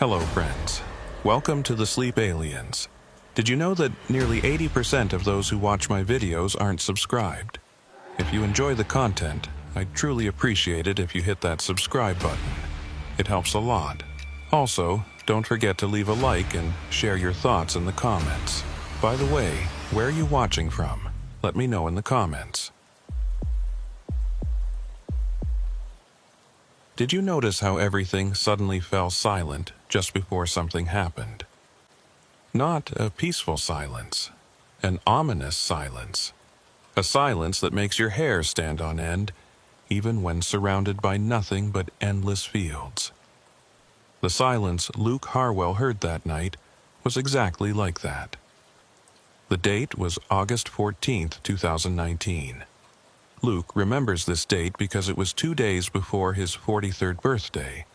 Hello, friends. Welcome to the Sleep Aliens. Did you know that nearly 80% of those who watch my videos aren't subscribed? If you enjoy the content, I'd truly appreciate it if you hit that subscribe button. It helps a lot. Also, don't forget to leave a like and share your thoughts in the comments. By the way, where are you watching from? Let me know in the comments. Did you notice how everything suddenly fell silent just before something happened? Not a peaceful silence, an ominous silence. A silence that makes your hair stand on end, even when surrounded by nothing but endless fields. The silence Luke Harwell heard that night was exactly like that. The date was August 14th, 2019. Luke remembers this date because it was 2 days before his 43rd birthday,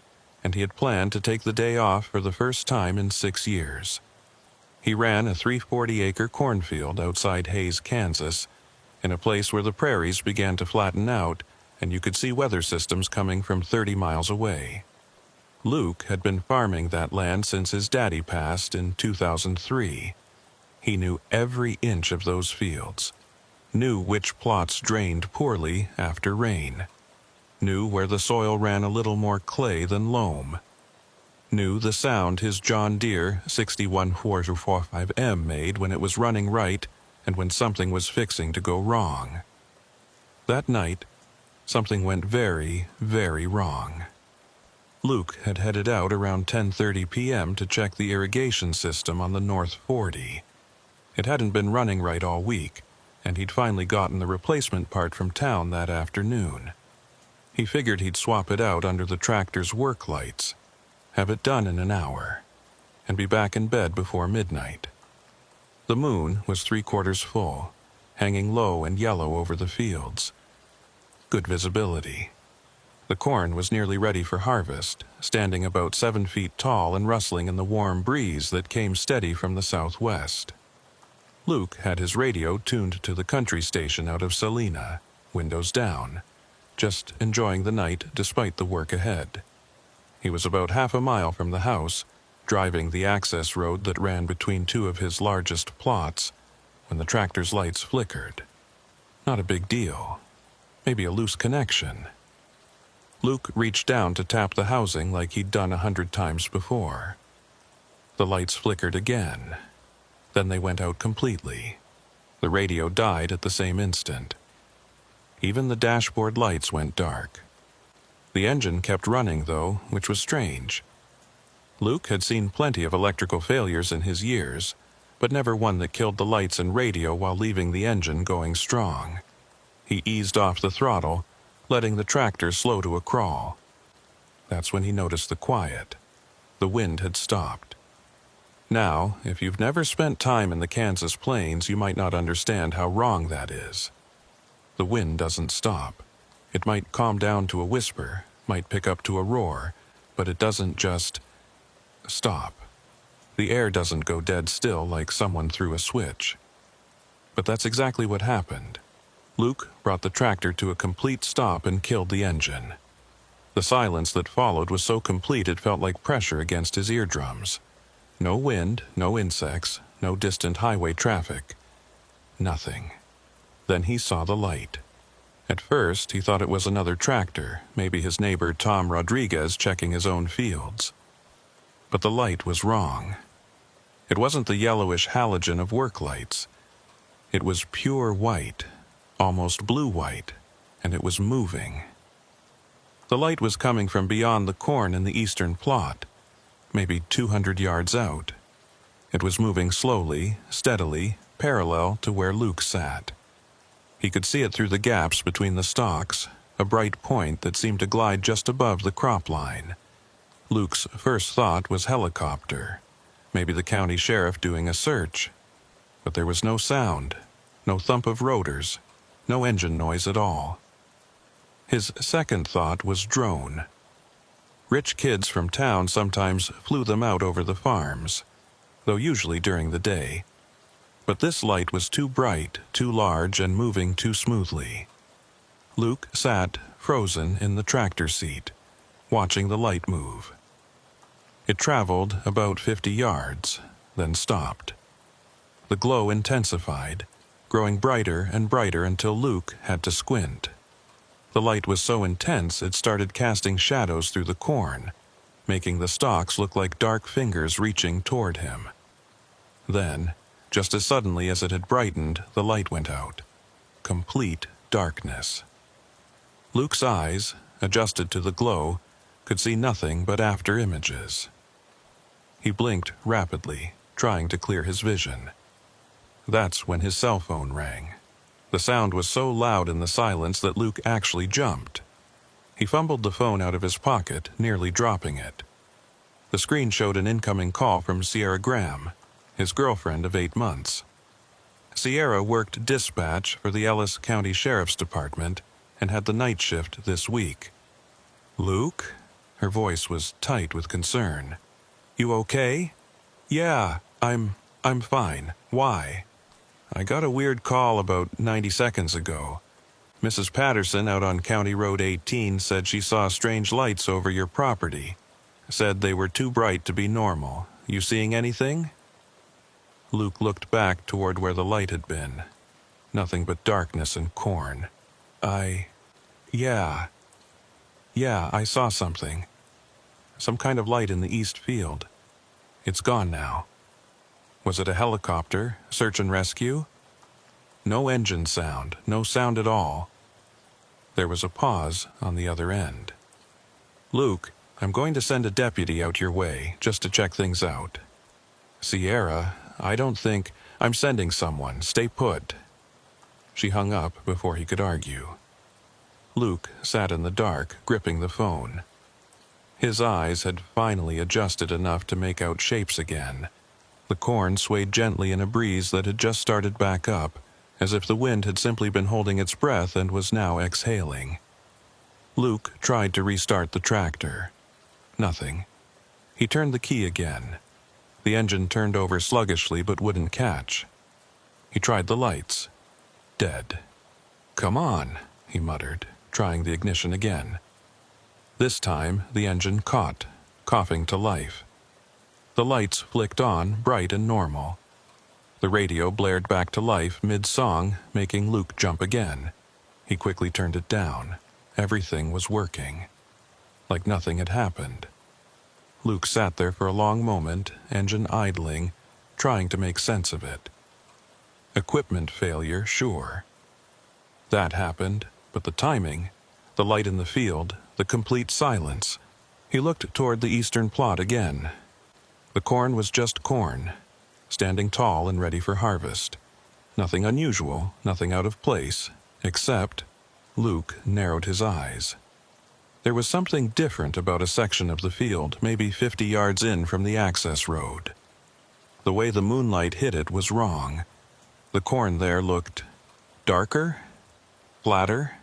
and he had planned to take the day off for the first time in 6 years. He ran a 340-acre cornfield outside Hays, Kansas, in a place where the prairies began to flatten out and you could see weather systems coming from 30 miles away. Luke had been farming that land since his daddy passed in 2003. He knew every inch of those fields, knew which plots drained poorly after rain, knew where the soil ran a little more clay than loam, knew the sound his John Deere 6145M made when it was running right and when something was fixing to go wrong. That night, something went very, very wrong. Luke had headed out around 10:30 p.m. to check the irrigation system on the North 40. It hadn't been running right all week, and he'd finally gotten the replacement part from town that afternoon. He figured he'd swap it out under the tractor's work lights, have it done in an hour, and be back in bed before midnight. The moon was 3/4 full, hanging low and yellow over the fields. Good visibility. The corn was nearly ready for harvest, standing about 7 feet tall and rustling in the warm breeze that came steady from the southwest. Luke had his radio tuned to the country station out of Salina, windows down, just enjoying the night despite the work ahead. He was about half a mile from the house, driving the access road that ran between two of his largest plots, when the tractor's lights flickered. Not a big deal. Maybe a loose connection. Luke reached down to tap the housing like he'd done 100 times before. The lights flickered again. Then they went out completely. The radio died at the same instant. Even the dashboard lights went dark. The engine kept running, though, which was strange. Luke had seen plenty of electrical failures in his years, but never one that killed the lights and radio while leaving the engine going strong. He eased off the throttle, letting the tractor slow to a crawl. That's when he noticed the quiet. The wind had stopped. Now, if you've never spent time in the Kansas plains, you might not understand how wrong that is. The wind doesn't stop. It might calm down to a whisper, might pick up to a roar, but it doesn't just stop. The air doesn't go dead still like someone threw a switch. But that's exactly what happened. Luke brought the tractor to a complete stop and killed the engine. The silence that followed was so complete it felt like pressure against his eardrums. No wind, no insects, no distant highway traffic. Nothing. Then he saw the light. At first, he thought it was another tractor, maybe his neighbor Tom Rodriguez checking his own fields. But the light was wrong. It wasn't the yellowish halogen of work lights. It was pure white, almost blue-white, and it was moving. The light was coming from beyond the corn in the eastern plot, maybe 200 yards out. It was moving slowly, steadily, parallel to where Luke sat. He could see it through the gaps between the stalks, a bright point that seemed to glide just above the crop line. Luke's first thought was helicopter, maybe the county sheriff doing a search. But there was no sound, no thump of rotors, no engine noise at all. His second thought was drone. Rich kids from town sometimes flew them out over the farms, though usually during the day. But this light was too bright, too large, and moving too smoothly. Luke sat, frozen, in the tractor seat, watching the light move. It traveled about 50 yards, then stopped. The glow intensified, growing brighter and brighter until Luke had to squint. The light was so intense it started casting shadows through the corn, making the stalks look like dark fingers reaching toward him. Then, just as suddenly as it had brightened, the light went out. Complete darkness. Luke's eyes, adjusted to the glow, could see nothing but after images. He blinked rapidly, trying to clear his vision. That's when his cell phone rang. The sound was so loud in the silence that Luke actually jumped. He fumbled the phone out of his pocket, nearly dropping it. The screen showed an incoming call from Sierra Graham, his girlfriend of 8 months. Sierra worked dispatch for the Ellis County Sheriff's Department and had the night shift this week. "Luke?" Her voice was tight with concern. "You okay?" "Yeah, I'm fine. Why?" "I got a weird call about 90 seconds ago. Mrs. Patterson out on County Road 18 said she saw strange lights over your property. Said they were too bright to be normal. You seeing anything?" Luke looked back toward where the light had been. Nothing but darkness and corn. Yeah, I saw something. Some kind of light in the east field. It's gone now." "Was it a helicopter? Search and rescue?" "No engine sound. No sound at all." There was a pause on the other end. "Luke, I'm going to send a deputy out your way, just to check things out." "Sierra, I don't think... I'm sending someone. Stay put." She hung up before he could argue. Luke sat in the dark, gripping the phone. His eyes had finally adjusted enough to make out shapes again. The corn swayed gently in a breeze that had just started back up, as if the wind had simply been holding its breath and was now exhaling. Luke tried to restart the tractor. Nothing. He turned the key again. The engine turned over sluggishly but wouldn't catch. He tried the lights. Dead. "Come on," he muttered, trying the ignition again. This time, the engine caught, coughing to life. The lights flicked on, bright and normal. The radio blared back to life mid-song, making Luke jump again. He quickly turned it down. Everything was working. Like nothing had happened. Luke sat there for a long moment, engine idling, trying to make sense of it. Equipment failure, sure. That happened, but the timing, the light in the field, the complete silence. He looked toward the eastern plot again. The corn was just corn, standing tall and ready for harvest. Nothing unusual, nothing out of place, except... Luke narrowed his eyes. There was something different about a section of the field, maybe 50 yards in from the access road. The way the moonlight hit it was wrong. The corn there looked darker, flatter.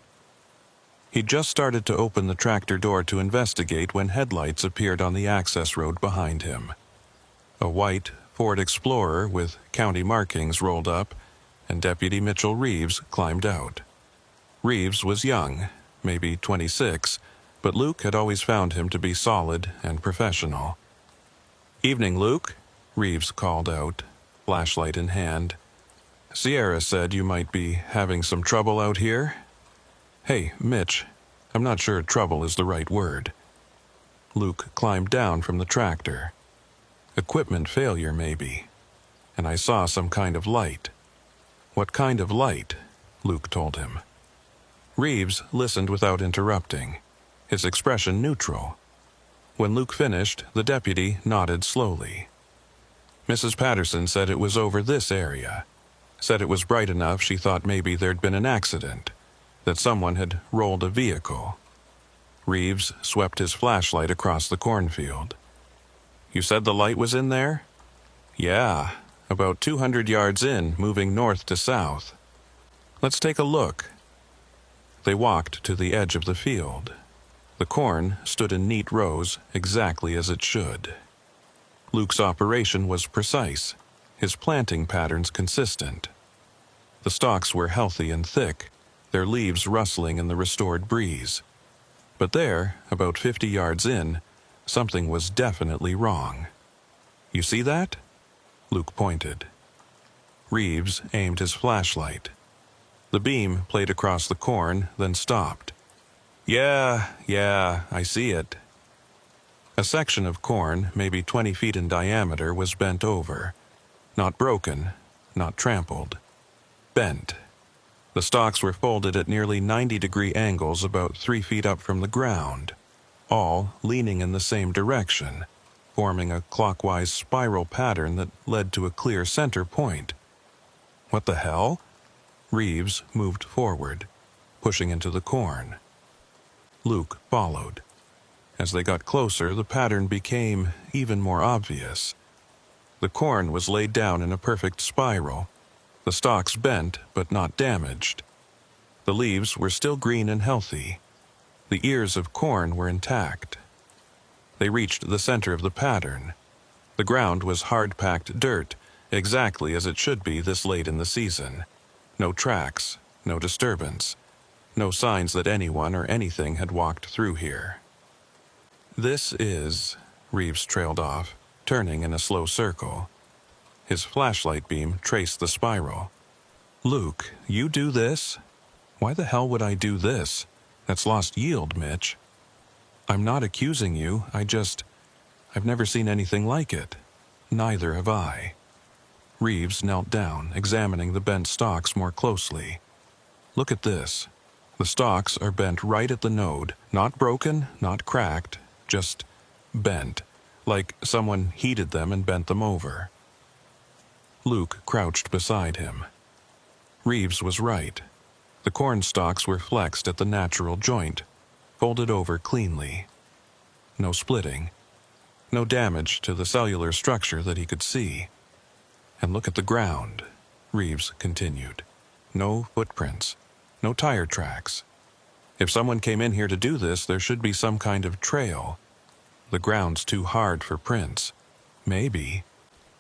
He'd just started to open the tractor door to investigate when headlights appeared on the access road behind him. A white Ford Explorer with county markings rolled up, and Deputy Mitchell Reeves climbed out. Reeves was young, maybe 26, but Luke had always found him to be solid and professional. "Evening, Luke," Reeves called out, flashlight in hand. "Sierra said you might be having some trouble out here." "Hey, Mitch, I'm not sure trouble is the right word." Luke climbed down from the tractor. "Equipment failure, maybe. And I saw some kind of light." "What kind of light?" Luke told him. Reeves listened without interrupting, his expression neutral. When Luke finished, the deputy nodded slowly. "Mrs. Patterson said it was over this area. Said it was bright enough she thought maybe there'd been an accident, that someone had rolled a vehicle." Reeves swept his flashlight across the cornfield. "You said the light was in there?" "Yeah, about 200 yards in, moving north to south." "Let's take a look." They walked to the edge of the field. The corn stood in neat rows, exactly as it should. Luke's operation was precise, his planting patterns consistent. The stalks were healthy and thick, their leaves rustling in the restored breeze. But there, about 50 yards in, something was definitely wrong. "You see that?" Luke pointed. Reeves aimed his flashlight. The beam played across the corn, then stopped. Yeah, I see it." A section of corn, maybe 20 feet in diameter, was bent over. Not broken, not trampled. Bent. The stalks were folded at nearly 90-degree angles about 3 feet up from the ground, all leaning in the same direction, forming a clockwise spiral pattern that led to a clear center point. "What the hell?" Reeves moved forward, pushing into the corn. Luke followed. As they got closer, the pattern became even more obvious. The corn was laid down in a perfect spiral, the stalks bent but not damaged. The leaves were still green and healthy. The ears of corn were intact. They reached the center of the pattern. The ground was hard-packed dirt, exactly as it should be this late in the season. No tracks, no disturbance, no signs that anyone or anything had walked through here. "This is," Reeves trailed off, turning in a slow circle. His flashlight beam traced the spiral. "Luke, you do this?" "Why the hell would I do this? That's lost yield, Mitch." "I'm not accusing you, I've never seen anything like it. Neither have I." Reeves knelt down, examining the bent stalks more closely. "Look at this. The stalks are bent right at the node, not broken, not cracked, just bent, like someone heated them and bent them over." Luke crouched beside him. Reeves was right. The corn stalks were flexed at the natural joint, folded over cleanly. No splitting. No damage to the cellular structure that he could see. "And look at the ground," Reeves continued. "No footprints. No tire tracks. If someone came in here to do this, there should be some kind of trail. The ground's too hard for prints. Maybe.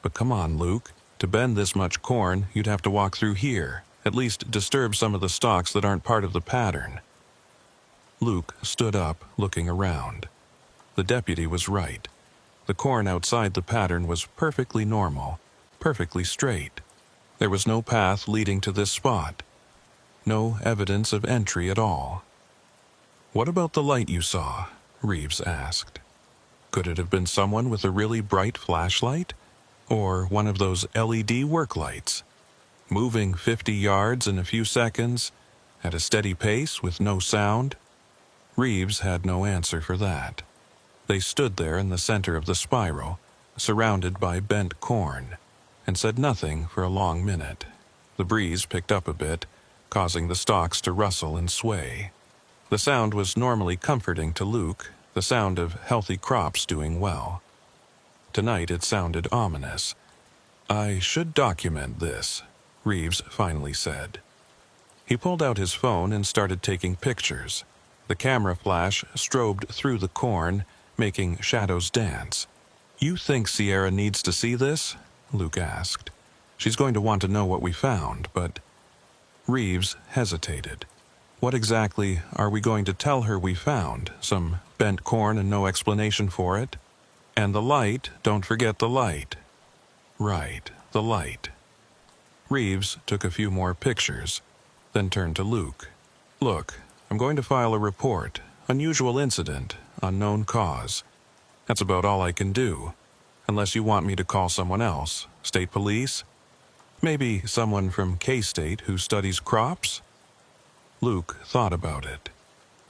But come on, Luke. To bend this much corn, you'd have to walk through here, at least disturb some of the stalks that aren't part of the pattern." Luke stood up, looking around. The deputy was right. The corn outside the pattern was perfectly normal, perfectly straight. There was no path leading to this spot. No evidence of entry at all. "What about the light you saw?" Reeves asked. "Could it have been someone with a really bright flashlight? Or one of those LED work lights? Moving 50 yards in a few seconds, at a steady pace with no sound?" Reeves had no answer for that. They stood there in the center of the spiral, surrounded by bent corn, and said nothing for a long minute. The breeze picked up a bit, causing the stalks to rustle and sway. The sound was normally comforting to Luke, the sound of healthy crops doing well. Tonight it sounded ominous. "I should document this," Reeves finally said. He pulled out his phone and started taking pictures. The camera flash strobed through the corn, making shadows dance. "You think Sierra needs to see this?" Luke asked. "She's going to want to know what we found, but—" Reeves hesitated. "What exactly are we going to tell her we found? Some bent corn and no explanation for it? And the light, don't forget the light." "Right, the light." Reeves took a few more pictures, then turned to Luke. "Look, I'm going to file a report. Unusual incident, unknown cause. That's about all I can do. Unless you want me to call someone else, state police? Maybe someone from K-State who studies crops?" Luke thought about it.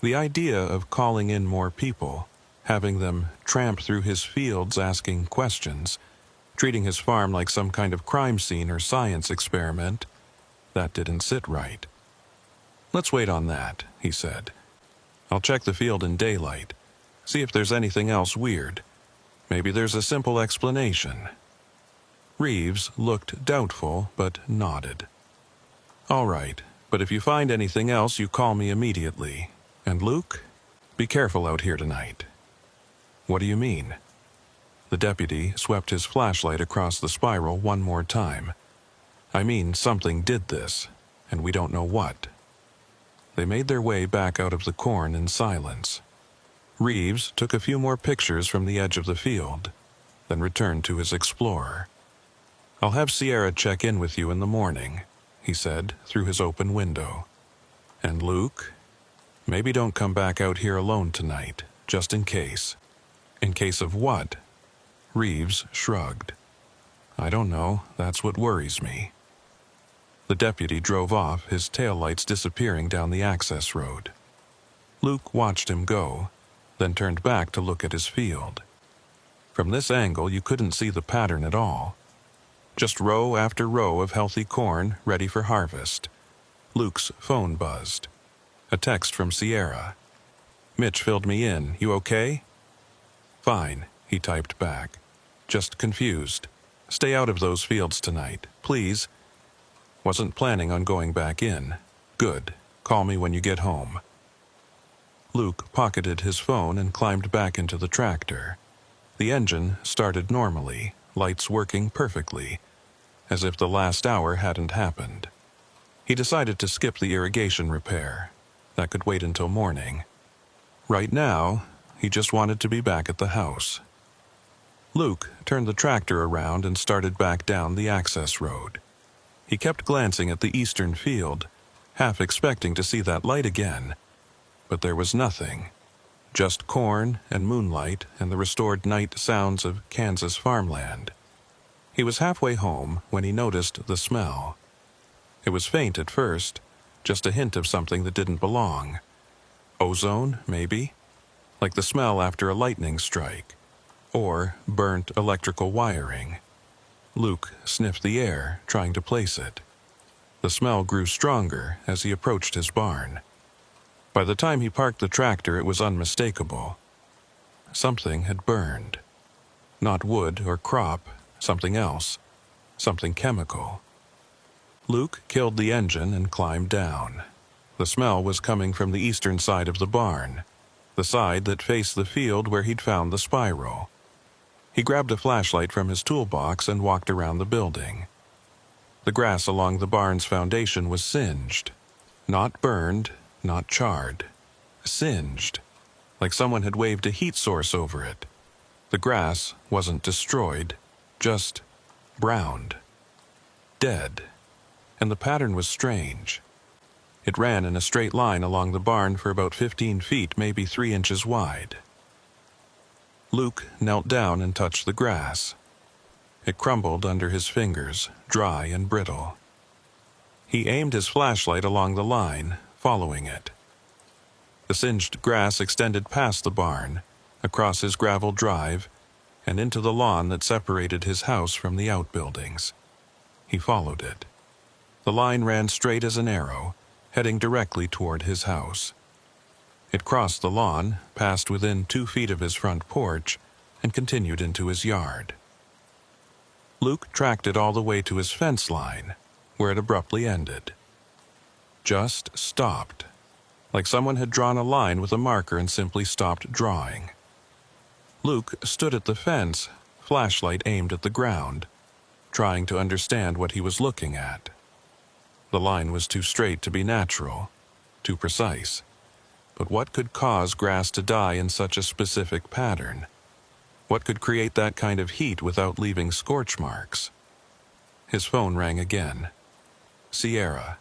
The idea of calling in more people, having them tramp through his fields asking questions, treating his farm like some kind of crime scene or science experiment, that didn't sit right. "Let's wait on that," he said. "I'll check the field in daylight, see if there's anything else weird. Maybe there's a simple explanation." Reeves looked doubtful, but nodded. "All right, but if you find anything else, you call me immediately. And Luke, be careful out here tonight." "What do you mean?" The deputy swept his flashlight across the spiral one more time. "I mean, something did this, and we don't know what." They made their way back out of the corn in silence. Reeves took a few more pictures from the edge of the field, then returned to his Explorer. "I'll have Sierra check in with you in the morning," he said through his open window. "And Luke, maybe don't come back out here alone tonight, just in case." "In case of what?" Reeves shrugged. "I don't know. That's what worries me." The deputy drove off, his taillights disappearing down the access road. Luke watched him go, then turned back to look at his field. From this angle, you couldn't see the pattern at all. Just row after row of healthy corn ready for harvest. Luke's phone buzzed. A text from Sierra. "Mitch filled me in. You okay?" "Fine," he typed back. "Just confused. Stay out of those fields tonight, please." "Wasn't planning on going back in." "Good. Call me when you get home." Luke pocketed his phone and climbed back into the tractor. The engine started normally, lights working perfectly, as if the last hour hadn't happened. He decided to skip the irrigation repair. That could wait until morning. Right now, he just wanted to be back at the house. Luke turned the tractor around and started back down the access road. He kept glancing at the eastern field, half expecting to see that light again. But there was nothing. Just corn and moonlight and the restored night sounds of Kansas farmland. He was halfway home when he noticed the smell. It was faint at first, just a hint of something that didn't belong. Ozone, maybe? Like the smell after a lightning strike. Or burnt electrical wiring. Luke sniffed the air, trying to place it. The smell grew stronger as he approached his barn. By the time he parked the tractor, it was unmistakable. Something had burned. Not wood or crop, something else. Something chemical. Luke killed the engine and climbed down. The smell was coming from the eastern side of the barn, the side that faced the field where he'd found the spiral. He grabbed a flashlight from his toolbox and walked around the building. The grass along the barn's foundation was singed. Not burned, not charred. Singed. Like someone had waved a heat source over it. The grass wasn't destroyed, just browned. Dead. And the pattern was strange. It ran in a straight line along the barn for about 15 feet, maybe 3 inches wide. Luke knelt down and touched the grass. It crumbled under his fingers, dry and brittle. He aimed his flashlight along the line, following it. The singed grass extended past the barn, across his gravel drive, and into the lawn that separated his house from the outbuildings. He followed it. The line ran straight as an arrow, heading directly toward his house. It crossed the lawn, passed within 2 feet of his front porch, and continued into his yard. Luke tracked it all the way to his fence line, where it abruptly ended. Just stopped, like someone had drawn a line with a marker and simply stopped drawing. Luke stood at the fence, flashlight aimed at the ground, trying to understand what he was looking at. The line was too straight to be natural, too precise. But what could cause grass to die in such a specific pattern? What could create that kind of heat without leaving scorch marks? His phone rang again. Sierra.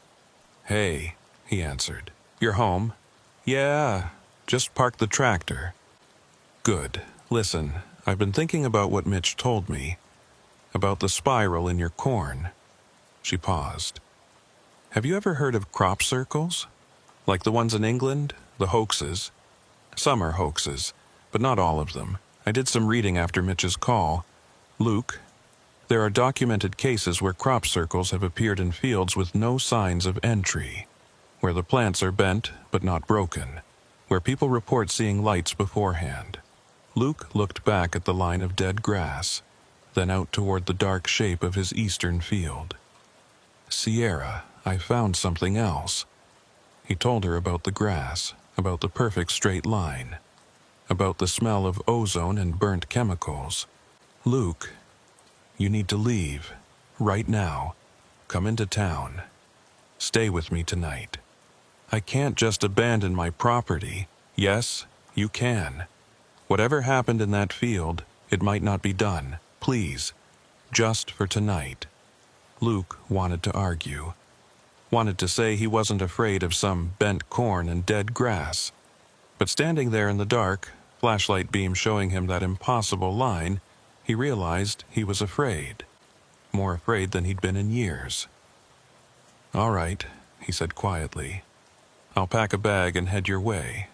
"Hey," he answered. "You're home?" "Yeah, just parked the tractor." "Good. Listen, I've been thinking about what Mitch told me, about the spiral in your corn." She paused. "Have you ever heard of crop circles? Like the ones in England? The hoaxes? Some are hoaxes, but not all of them. I did some reading after Mitch's call. Luke, there are documented cases where crop circles have appeared in fields with no signs of entry, where the plants are bent but not broken, where people report seeing lights beforehand." Luke looked back at the line of dead grass, then out toward the dark shape of his eastern field. "Sierra, I found something else." He told her about the grass, about the perfect straight line, about the smell of ozone and burnt chemicals. "Luke, you need to leave, right now. Come into town. Stay with me tonight. I can't just abandon my property. Yes, You can. Whatever happened in that field, it might not be done. Please. Just for tonight. Luke wanted to argue. Wanted to say he wasn't afraid of some bent corn and dead grass. But standing there in the dark, flashlight beam showing him that impossible line, he realized he was afraid. More afraid than he'd been in years. "All right," he said quietly. "I'll pack a bag and head your way.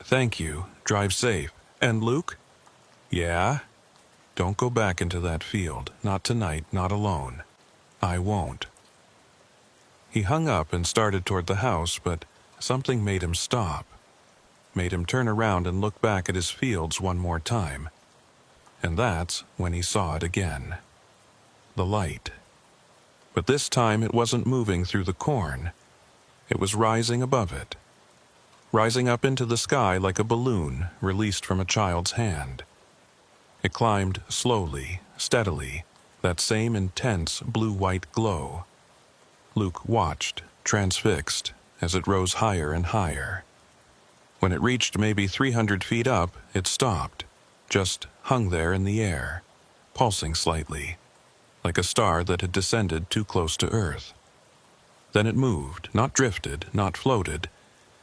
Thank you. Drive safe. And Luke?" "Yeah?" "Don't go back into that field. Not tonight, not alone." "I won't." He hung up and started toward the house, but something made him stop. Made him turn around and look back at his fields one more time. And that's when he saw it again. The light. But this time it wasn't moving through the corn. It was rising above it. Rising up into the sky like a balloon released from a child's hand. It climbed slowly, steadily, that same intense blue-white glow. Luke watched, transfixed, as it rose higher and higher. When it reached maybe 300 feet up, it stopped, just hung there in the air, pulsing slightly, like a star that had descended too close to Earth. Then it moved, not drifted, not floated.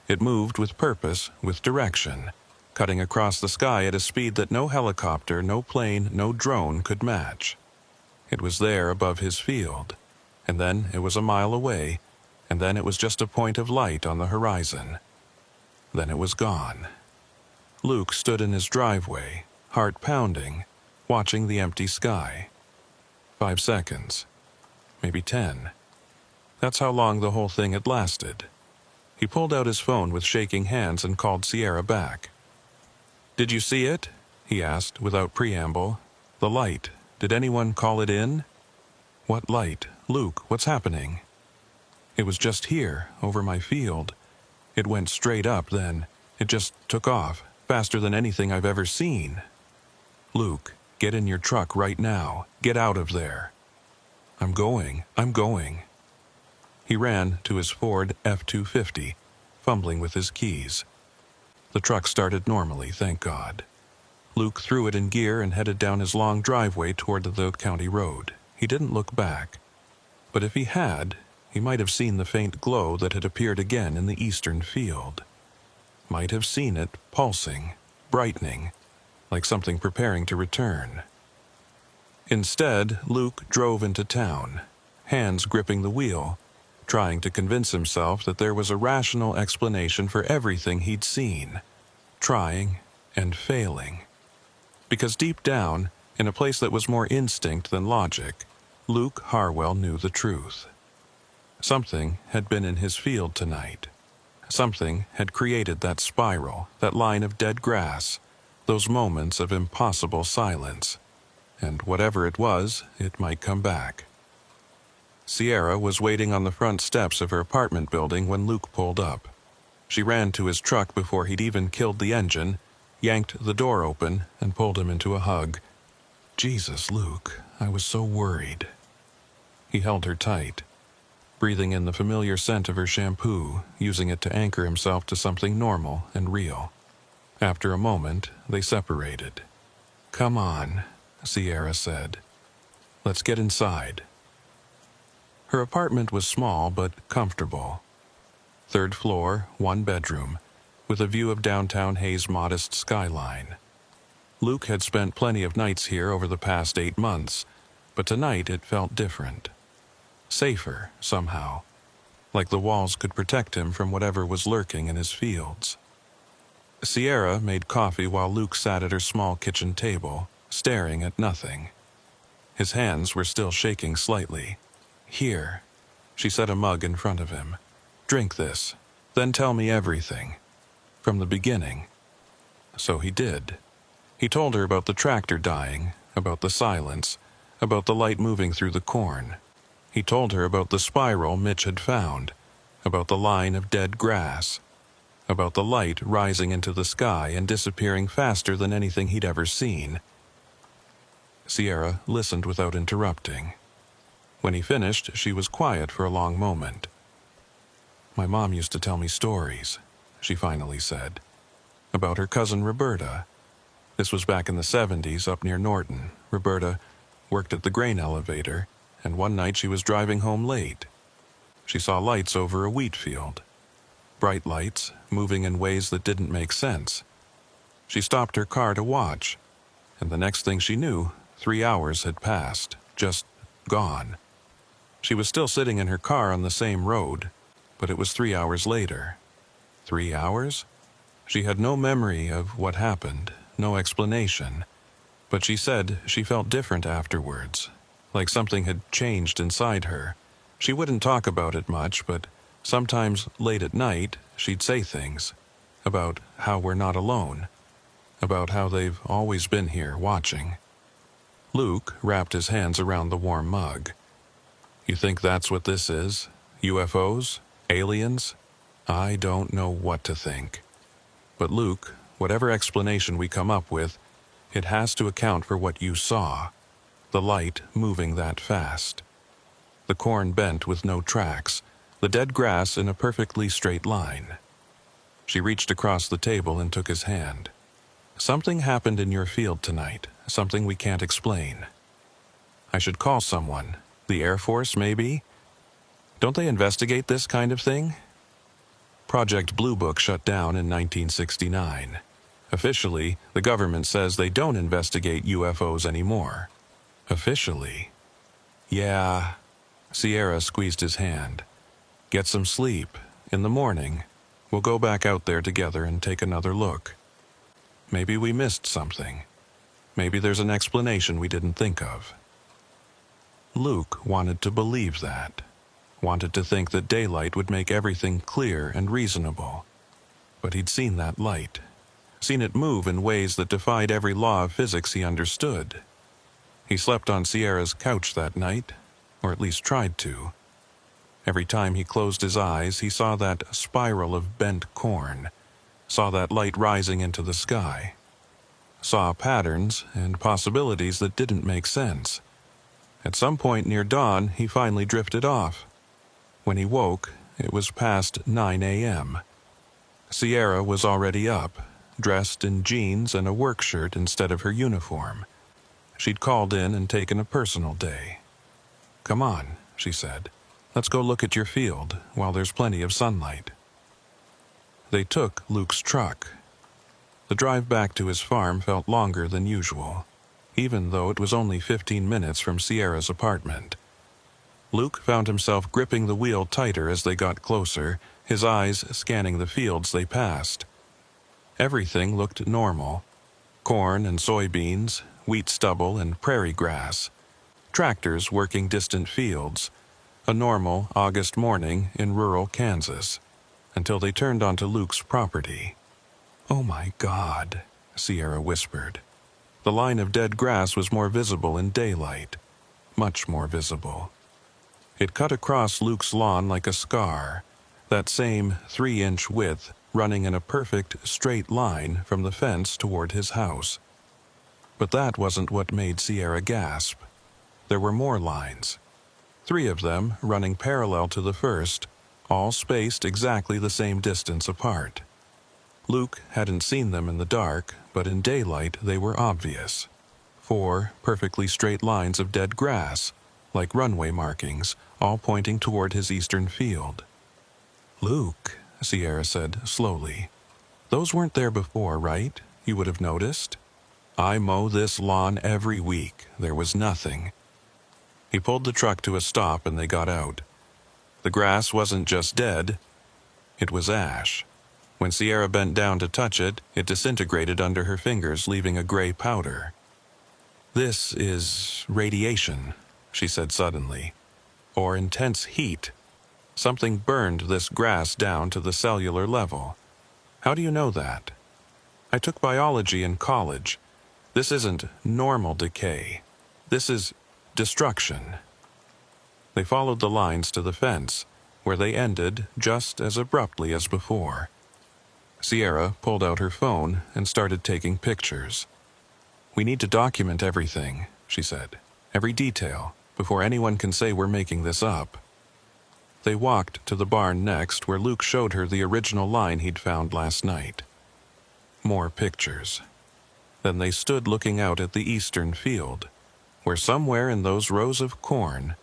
It moved with purpose, with direction, cutting across the sky at a speed that no helicopter, no plane, no drone could match. It was there above his field, and then it was a mile away, and then it was just a point of light on the horizon. Then it was gone. Luke stood in his driveway, heart pounding, watching the empty sky. 5 seconds, maybe 10. That's how long the whole thing had lasted. He pulled out his phone with shaking hands and called Sierra back. "Did you see it?" he asked without preamble. "The light. Did anyone call it in?" "What light? Luke, what's happening?" "It was just here, over my field. It went straight up then. It just took off, faster than anything I've ever seen." "Luke, get in your truck right now. Get out of there." I'm going. He ran to his Ford F-250, fumbling with his keys. The truck started normally, thank God. Luke threw it in gear and headed down his long driveway toward the county road. He didn't look back. But if he had, he might have seen the faint glow that had appeared again in the eastern field. Might have seen it pulsing, brightening, like something preparing to return. Instead, Luke drove into town, hands gripping the wheel, trying to convince himself that there was a rational explanation for everything he'd seen, trying and failing. Because deep down, in a place that was more instinct than logic, Luke Harwell knew the truth. Something had been in his field tonight. Something had created that spiral, that line of dead grass, those moments of impossible silence. And whatever it was, it might come back. Sierra was waiting on the front steps of her apartment building when Luke pulled up. She ran to his truck before he'd even killed the engine, yanked the door open, and pulled him into a hug. "Jesus, Luke, I was so worried." He held her tight, breathing in the familiar scent of her shampoo, using it to anchor himself to something normal and real. After a moment, they separated. "Come on," Sierra said. "Let's get inside." Her apartment was small but comfortable. 3rd floor, 1 bedroom, with a view of downtown Hayes' modest skyline. Luke had spent plenty of nights here over the past 8 months, but tonight it felt different. Safer, somehow, like the walls could protect him from whatever was lurking in his fields. Sierra made coffee while Luke sat at her small kitchen table, staring at nothing. His hands were still shaking slightly. "Here," she set a mug in front of him. "Drink this, then tell me everything. From the beginning." So he did. He told her about the tractor dying, about the silence, about the light moving through the corn. He told her about the spiral Mitch had found, about the line of dead grass, about the light rising into the sky and disappearing faster than anything he'd ever seen. Sierra listened without interrupting. When he finished, she was quiet for a long moment. "My mom used to tell me stories," she finally said. about her cousin Roberta. This was back in the 70s up near Norton. Roberta worked at the grain elevator, and one night she was driving home late. She saw lights over a wheat field. Bright lights, moving in ways that didn't make sense. She stopped her car to watch, and the next thing she knew, 3 hours had passed, just gone. She was still sitting in her car on the same road, but it was 3 hours later. 3 hours? She had no memory of what happened, no explanation, but she said she felt different afterwards, like something had changed inside her. She wouldn't talk about it much, but sometimes late at night she'd say things about how we're not alone, about how they've always been here watching. Luke wrapped his hands around the warm mug. You think that's what this is? UFOs? Aliens? I don't know what to think. But Luke, whatever explanation we come up with, it has to account for what you saw. The light moving that fast. The corn bent with no tracks, the dead grass in a perfectly straight line. She reached across the table and took his hand. Something happened in your field tonight, something we can't explain. I should call someone. The Air Force, maybe? Don't they investigate this kind of thing? Project Blue Book shut down in 1969. Officially, the government says they don't investigate UFOs anymore. Officially. Yeah. Sierra squeezed his hand. Get some sleep. In the morning, we'll go back out there together and take another look. Maybe we missed something. Maybe there's an explanation we didn't think of. Luke wanted to believe that. Wanted to think that daylight would make everything clear and reasonable. But he'd seen that light. Seen it move in ways that defied every law of physics he understood. He slept on Sierra's couch that night, or at least tried to. Every time he closed his eyes, he saw that spiral of bent corn, saw that light rising into the sky, saw patterns and possibilities that didn't make sense. At some point near dawn, he finally drifted off. When he woke, it was past 9 a.m. Sierra was already up, dressed in jeans and a work shirt instead of her uniform. She'd called in and taken a personal day. Come on, she said. Let's go look at your field while there's plenty of sunlight. They took Luke's truck. The drive back to his farm felt longer than usual, even though it was only 15 minutes from Sierra's apartment. Luke found himself gripping the wheel tighter as they got closer, his eyes scanning the fields they passed. Everything looked normal. Corn and soybeans, wheat stubble and prairie grass. Tractors working distant fields. A normal August morning in rural Kansas, until they turned onto Luke's property. Oh my God, Sierra whispered. The line of dead grass was more visible in daylight. Much more visible. It cut across Luke's lawn like a scar, that same 3-inch width running in a perfect straight line from the fence toward his house. But that wasn't what made Sierra gasp. There were more lines. 3 of them running parallel to the first, all spaced exactly the same distance apart. Luke hadn't seen them in the dark, but in daylight they were obvious. 4 perfectly straight lines of dead grass, like runway markings, all pointing toward his eastern field. Luke, Sierra said slowly, those weren't there before, right? You would have noticed? I mow this lawn every week. There was nothing. He pulled the truck to a stop and they got out. The grass wasn't just dead, it was ash. When Sierra bent down to touch it, it disintegrated under her fingers, leaving a gray powder. This is radiation, she said suddenly, or intense heat. Something burned this grass down to the cellular level. How do you know that? I took biology in college. This isn't normal decay. This is destruction. They followed the lines to the fence, where they ended just as abruptly as before. Sierra pulled out her phone and started taking pictures. We need to document everything, she said. Every detail, before anyone can say we're making this up. They walked to the barn next, where Luke showed her the original line he'd found last night. More pictures. Then they stood looking out at the eastern field, where somewhere in those rows of corn,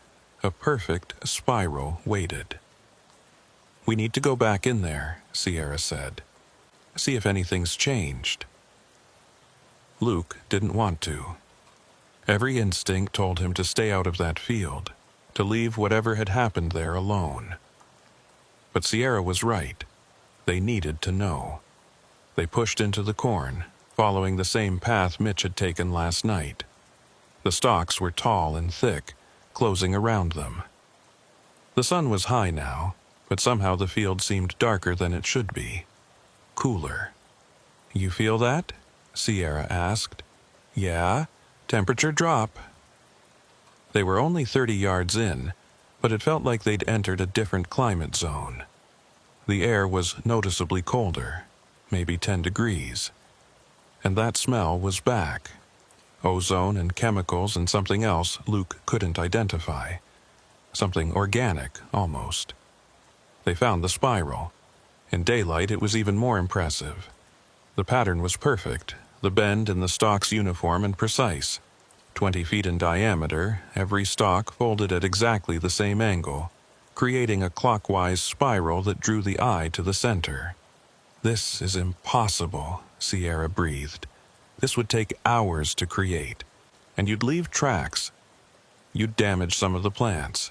a perfect spiral waited. "We need to go back in there," Sierra said. "See if anything's changed." Luke didn't want to. Every instinct told him to stay out of that field, to leave whatever had happened there alone. But Sierra was right. They needed to know. They pushed into the corn, following the same path Mitch had taken last night. The stalks were tall and thick, closing around them. The sun was high now, but somehow the field seemed darker than it should be. Cooler. "You feel that?" Sierra asked. "Yeah, temperature drop." They were only 30 yards in, but it felt like they'd entered a different climate zone. The air was noticeably colder, maybe 10 degrees. And that smell was back. Ozone and chemicals and something else Luke couldn't identify. Something organic, almost. They found the spiral. In daylight, it was even more impressive. The pattern was perfect, the bend in the stalk's uniform and precise. 20 feet in diameter, every stalk folded at exactly the same angle, creating a clockwise spiral that drew the eye to the center. "This is impossible," Sierra breathed. "This would take hours to create, and you'd leave tracks. You'd damage some of the plants."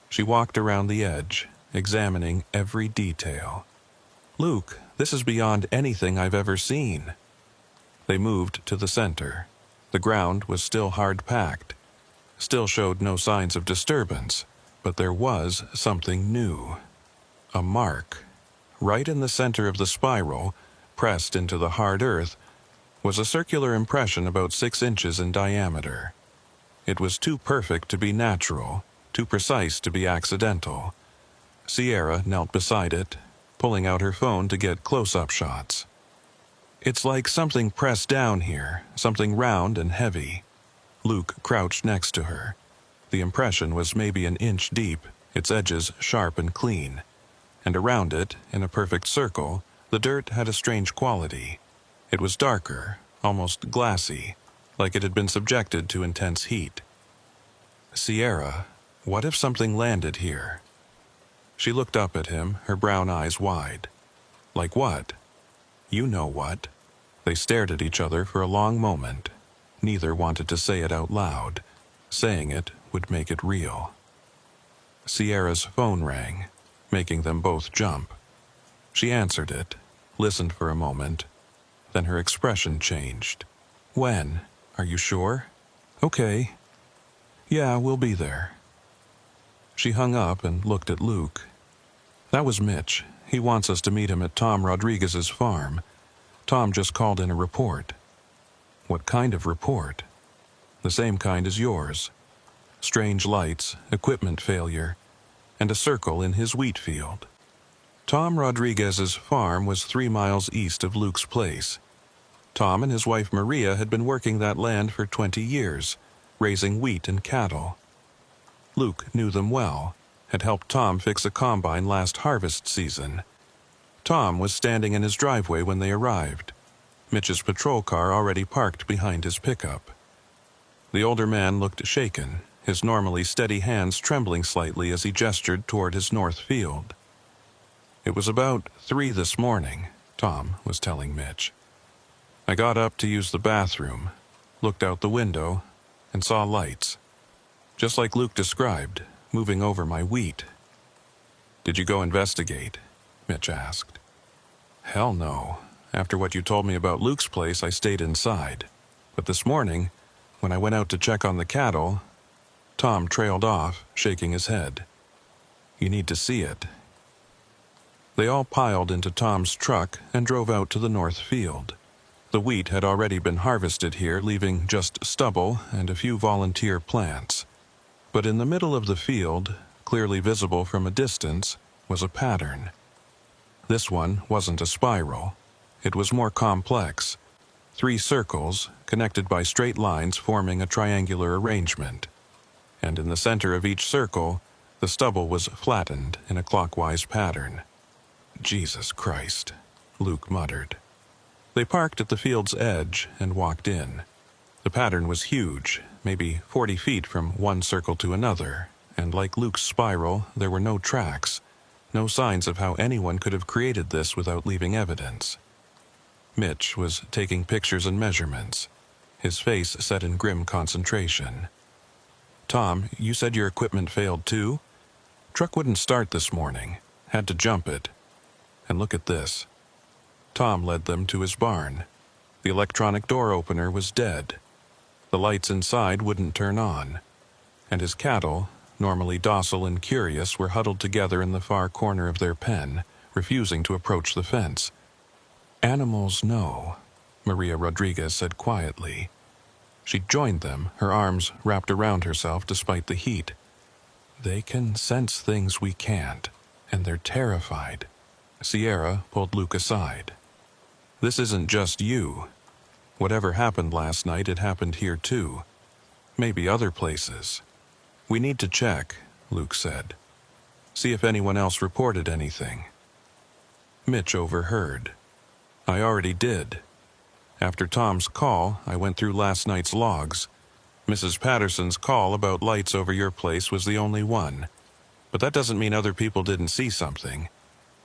She walked around the edge, examining every detail. "Luke, this is beyond anything I've ever seen." They moved to the center. The ground was still hard-packed, still showed no signs of disturbance, but there was something new. A mark. Right in the center of the spiral, pressed into the hard earth, was a circular impression about 6 inches in diameter. It was too perfect to be natural, too precise to be accidental. Sierra knelt beside it, pulling out her phone to get close-up shots. "It's like something pressed down here, something round and heavy." Luke crouched next to her. The impression was maybe an inch deep, its edges sharp and clean. And around it, in a perfect circle, the dirt had a strange quality. It was darker, almost glassy, like it had been subjected to intense heat. "Sierra, what if something landed here?" She looked up at him, her brown eyes wide. "Like what?" "You know what." They stared at each other for a long moment. Neither wanted to say it out loud. Saying it would make it real. Sierra's phone rang, making them both jump. She answered it, listened for a moment, then her expression changed. "When? Are you sure?" "Okay. Yeah, we'll be there." She hung up and looked at Luke. "That was Mitch. He wants us to meet him at Tom Rodriguez's farm. Tom just called in a report." "What kind of report?" "The same kind as yours. Strange lights, equipment failure, and a circle in his wheat field." Tom Rodriguez's farm was 3 miles east of Luke's place. Tom and his wife Maria had been working that land for 20 years, raising wheat and cattle. Luke knew them well, had helped Tom fix a combine last harvest season. Tom was standing in his driveway when they arrived, Mitch's patrol car already parked behind his pickup. The older man looked shaken, his normally steady hands trembling slightly as he gestured toward his north field. "It was about 3 this morning," Tom was telling Mitch. "I got up to use the bathroom, looked out the window, and saw lights. Just like Luke described, moving over my wheat." "Did you go investigate?" Mitch asked. "Hell no. After what you told me about Luke's place, I stayed inside. But this morning, when I went out to check on the cattle..." Tom trailed off, shaking his head. "You need to see it." They all piled into Tom's truck and drove out to the north field. The wheat had already been harvested here, leaving just stubble and a few volunteer plants. But in the middle of the field, clearly visible from a distance, was a pattern. This one wasn't a spiral. It was more complex. 3 circles, connected by straight lines forming a triangular arrangement. And in the center of each circle, the stubble was flattened in a clockwise pattern. "Jesus Christ," Luke muttered. They parked at the field's edge and walked in. The pattern was huge, maybe 40 feet from one circle to another, and like Luke's spiral, there were no tracks, no signs of how anyone could have created this without leaving evidence. Mitch was taking pictures and measurements, his face set in grim concentration. "Tom, you said your equipment failed too? Truck wouldn't start this morning. Had to jump it. And look at this." Tom led them to his barn. The electronic door opener was dead. The lights inside wouldn't turn on. And his cattle, normally docile and curious, were huddled together in the far corner of their pen, refusing to approach the fence. "Animals know," Maria Rodriguez said quietly. She joined them, her arms wrapped around herself despite the heat. "They can sense things we can't, and they're terrified." Sierra pulled Luke aside. "This isn't just you. Whatever happened last night, it happened here too. Maybe other places. We need to check," Luke said. "See if anyone else reported anything." Mitch overheard. "I already did. After Tom's call, I went through last night's logs. Mrs. Patterson's call about lights over your place was the only one. But that doesn't mean other people didn't see something.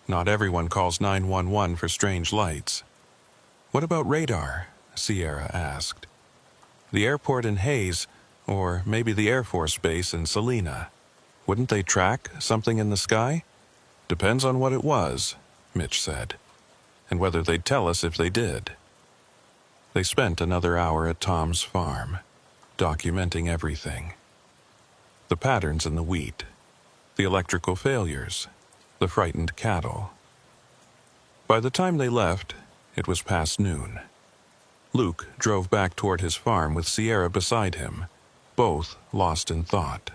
Not everyone calls 911 for strange lights." "What about radar?" Sierra asked. "The airport in Hayes, or maybe the Air Force Base in Salina. Wouldn't they track something in the sky?" "Depends on what it was," Mitch said, "and whether they'd tell us if they did." They spent another hour at Tom's farm, documenting everything. The patterns in the wheat, the electrical failures, the frightened cattle. By the time they left, it was past noon. Luke drove back toward his farm with Sierra beside him, both lost in thought.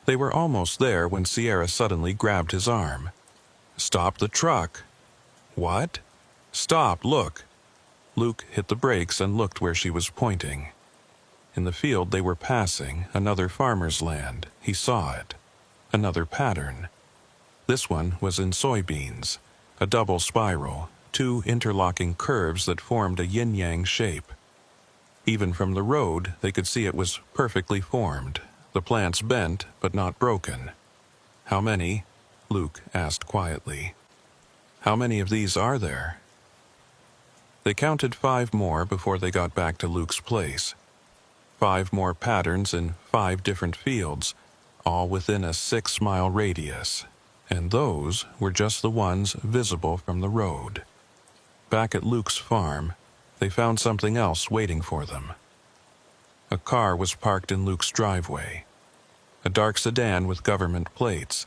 They were almost there when Sierra suddenly grabbed his arm. "Stop the truck." "What?" "Stop, look." Luke hit the brakes and looked where she was pointing. In the field they were passing, another farmer's land. He saw it. Another pattern. This one was in soybeans, a double spiral, two interlocking curves that formed a yin-yang shape. Even from the road, they could see it was perfectly formed, the plants bent but not broken. "How many?" Luke asked quietly. "How many of these are there?" They counted 5 more before they got back to Luke's place. 5 more patterns in 5 different fields, all within a 6-mile radius, and those were just the ones visible from the road. Back at Luke's farm, they found something else waiting for them. A car was parked in Luke's driveway, a dark sedan with government plates,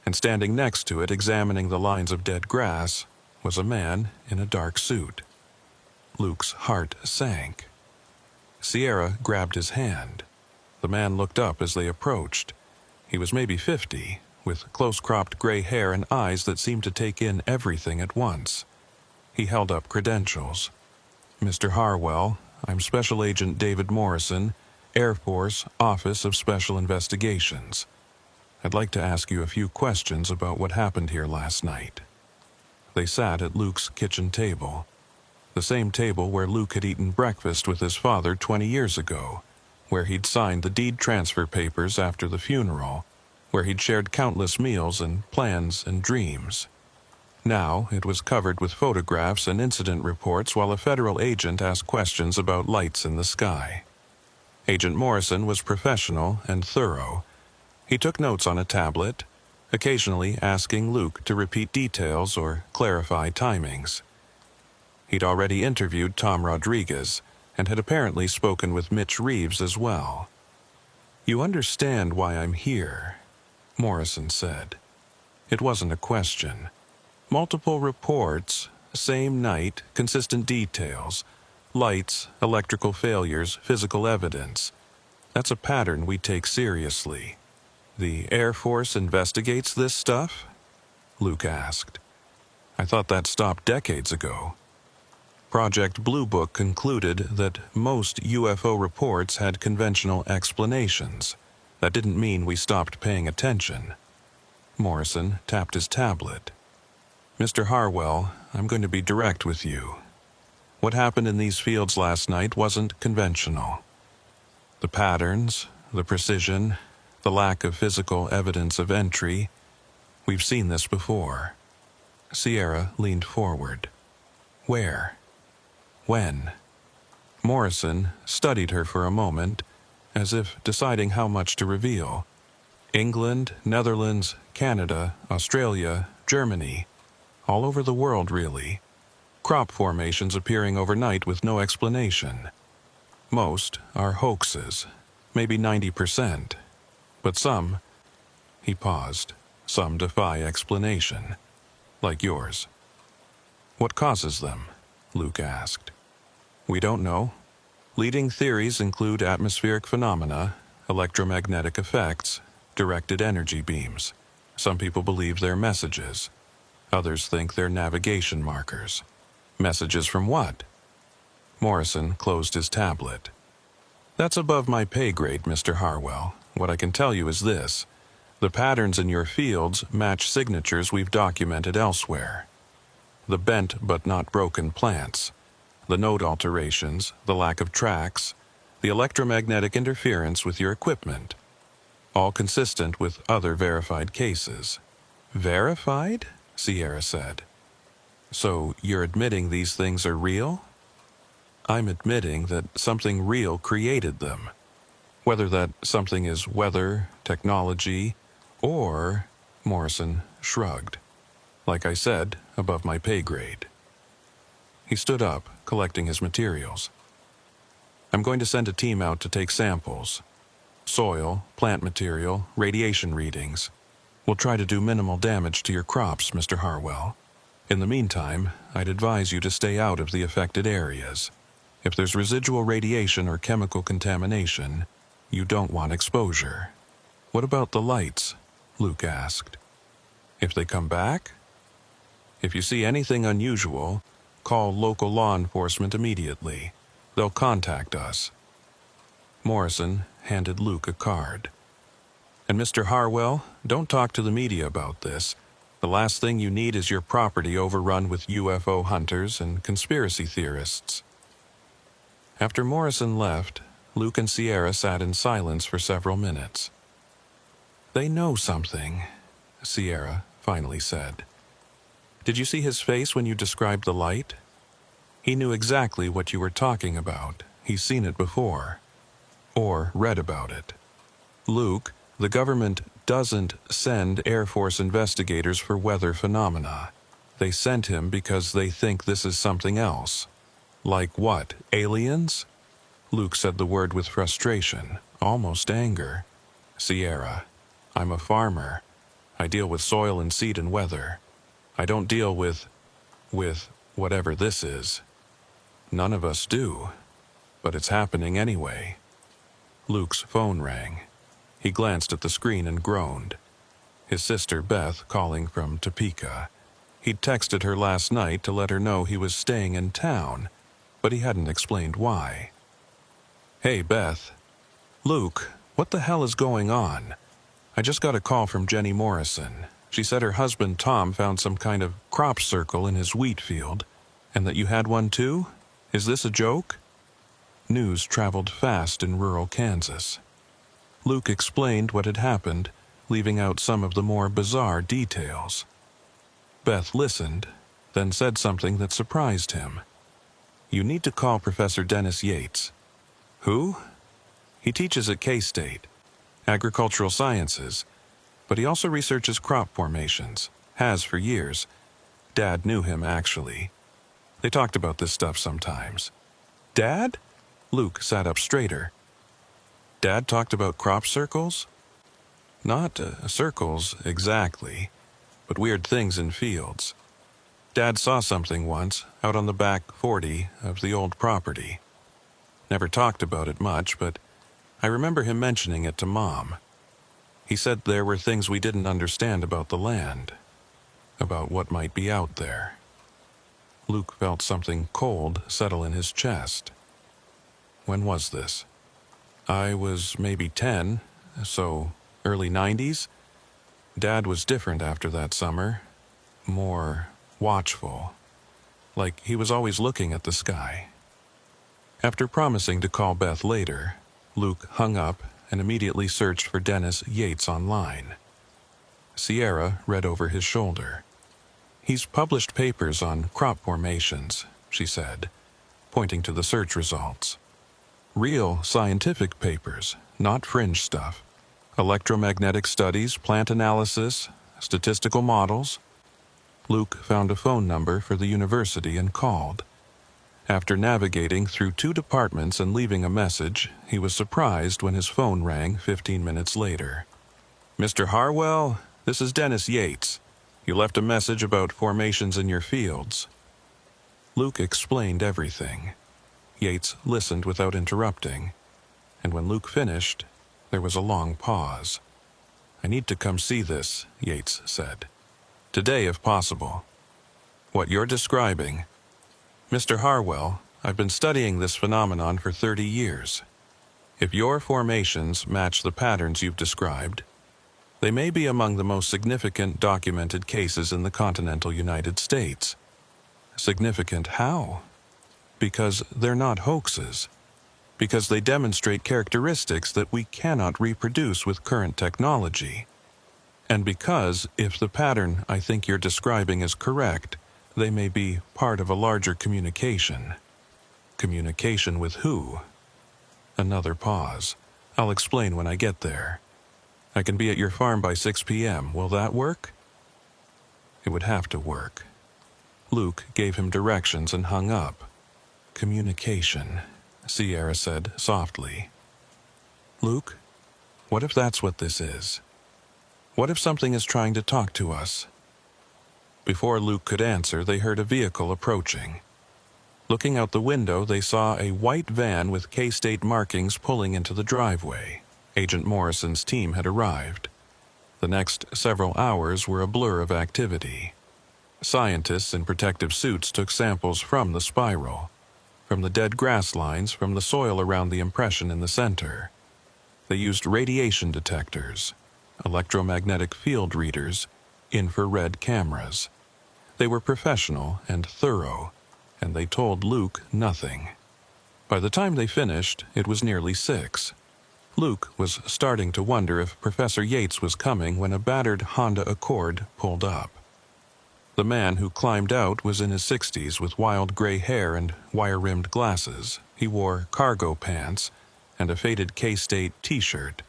and standing next to it, examining the lines of dead grass, was a man in a dark suit. Luke's heart sank. Sierra grabbed his hand. The man looked up as they approached. He was maybe 50, with close-cropped gray hair and eyes that seemed to take in everything at once. He held up credentials. "Mr. Harwell, I'm Special Agent David Morrison, Air Force, Office of Special Investigations. I'd like to ask you a few questions about what happened here last night." They sat at Luke's kitchen table, the same table where Luke had eaten breakfast with his father 20 years ago, where he'd signed the deed transfer papers after the funeral, where he'd shared countless meals and plans and dreams. Now it was covered with photographs and incident reports while a federal agent asked questions about lights in the sky. Agent Morrison was professional and thorough. He took notes on a tablet, occasionally asking Luke to repeat details or clarify timings. He'd already interviewed Tom Rodriguez and had apparently spoken with Mitch Reeves as well. "You understand why I'm here," Morrison said. It wasn't a question. Multiple reports, same night, consistent details, lights, electrical failures, physical evidence. That's a pattern we take seriously. "The Air Force investigates this stuff?" Luke asked. "I thought that stopped decades ago." Project Blue Book concluded that most UFO reports had conventional explanations. That didn't mean we stopped paying attention. Morrison tapped his tablet. "Mr. Harwell, I'm going to be direct with you. What happened in these fields last night wasn't conventional. The patterns, the precision, the lack of physical evidence of entry, we've seen this before. Sierra leaned forward. Where? When? Morrison studied her for a moment, as if deciding how much to reveal. England, Netherlands, Canada, Australia, Germany, all over the world really. Crop formations appearing overnight with no explanation. Most are hoaxes, maybe 90%. But some, he paused, some defy explanation, like yours. What causes them? Luke asked. We don't know. Leading theories include atmospheric phenomena, electromagnetic effects, directed energy beams. Some people believe they're messages. Others think they're navigation markers. Messages from what? Morrison closed his tablet. That's above my pay grade, Mr. Harwell. What I can tell you is this. The patterns in your fields match signatures we've documented elsewhere. The bent but not broken plants, the node alterations, the lack of tracks, the electromagnetic interference with your equipment. All consistent with other verified cases. Verified? Sierra said. So you're admitting these things are real? I'm admitting that something real created them. Whether that something is weather, technology, or, Morrison shrugged. Like I said, above my pay grade. He stood up, collecting his materials. I'm going to send a team out to take samples. Soil, plant material, radiation readings. We'll try to do minimal damage to your crops, Mr. Harwell. In the meantime, I'd advise you to stay out of the affected areas. If there's residual radiation or chemical contamination, you don't want exposure. What about the lights? Luke asked. If they come back? If you see anything unusual, call local law enforcement immediately. They'll contact us. Morrison handed Luke a card. And Mr. Harwell, don't talk to the media about this. The last thing you need is your property overrun with UFO hunters and conspiracy theorists. After Morrison left, Luke and Sierra sat in silence for several minutes. They know something, Sierra finally said. Did you see his face when you described the light? He knew exactly what you were talking about. He's seen it before. Or read about it. Luke, the government doesn't send Air Force investigators for weather phenomena. They sent him because they think this is something else. Like what, aliens? Luke said the word with frustration, almost anger. Sierra, I'm a farmer. I deal with soil and seed and weather. I don't deal with whatever this is. None of us do. But it's happening anyway. Luke's phone rang. He glanced at the screen and groaned. His sister Beth calling from Topeka. He'd texted her last night to let her know he was staying in town, but he hadn't explained why. Hey, Beth. Luke, what the hell is going on? I just got a call from Jenny Morrison. She said her husband Tom found some kind of crop circle in his wheat field, and that you had one too? Is this a joke? News traveled fast in rural Kansas. Luke explained what had happened, leaving out some of the more bizarre details. Beth listened, then said something that surprised him. You need to call Professor Dennis Yates. Who? He teaches at K-State, agricultural sciences, but he also researches crop formations, has for years. Dad knew him, actually. They talked about this stuff sometimes. Dad? Luke sat up straighter. Dad talked about crop circles? Not circles, exactly, but weird things in fields. Dad saw something once, out on the back 40 of the old property. Never talked about it much, but I remember him mentioning it to Mom. He said there were things we didn't understand about the land, about what might be out there. Luke felt something cold settle in his chest. When was this? I was maybe 10, so early 90s. Dad was different after that summer, more watchful. like he was always looking at the sky. After promising to call Beth later, Luke hung up and immediately searched for Dennis Yates online. Sierra read over his shoulder. "He's published papers on crop formations," she said, pointing to the search results. "Real scientific papers, not fringe stuff. Electromagnetic studies, plant analysis, statistical models." Luke found a phone number for the university and called. After navigating through 2 departments and leaving a message, he was surprised when his phone rang 15 minutes later. "Mr. Harwell, this is Dennis Yates. You left a message about formations in your fields." Luke explained everything. Yates listened without interrupting, and when Luke finished, there was a long pause. "I need to come see this," Yates said. "Today, if possible. What you're describing..." "Mr. Harwell, I've been studying this phenomenon for 30 years. If your formations match the patterns you've described, they may be among the most significant documented cases in the continental United States." "Significant how?" "Because they're not hoaxes. Because they demonstrate characteristics that we cannot reproduce with current technology. And because, if the pattern I think you're describing is correct, they may be part of a larger communication." "Communication with who?" Another pause. "I'll explain when I get there. I can be at your farm by 6 p.m. Will that work?" It would have to work. Luke gave him directions and hung up. "Communication," Sierra said softly. "Luke, what if that's what this is? What if something is trying to talk to us?" Before Luke could answer, they heard a vehicle approaching. Looking out the window, they saw a white van with K-State markings pulling into the driveway. Agent Morrison's team had arrived. The next several hours were a blur of activity. Scientists in protective suits took samples from the spiral, from the dead grass lines, from the soil around the impression in the center. They used radiation detectors, electromagnetic field readers, infrared cameras. They were professional and thorough, and they told Luke nothing. By the time they finished, it was nearly 6. Luke was starting to wonder if Professor Yates was coming when a battered Honda Accord pulled up. The man who climbed out was in his 60s with wild gray hair and wire-rimmed glasses. He wore cargo pants and a faded K-State t-shirt,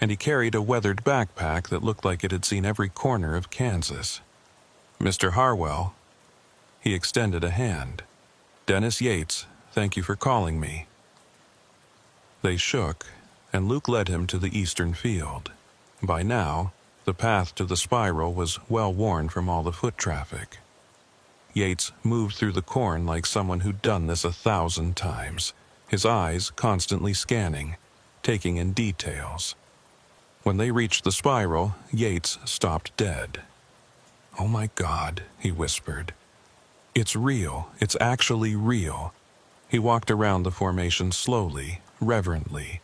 and he carried a weathered backpack that looked like it had seen every corner of Kansas. "Mr. Harwell." He extended a hand. "Dennis Yates, thank you for calling me." They shook, and Luke led him to the eastern field. By now, the path to the spiral was well worn from all the foot traffic. Yates moved through the corn like someone who'd done this 1,000 times, his eyes constantly scanning, taking in details. When they reached the spiral, Yates stopped dead. "Oh my God," he whispered. "It's real. It's actually real." He walked around the formation slowly, reverently,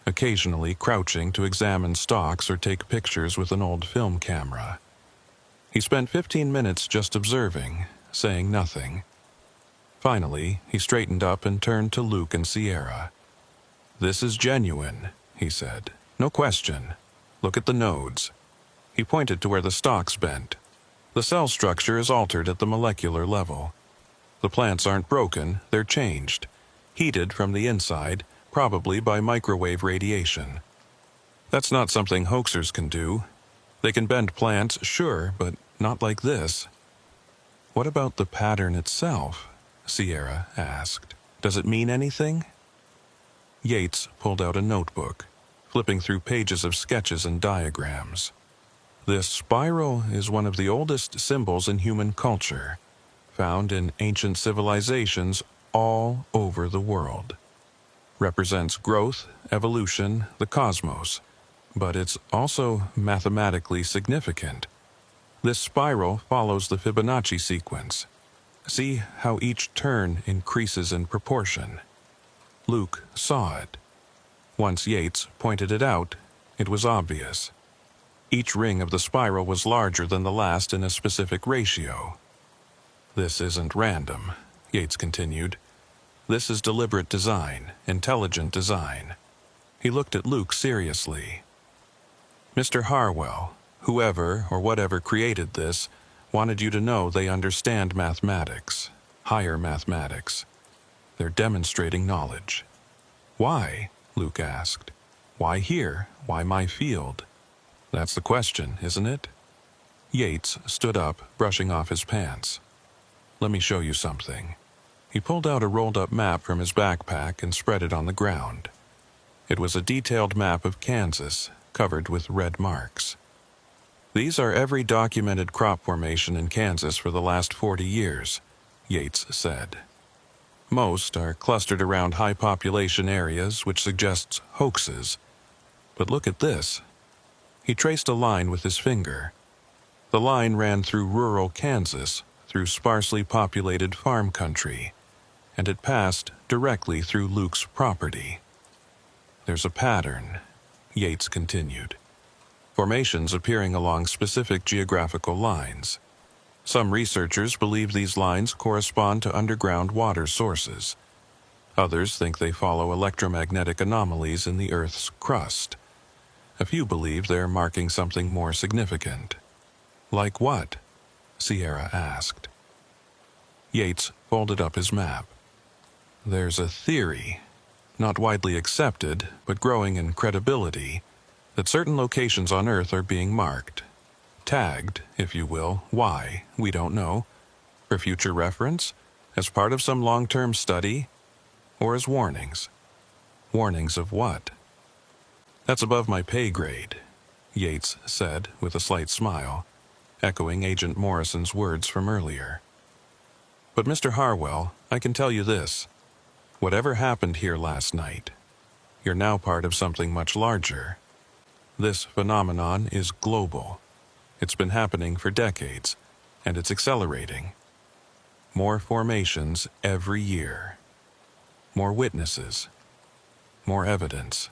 occasionally crouching to examine stalks or take pictures with an old film camera. He spent 15 minutes just observing, saying nothing. Finally, he straightened up and turned to Luke and Sierra. "This is genuine," he said. "No question. Look at the nodes." He pointed to where the stalks bent. "The cell structure is altered at the molecular level. The plants aren't broken, they're changed, heated from the inside, probably by microwave radiation. That's not something hoaxers can do. They can bend plants, sure, but not like this." "What about the pattern itself?" Sierra asked. "Does it mean anything?" Yates pulled out a notebook, flipping through pages of sketches and diagrams. "This spiral is one of the oldest symbols in human culture, found in ancient civilizations all over the world. Represents growth, evolution, the cosmos, but it's also mathematically significant. This spiral follows the Fibonacci sequence. See how each turn increases in proportion." Luke saw it. Once Yates pointed it out, it was obvious. Each ring of the spiral was larger than the last in a specific ratio. This isn't random, Yates continued. This is deliberate design, intelligent design. He looked at Luke seriously. Mr. Harwell, whoever or whatever created this, wanted you to know they understand mathematics, higher mathematics. They're demonstrating knowledge. Why? Luke asked. Why here? Why my field? That's the question, isn't it? Yates stood up, brushing off his pants. Let me show you something. He pulled out a rolled-up map from his backpack and spread it on the ground. It was a detailed map of Kansas, covered with red marks. These are every documented crop formation in Kansas for the last 40 years, Yates said. Most are clustered around high population areas, which suggests hoaxes. But look at this. He traced a line with his finger. The line ran through rural Kansas, through sparsely populated farm country, and it passed directly through Luke's property. There's a pattern, Yates continued. Formations appearing along specific geographical lines. Some researchers believe these lines correspond to underground water sources. Others think they follow electromagnetic anomalies in the Earth's crust. A few believe they're marking something more significant. Like what? Sierra asked. Yates folded up his map. There's a theory, not widely accepted, but growing in credibility, that certain locations on Earth are being marked. Tagged, if you will. Why? We don't know. For future reference? As part of some long-term study? Or as warnings? Warnings of what? That's above my pay grade, Yates said with a slight smile, echoing Agent Morrison's words from earlier. But Mr. Harwell, I can tell you this. Whatever happened here last night, you're now part of something much larger. This phenomenon is global. It's been happening for decades, and it's accelerating. More formations every year. More witnesses. More evidence.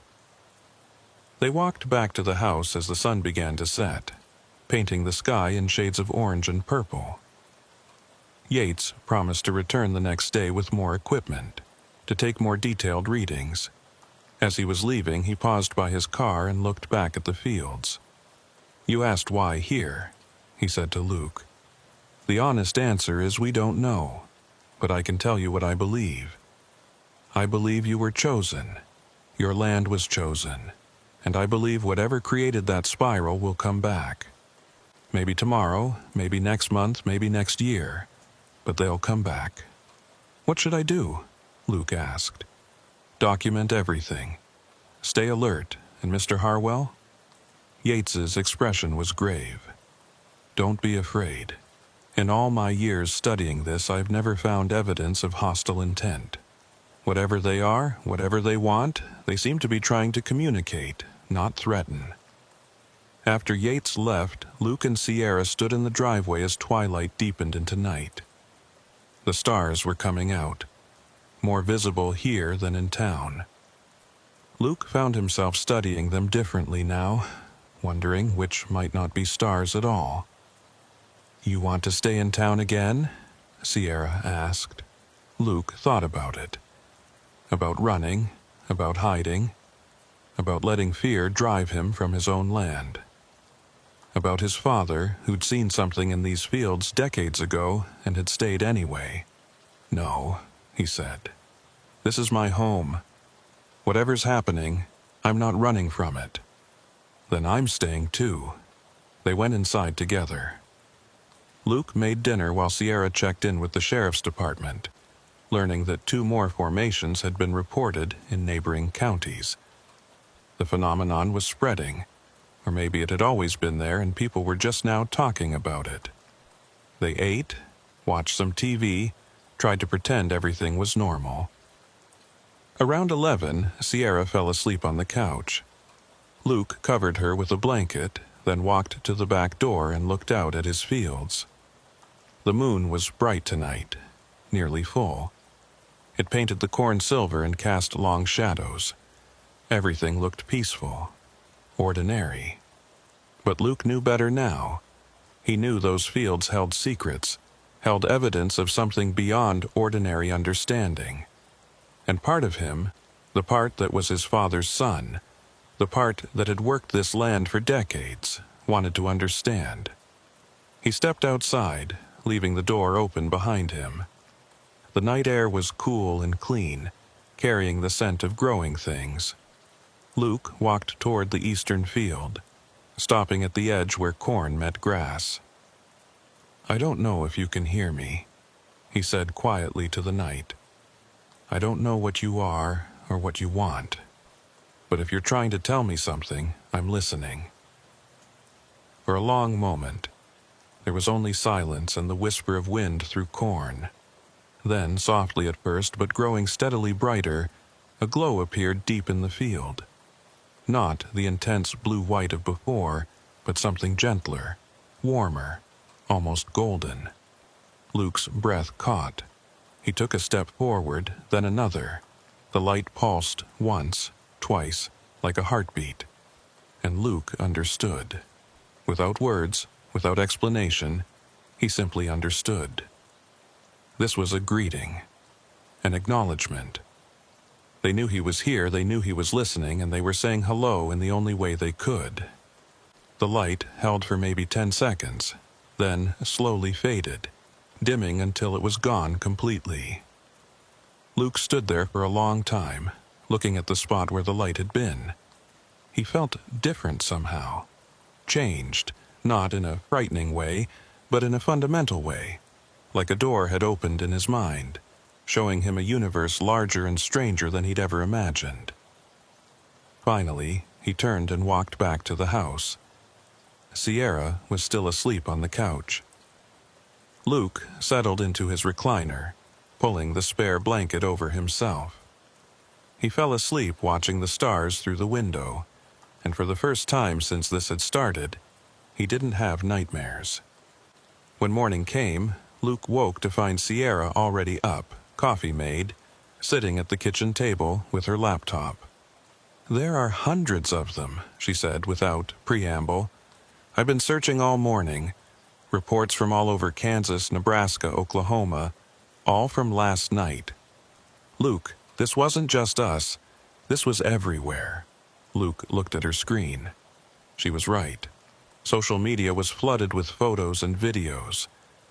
They walked back to the house as the sun began to set, painting the sky in shades of orange and purple. Yates promised to return the next day with more equipment, to take more detailed readings. As he was leaving, he paused by his car and looked back at the fields. You asked why here, he said to Luke. The honest answer is we don't know, but I can tell you what I believe. I believe you were chosen. Your land was chosen. And I believe whatever created that spiral will come back. Maybe tomorrow, maybe next month, maybe next year, but they'll come back. What should I do? Luke asked. Document everything. Stay alert, and Mr. Harwell? Yates's expression was grave. Don't be afraid. In all my years studying this, I've never found evidence of hostile intent. Whatever they are, whatever they want, they seem to be trying to communicate, not threaten. After Yates left, Luke and Sierra stood in the driveway as twilight deepened into night. The stars were coming out, more visible here than in town. Luke found himself studying them differently now, wondering which might not be stars at all. You want to stay in town again? Sierra asked. Luke thought about it. About running, about hiding, about letting fear drive him from his own land. About his father, who'd seen something in these fields decades ago and had stayed anyway. No, he said. This is my home. Whatever's happening, I'm not running from it. Then I'm staying too. They went inside together. Luke made dinner while Sierra checked in with the sheriff's department, learning that 2 more formations had been reported in neighboring counties. The phenomenon was spreading, or maybe it had always been there and people were just now talking about it. They ate, watched some TV, tried to pretend everything was normal. Around 11, Sierra fell asleep on the couch. Luke covered her with a blanket, then walked to the back door and looked out at his fields. The moon was bright tonight, nearly full. It painted the corn silver and cast long shadows. Everything looked peaceful, ordinary. But Luke knew better now. He knew those fields held secrets, held evidence of something beyond ordinary understanding. And part of him, the part that was his father's son, the part that had worked this land for decades, wanted to understand. He stepped outside, leaving the door open behind him. The night air was cool and clean, carrying the scent of growing things. Luke walked toward the eastern field, stopping at the edge where corn met grass. "I don't know if you can hear me," he said quietly to the night. "I don't know what you are or what you want, but if you're trying to tell me something, I'm listening." For a long moment, there was only silence and the whisper of wind through corn. Then, softly at first, but growing steadily brighter, a glow appeared deep in the field. Not the intense blue-white of before, but something gentler, warmer, almost golden. Luke's breath caught. He took a step forward, then another. The light pulsed once, twice, like a heartbeat. And Luke understood. Without words, without explanation, he simply understood. This was a greeting, an acknowledgement. They knew he was here, they knew he was listening, and they were saying hello in the only way they could. The light held for maybe 10 seconds, then slowly faded, dimming until it was gone completely. Luke stood there for a long time, looking at the spot where the light had been. He felt different somehow, changed, not in a frightening way, but in a fundamental way, like a door had opened in his mind, showing him a universe larger and stranger than he'd ever imagined. Finally, he turned and walked back to the house. Sierra was still asleep on the couch. Luke settled into his recliner, pulling the spare blanket over himself. He fell asleep watching the stars through the window, and for the first time since this had started, he didn't have nightmares. When morning came, Luke woke to find Sierra already up, coffee made, sitting at the kitchen table with her laptop. "There are hundreds of them," she said without preamble. "I've been searching all morning. Reports from all over Kansas, Nebraska, Oklahoma, all from last night. Luke, this wasn't just us. This was everywhere." Luke looked at her screen. She was right. Social media was flooded with photos and videos.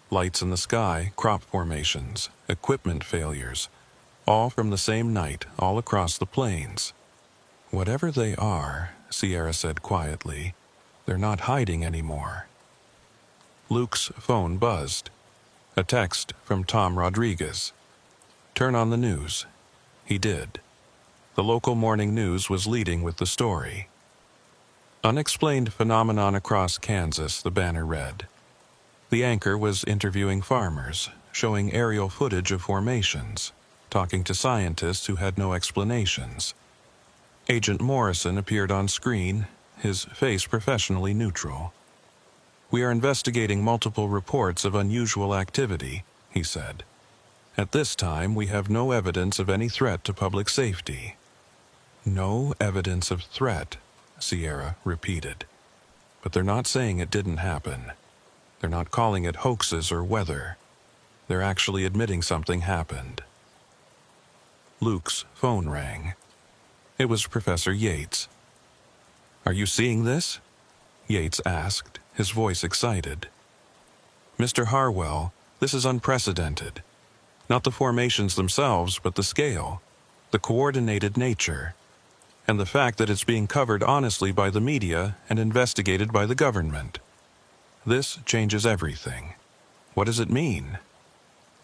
Lights in the sky, crop formations, equipment failures, all from the same night, all across the plains. "Whatever they are," Sierra said quietly, "they're not hiding anymore." Luke's phone buzzed. A text from Tom Rodriguez. "Turn on the news." He did. The local morning news was leading with the story. "Unexplained phenomenon across Kansas," the banner read. The anchor was interviewing farmers, showing aerial footage of formations, talking to scientists who had no explanations. Agent Morrison appeared on screen, his face professionally neutral. "We are investigating multiple reports of unusual activity," he said. "At this time, we have no evidence of any threat to public safety." "No evidence of threat," Sierra repeated. "But they're not saying it didn't happen. They're not calling it hoaxes or weather. They're actually admitting something happened." Luke's phone rang. It was Professor Yates. "Are you seeing this?" Yates asked, his voice excited. "Mr. Harwell, this is unprecedented. Not the formations themselves, but the scale, the coordinated nature, and the fact that it's being covered honestly by the media and investigated by the government. This changes everything. What does it mean?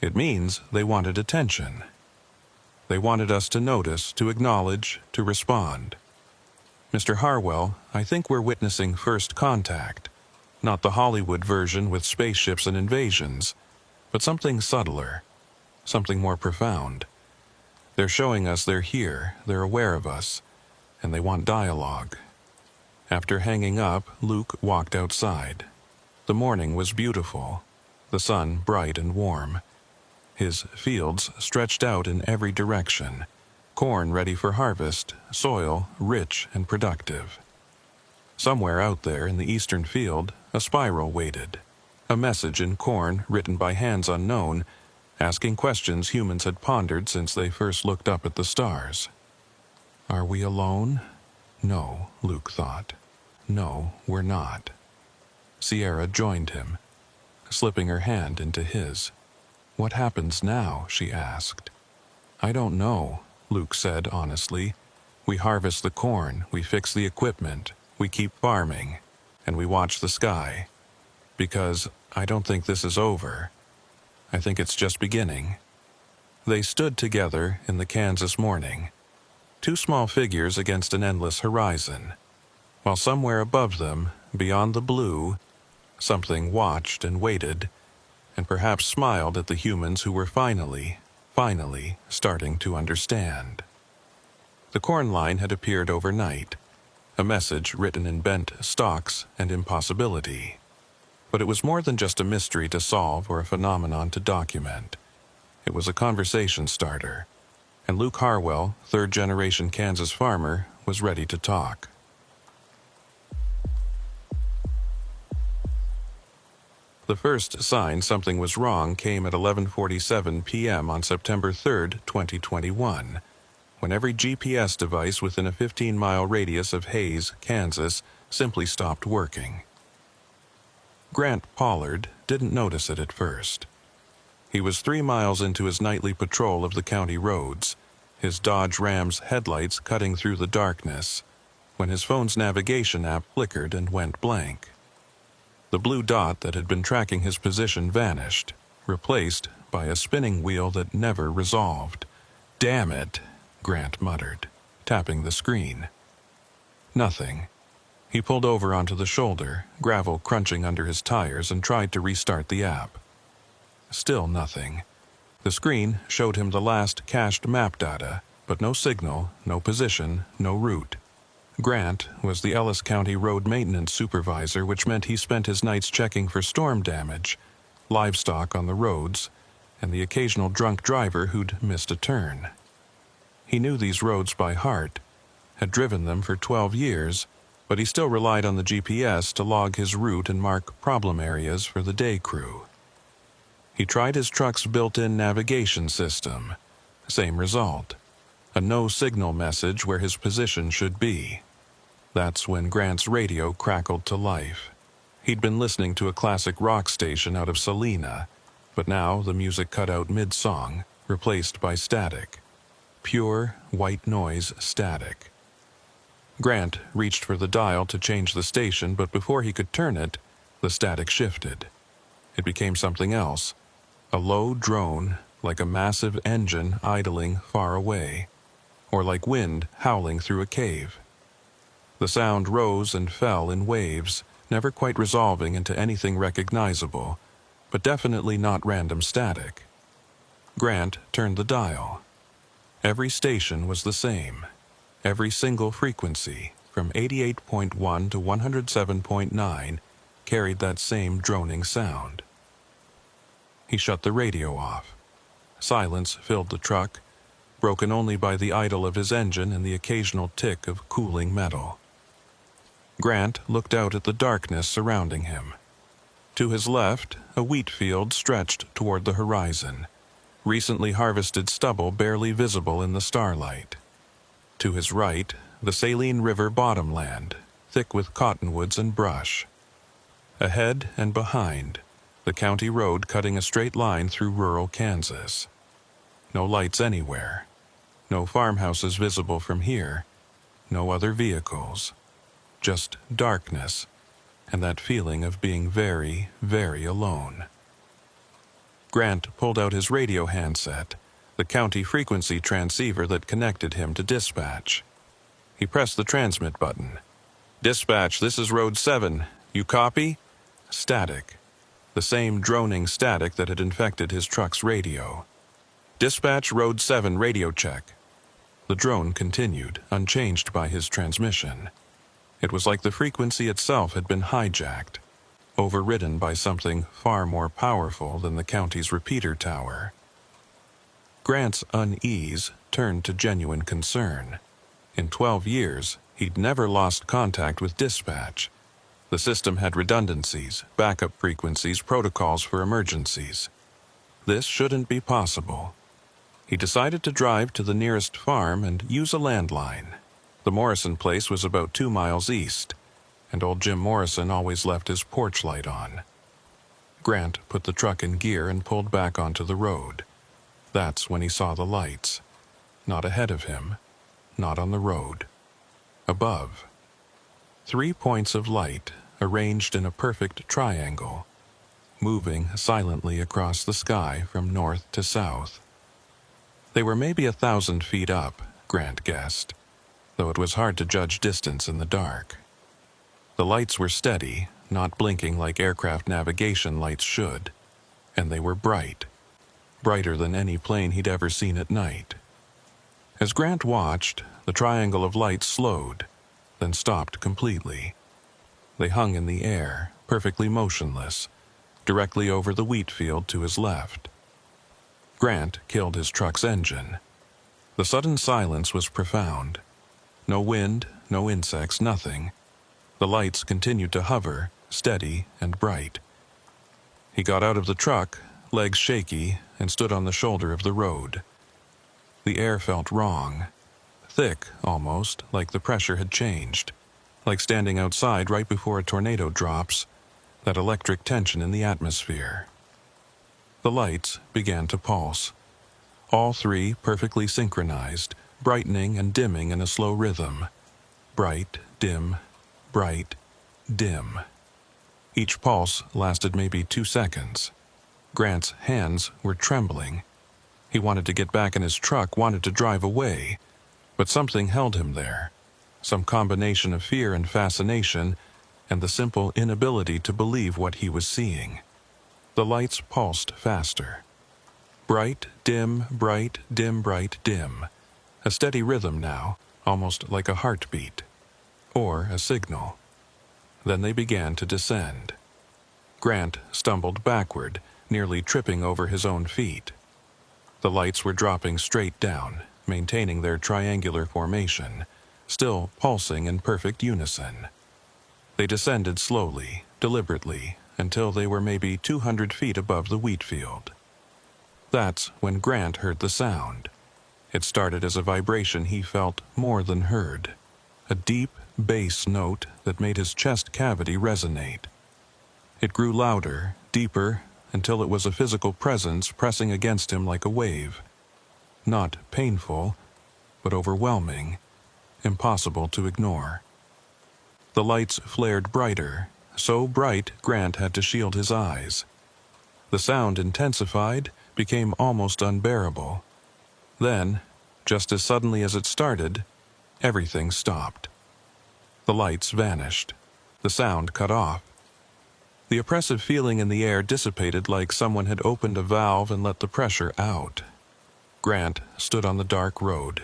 It means they wanted attention. They wanted us to notice, to acknowledge, to respond. Mr. Harwell, I think we're witnessing first contact, not the Hollywood version with spaceships and invasions, but something subtler, something more profound. They're showing us they're here, they're aware of us, and they want dialogue." After hanging up, Luke walked outside. The morning was beautiful, the sun bright and warm. His fields stretched out in every direction, corn ready for harvest, soil rich and productive. Somewhere out there in the eastern field, a spiral waited, A message in corn written by hands unknown, asking questions humans had pondered since they first looked up at the stars. Are we alone? No, Luke thought. No, we're not. Sierra joined him, slipping her hand into his. What happens now? She asked. I don't know, Luke said honestly. We harvest the corn, we fix the equipment, we keep farming, and we watch the sky. Because I don't think this is over. I think it's just beginning. They stood together in the Kansas morning, two small figures against an endless horizon, while somewhere above them, beyond the blue, something watched and waited, and perhaps smiled at the humans who were finally starting to understand. The corn line had appeared overnight, a message written in bent stalks and impossibility. But it was more than just a mystery to solve or a phenomenon to document. It was a conversation starter, and Luke Harwell, third-generation Kansas farmer, was ready to talk. The first sign something was wrong came at 11:47 p.m. on September 3, 2021, when every GPS device within a 15-mile radius of Hays, Kansas, simply stopped working. Grant Pollard didn't notice it at first. He was 3 miles into his nightly patrol of the county roads, his Dodge Ram's headlights cutting through the darkness, when his phone's navigation app flickered and went blank. The blue dot that had been tracking his position vanished, replaced by a spinning wheel that never resolved. Damn it, Grant muttered, tapping the screen. Nothing. He pulled over onto the shoulder, gravel crunching under his tires, and tried to restart the app. Still nothing. The screen showed him the last cached map data, but no signal, no position, no route. Grant was the Ellis County Road Maintenance Supervisor, which meant he spent his nights checking for storm damage, livestock on the roads, and the occasional drunk driver who'd missed a turn. He knew these roads by heart, had driven them for 12 years, but he still relied on the GPS to log his route and mark problem areas for the day crew. He tried his truck's built-in navigation system. Same result. A no-signal message where his position should be. That's when Grant's radio crackled to life. He'd been listening to a classic rock station out of Salina, but now the music cut out mid-song, replaced by static. Pure, white noise static. Grant reached for the dial to change the station, but before he could turn it, the static shifted. It became something else. A low drone, like a massive engine idling far away, or like wind howling through a cave. The sound rose and fell in waves, never quite resolving into anything recognizable, but definitely not random static. Grant turned the dial. Every station was the same. Every single frequency, from 88.1 to 107.9, carried that same droning sound. He shut the radio off. Silence filled the truck, broken only by the idle of his engine and the occasional tick of cooling metal. Grant looked out at the darkness surrounding him. To his left, a wheat field stretched toward the horizon, recently harvested stubble barely visible in the starlight. To his right, the Saline River bottomland, thick with cottonwoods and brush. Ahead and behind, the county road cutting a straight line through rural Kansas. No lights anywhere. No farmhouses visible from here. No other vehicles. Just darkness, and that feeling of being very, very alone. Grant pulled out his radio handset, the county frequency transceiver that connected him to dispatch. He pressed the transmit button. "Dispatch, this is Road 7. You copy?" Static. The same droning static that had infected his truck's radio. "Dispatch, Road 7, radio check." The drone continued, unchanged by his transmission. It was like the frequency itself had been hijacked, overridden by something far more powerful than the county's repeater tower. Grant's unease turned to genuine concern. In 12 years, he'd never lost contact with dispatch. The system had redundancies, backup frequencies, protocols for emergencies. This shouldn't be possible. He decided to drive to the nearest farm and use a landline. The Morrison place was about 2 miles east, and old Jim Morrison always left his porch light on. Grant put the truck in gear and pulled back onto the road. That's when he saw the lights. Not ahead of him, not on the road. Above. 3 points of light arranged in a perfect triangle, moving silently across the sky from north to south. They were maybe 1,000 feet up, Grant guessed, though it was hard to judge distance in the dark. The lights were steady, not blinking like aircraft navigation lights should, and they were bright, brighter than any plane he'd ever seen at night. As Grant watched, the triangle of light slowed, then stopped completely. They hung in the air, perfectly motionless, directly over the wheat field to his left. Grant killed his truck's engine. The sudden silence was profound. No wind, no insects, nothing. The lights continued to hover, steady and bright. He got out of the truck, legs shaky, and stood on the shoulder of the road. The air felt wrong. Thick, almost, like the pressure had changed. Like standing outside right before a tornado drops, that electric tension in the atmosphere. The lights began to pulse. All 3 perfectly synchronized, brightening and dimming in a slow rhythm. Bright, dim, bright, dim. Each pulse lasted maybe 2 seconds. Grant's hands were trembling. He wanted to get back in his truck, wanted to drive away, but something held him there. Some combination of fear and fascination, and the simple inability to believe what he was seeing. The lights pulsed faster. Bright, dim, bright, dim, bright, dim. A steady rhythm now, almost like a heartbeat. Or a signal. Then they began to descend. Grant stumbled backward, nearly tripping over his own feet. The lights were dropping straight down, maintaining their triangular formation, still pulsing in perfect unison. They descended slowly, deliberately, until they were maybe 200 feet above the wheat field. That's when Grant heard the sound. It started as a vibration he felt more than heard, a deep bass note that made his chest cavity resonate. It grew louder, deeper, until it was a physical presence pressing against him like a wave. Not painful, but overwhelming, impossible to ignore. The lights flared brighter, so bright Grant had to shield his eyes. The sound intensified, became almost unbearable. Then, just as suddenly as it started, everything stopped. The lights vanished. The sound cut off. The oppressive feeling in the air dissipated like someone had opened a valve and let the pressure out. Grant stood on the dark road,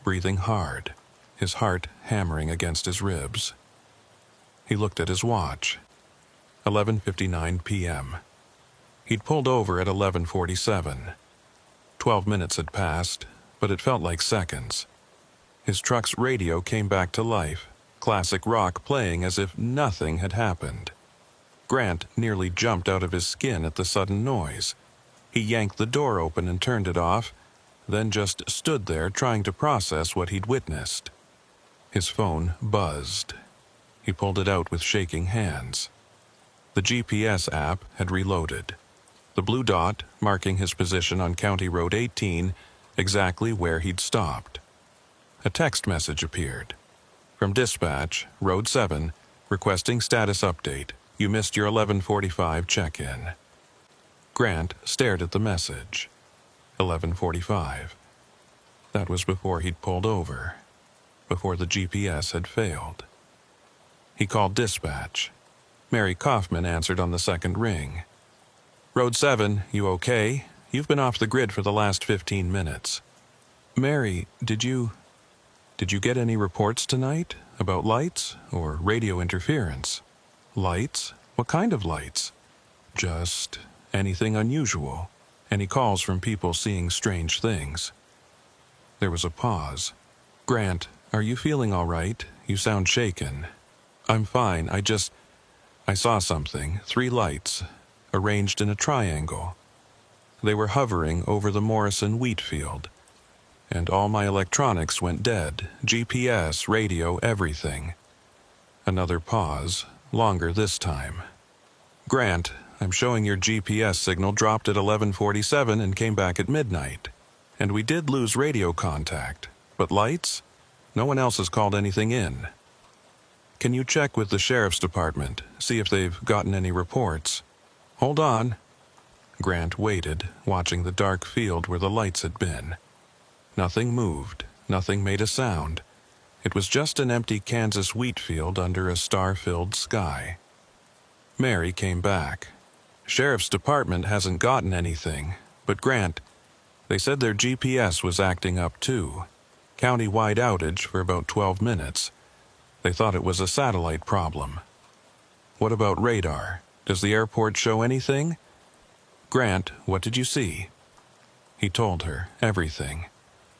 breathing hard, his heart hammering against his ribs. He looked at his watch. 11:59 p.m. He'd pulled over at 11:47. 12 minutes had passed, but it felt like seconds. His truck's radio came back to life, classic rock playing as if nothing had happened. Grant nearly jumped out of his skin at the sudden noise. He yanked the door open and turned it off, then just stood there trying to process what he'd witnessed. His phone buzzed. He pulled it out with shaking hands. The GPS app had reloaded. The blue dot marking his position on County Road 18, exactly where he'd stopped. A text message appeared. From dispatch, Road 7, requesting status update. You missed your 11:45 check-in. Grant stared at the message. 11:45. That was before he'd pulled over, before the GPS had failed. He called dispatch. Mary Kaufman answered on the second ring. Road 7, you okay? You've been off the grid for the last 15 minutes. Mary, did you get any reports tonight about lights or radio interference? Lights? What kind of lights? Just anything unusual. Any calls from people seeing strange things. There was a pause. Grant, are you feeling all right? You sound shaken. I'm fine. I saw something, 3 lights, arranged in a triangle. They were hovering over the Morrison wheat field, and all my electronics went dead, GPS, radio, everything. Another pause, longer this time. Grant, I'm showing your GPS signal dropped at 11:47 and came back at midnight. And we did lose radio contact. But lights? No one else has called anything in. Can you check with the sheriff's department, see if they've gotten any reports? Hold on. Grant waited, watching the dark field where the lights had been. Nothing moved, nothing made a sound. It was just an empty Kansas wheat field under a star-filled sky. Mary came back. Sheriff's department hasn't gotten anything, but Grant, they said their GPS was acting up too. County-wide outage for about 12 minutes. They thought it was a satellite problem. What about radar? Does the airport show anything? Grant, what did you see? He told her everything.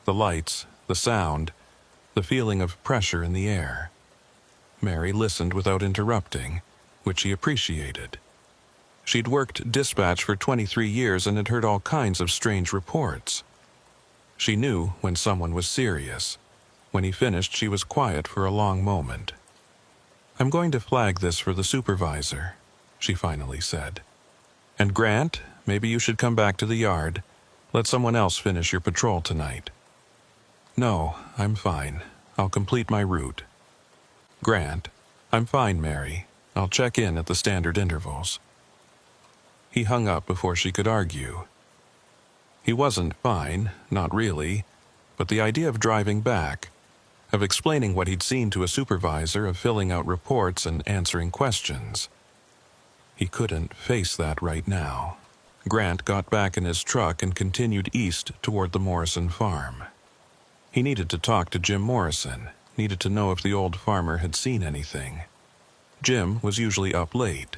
The lights, the sound, the feeling of pressure in the air. Mary listened without interrupting, which he appreciated. She'd worked dispatch for 23 years and had heard all kinds of strange reports. She knew when someone was serious. When he finished, she was quiet for a long moment. I'm going to flag this for the supervisor, she finally said. And Grant, maybe you should come back to the yard. Let someone else finish your patrol tonight. No, I'm fine. I'll complete my route. Grant, I'm fine, Mary. I'll check in at the standard intervals. He hung up before she could argue. He wasn't fine, not really, but the idea of driving back, of explaining what he'd seen to a supervisor, of filling out reports and answering questions. He couldn't face that right now. Grant got back in his truck and continued east toward the Morrison farm. He needed to talk to Jim Morrison, needed to know if the old farmer had seen anything. Jim was usually up late,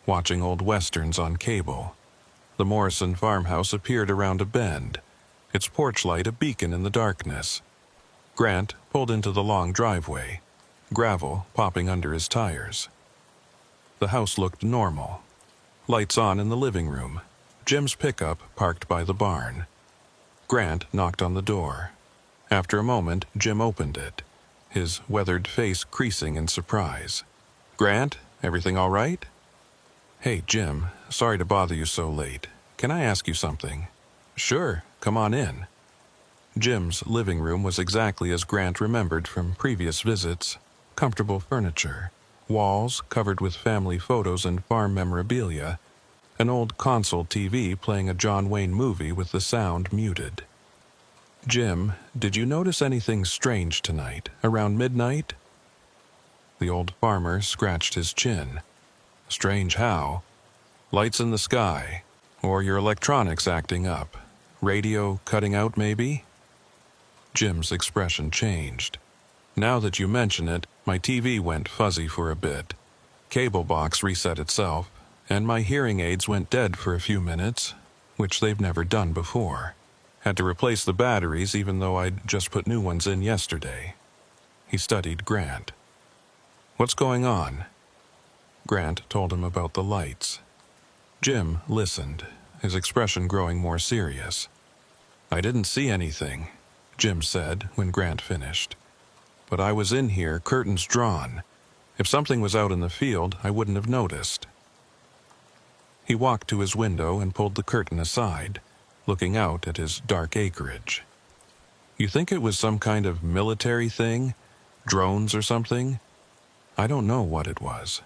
watching old westerns on cable. The Morrison farmhouse appeared around a bend, its porch light a beacon in the darkness. Grant pulled into the long driveway, gravel popping under his tires. The house looked normal. Lights on in the living room, Jim's pickup parked by the barn. Grant knocked on the door. After a moment, Jim opened it, his weathered face creasing in surprise. Grant, everything all right? Hey, Jim, sorry to bother you so late. Can I ask you something? Sure, come on in. Jim's living room was exactly as Grant remembered from previous visits. Comfortable furniture, walls covered with family photos and farm memorabilia, an old console TV playing a John Wayne movie with the sound muted. Jim, did you notice anything strange tonight, around midnight? The old farmer scratched his chin. Strange how? Lights in the sky, or your electronics acting up. Radio cutting out, maybe? Jim's expression changed. Now that you mention it, my TV went fuzzy for a bit. Cable box reset itself, and my hearing aids went dead for a few minutes, which they've never done before. Had to replace the batteries even though I'd just put new ones in yesterday. He studied Grant. What's going on? Grant told him about the lights. Jim listened, his expression growing more serious. I didn't see anything, Jim said when Grant finished. But I was in here, curtains drawn. If something was out in the field, I wouldn't have noticed. He walked to his window and pulled the curtain aside, looking out at his dark acreage. You think it was some kind of military thing? Drones or something? I don't know what it was.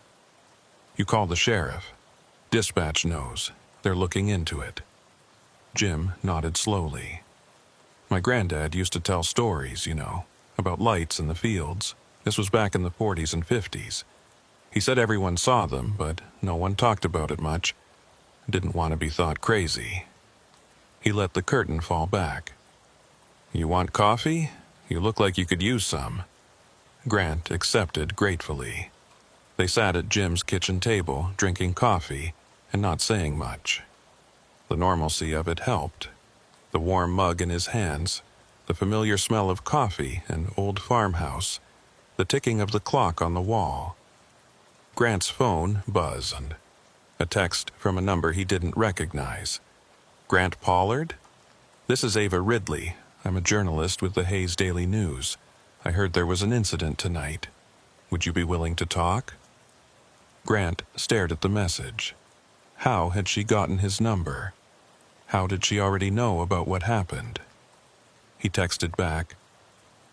You call the sheriff. Dispatch knows. They're looking into it. Jim nodded slowly. My granddad used to tell stories, about lights in the fields. This was back in the 40s and 50s. He said everyone saw them, but no one talked about it much. Didn't want to be thought crazy. He let the curtain fall back. You want coffee? You look like you could use some. Grant accepted gratefully. They sat at Jim's kitchen table, drinking coffee and not saying much. The normalcy of it helped. The warm mug in his hands, the familiar smell of coffee and old farmhouse, the ticking of the clock on the wall. Grant's phone buzzed. A text from a number he didn't recognize. Grant Pollard? This is Ava Ridley. I'm a journalist with the Hayes Daily News. I heard there was an incident tonight. Would you be willing to talk? Grant stared at the message. How had she gotten his number? How did she already know about what happened? He texted back,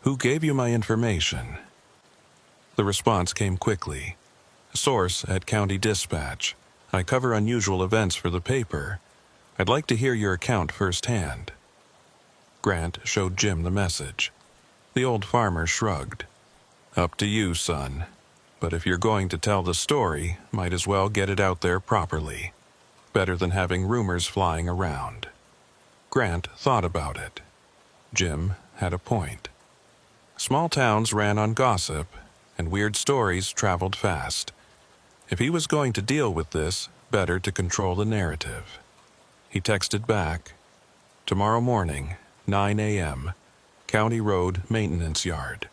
"Who gave you my information?" The response came quickly. Source at County Dispatch. I cover unusual events for the paper. I'd like to hear your account firsthand. Grant showed Jim the message. The old farmer shrugged. Up to you, son. But if you're going to tell the story, might as well get it out there properly. Better than having rumors flying around. Grant thought about it. Jim had a point. Small towns ran on gossip, and weird stories traveled fast. If he was going to deal with this, better to control the narrative. He texted back, "Tomorrow morning, 9 a.m., County Road Maintenance Yard.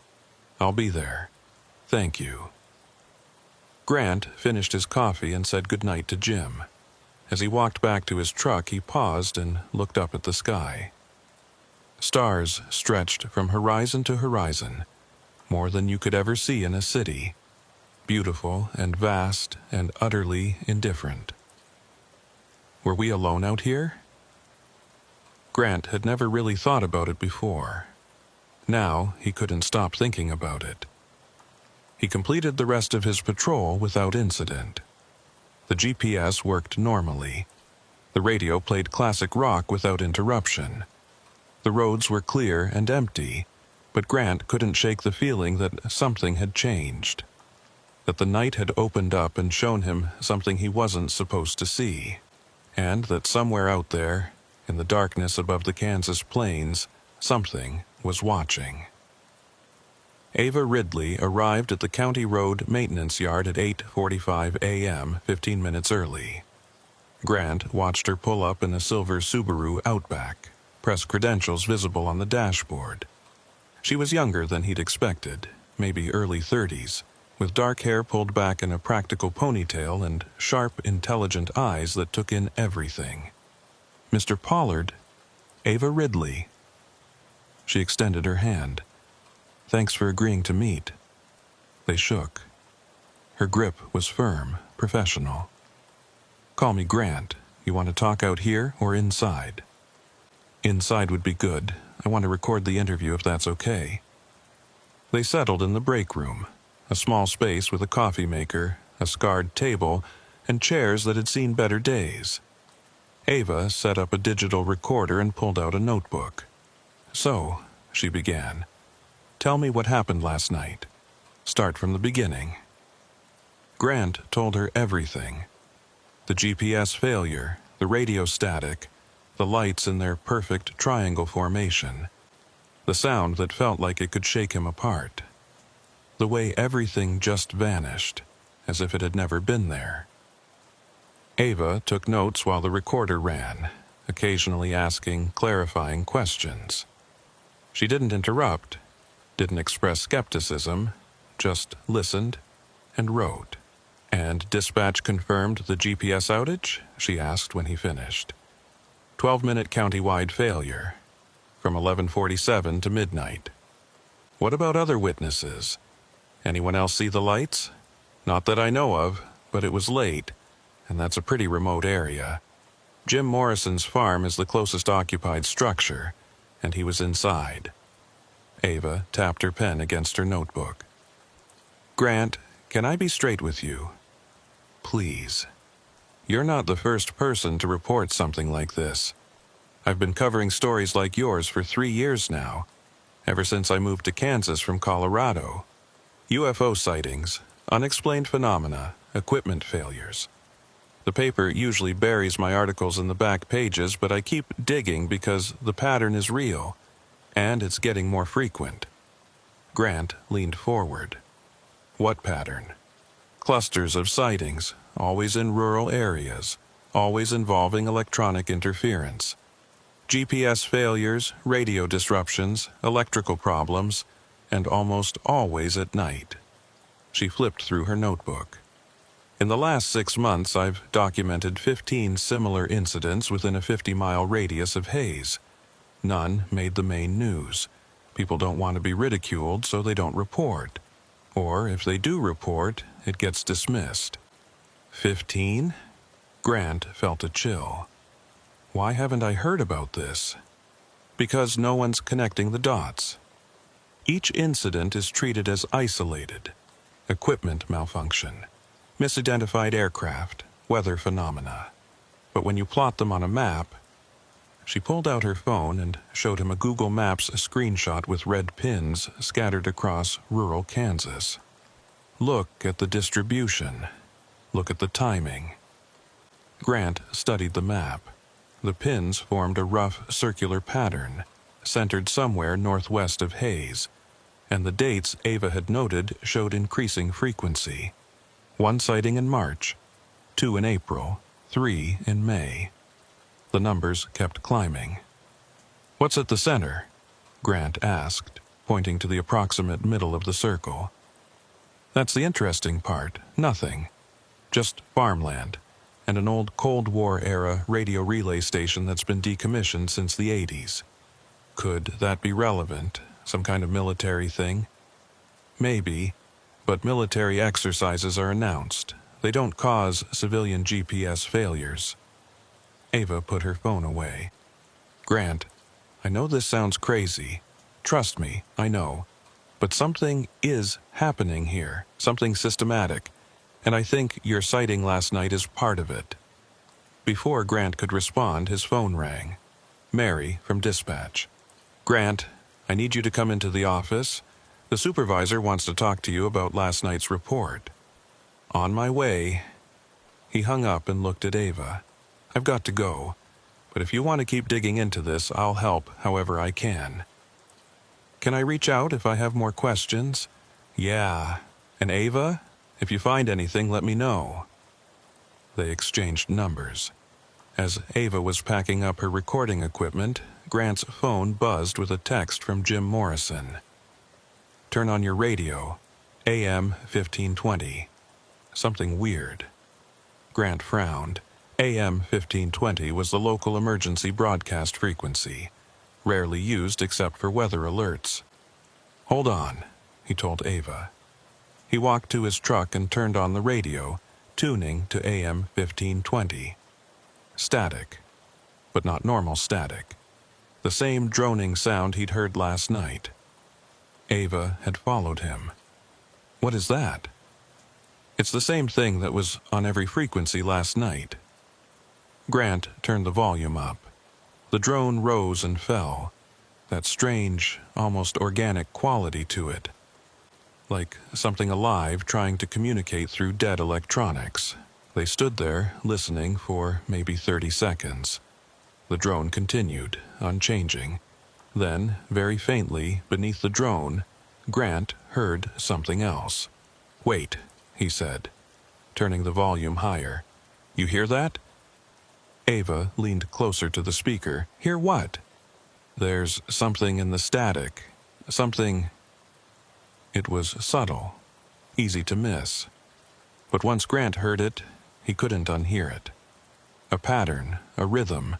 I'll be there. Thank you." Grant finished his coffee and said goodnight to Jim. As he walked back to his truck, he paused and looked up at the sky. Stars stretched from horizon to horizon, more than you could ever see in a city, beautiful and vast and utterly indifferent. Were we alone out here? Grant had never really thought about it before. Now he couldn't stop thinking about it. He completed the rest of his patrol without incident. The GPS worked normally. The radio played classic rock without interruption. The roads were clear and empty, but Grant couldn't shake the feeling that something had changed. That the night had opened up and shown him something he wasn't supposed to see. And that somewhere out there, in the darkness above the Kansas plains, something was watching. Ava Ridley arrived at the County Road Maintenance Yard at 8:45 a.m., 15 minutes early. Grant watched her pull up in a silver Subaru Outback, press credentials visible on the dashboard. She was younger than he'd expected, maybe early 30s, with dark hair pulled back in a practical ponytail and sharp, intelligent eyes that took in everything. "Mr. Pollard, Ava Ridley." She extended her hand. "Thanks for agreeing to meet." They shook. Her grip was firm, professional. "Call me Grant. You want to talk out here or inside?" "Inside would be good. I want to record the interview if that's okay." They settled in the break room, a small space with a coffee maker, a scarred table, and chairs that had seen better days. Ava set up a digital recorder and pulled out a notebook. "So," she began, "tell me what happened last night. Start from the beginning." Grant told her everything. The GPS failure, the radio static, the lights in their perfect triangle formation, the sound that felt like it could shake him apart, the way everything just vanished, as if it had never been there. Ava took notes while the recorder ran, occasionally asking clarifying questions. She didn't interrupt, didn't express skepticism, just listened and wrote. "And dispatch confirmed the GPS outage?" she asked when he finished. 12-minute county-wide failure, from 11:47 to midnight. "What about other witnesses? Anyone else see the lights?" "Not that I know of, but it was late, and that's a pretty remote area. Jim Morrison's farm is the closest occupied structure, and he was inside." Ava tapped her pen against her notebook. "Grant, can I be straight with you? Please. You're not the first person to report something like this. I've been covering stories like yours for 3 years now, ever since I moved to Kansas from Colorado. UFO sightings, unexplained phenomena, equipment failures. The paper usually buries my articles in the back pages, but I keep digging because the pattern is real, and it's getting more frequent." Grant leaned forward. "What pattern?" "Clusters of sightings, always in rural areas, always involving electronic interference. GPS failures, radio disruptions, electrical problems, and almost always at night." She flipped through her notebook. In the last 6 months, I've documented 15 similar incidents within a 50-mile radius of Hayes. None made the main news. People don't want to be ridiculed, so they don't report. Or if they do report, it gets dismissed. 15? Grant felt a chill. Why haven't I heard about this? Because no one's connecting the dots. Each incident is treated as isolated. Equipment malfunction, misidentified aircraft, weather phenomena. But when you plot them on a map, she pulled out her phone and showed him a Google Maps screenshot with red pins scattered across rural Kansas. Look at the distribution. Look at the timing. Grant studied the map. The pins formed a rough circular pattern, centered somewhere northwest of Hayes, and the dates Ava had noted showed increasing frequency. 1 sighting in March, 2 in April, 3 in May. The numbers kept climbing. "What's at the center?" Grant asked, pointing to the approximate middle of the circle. "That's the interesting part. Nothing. Just farmland, and an old Cold War-era radio relay station that's been decommissioned since the 80s. Could that be relevant? Some kind of military thing?" "Maybe, but military exercises are announced. They don't cause civilian GPS failures." Ava put her phone away. "Grant, I know this sounds crazy. Trust me, I know. But something is happening here, something systematic, and I think your sighting last night is part of it." Before Grant could respond, his phone rang. Mary from dispatch. "Grant, I need you to come into the office. The supervisor wants to talk to you about last night's report." "On my way." He hung up and looked at Ava. "I've got to go, but if you want to keep digging into this, I'll help however I can." "Can I reach out if I have more questions?" "Yeah. And Ava, if you find anything, let me know." They exchanged numbers. As Ava was packing up her recording equipment, Grant's phone buzzed with a text from Jim Morrison. "Turn on your radio. AM 1520. Something weird." Grant frowned. AM 1520 was the local emergency broadcast frequency, rarely used except for weather alerts. "Hold on," he told Ava. He walked to his truck and turned on the radio, tuning to AM 1520. Static, but not normal static. The same droning sound he'd heard last night. Ava had followed him. "What is that?" "It's the same thing that was on every frequency last night." Grant turned the volume up. The drone rose and fell, that strange, almost organic quality to it. Like something alive trying to communicate through dead electronics. They stood there, listening for maybe 30 seconds. The drone continued, unchanging. Then, very faintly, beneath the drone, Grant heard something else. "Wait," he said, turning the volume higher. "You hear that?" Ava leaned closer to the speaker. "Hear what?" "There's something in the static. Something..." It was subtle, easy to miss. But once Grant heard it, he couldn't unhear it. A pattern, a rhythm,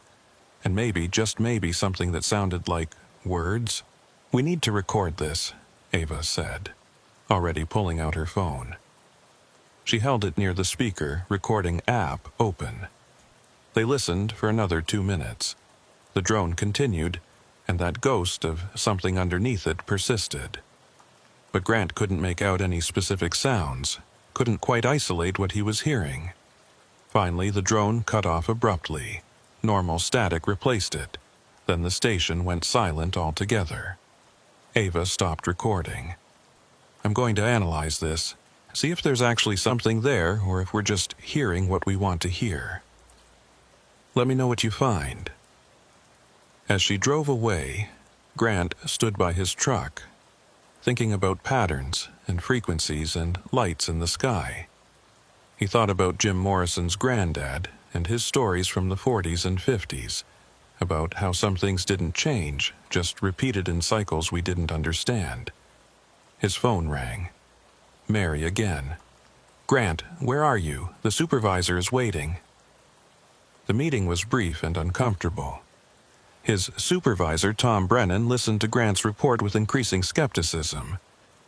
and maybe, just maybe, something that sounded like words. "We need to record this," Ava said, already pulling out her phone. She held it near the speaker, recording app open. They listened for another 2 minutes. The drone continued, and that ghost of something underneath it persisted. But Grant couldn't make out any specific sounds, couldn't quite isolate what he was hearing. Finally, the drone cut off abruptly. Normal static replaced it. Then the station went silent altogether. Ava stopped recording. "I'm going to analyze this, see if there's actually something there or if we're just hearing what we want to hear. Let me know what you find." As she drove away, Grant stood by his truck, thinking about patterns and frequencies and lights in the sky. He thought about Jim Morrison's granddad and his stories from the 40s and 50s, about how some things didn't change, just repeated in cycles we didn't understand. His phone rang. Mary again. "Grant, where are you? The supervisor is waiting." The meeting was brief and uncomfortable. His supervisor, Tom Brennan, listened to Grant's report with increasing skepticism,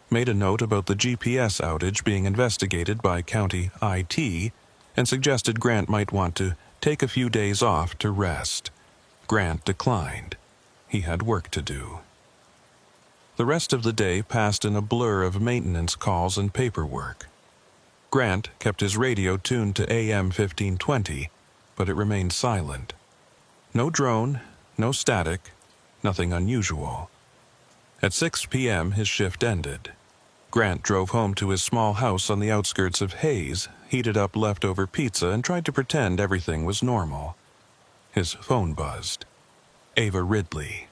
made a note about the GPS outage being investigated by County IT, and suggested Grant might want to take a few days off to rest. Grant declined. He had work to do. The rest of the day passed in a blur of maintenance calls and paperwork. Grant kept his radio tuned to AM 1520, but it remained silent. No drone, no static, nothing unusual. At 6 p.m. his shift ended. Grant drove home to his small house on the outskirts of Hayes, heated up leftover pizza, and tried to pretend everything was normal. His phone buzzed. "Ava Ridley.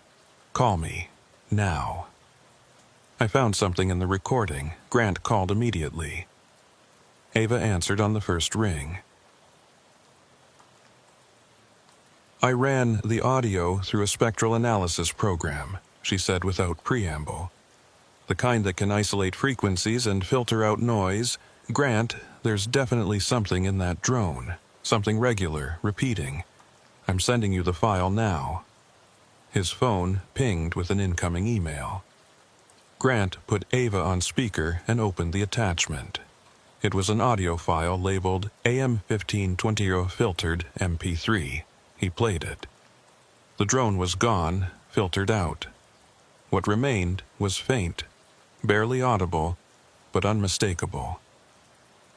Call me. Now." "I found something in the recording." Grant called immediately. Ava answered on the first ring. "I ran the audio through a spectral analysis program," she said without preamble. "The kind that can isolate frequencies and filter out noise. Grant, there's definitely something in that drone. Something regular, repeating. I'm sending you the file now." His phone pinged with an incoming email. Grant put Ava on speaker and opened the attachment. It was an audio file labeled AM 1520 filtered MP3. He played it. The drone was gone, filtered out. What remained was faint, barely audible, but unmistakable.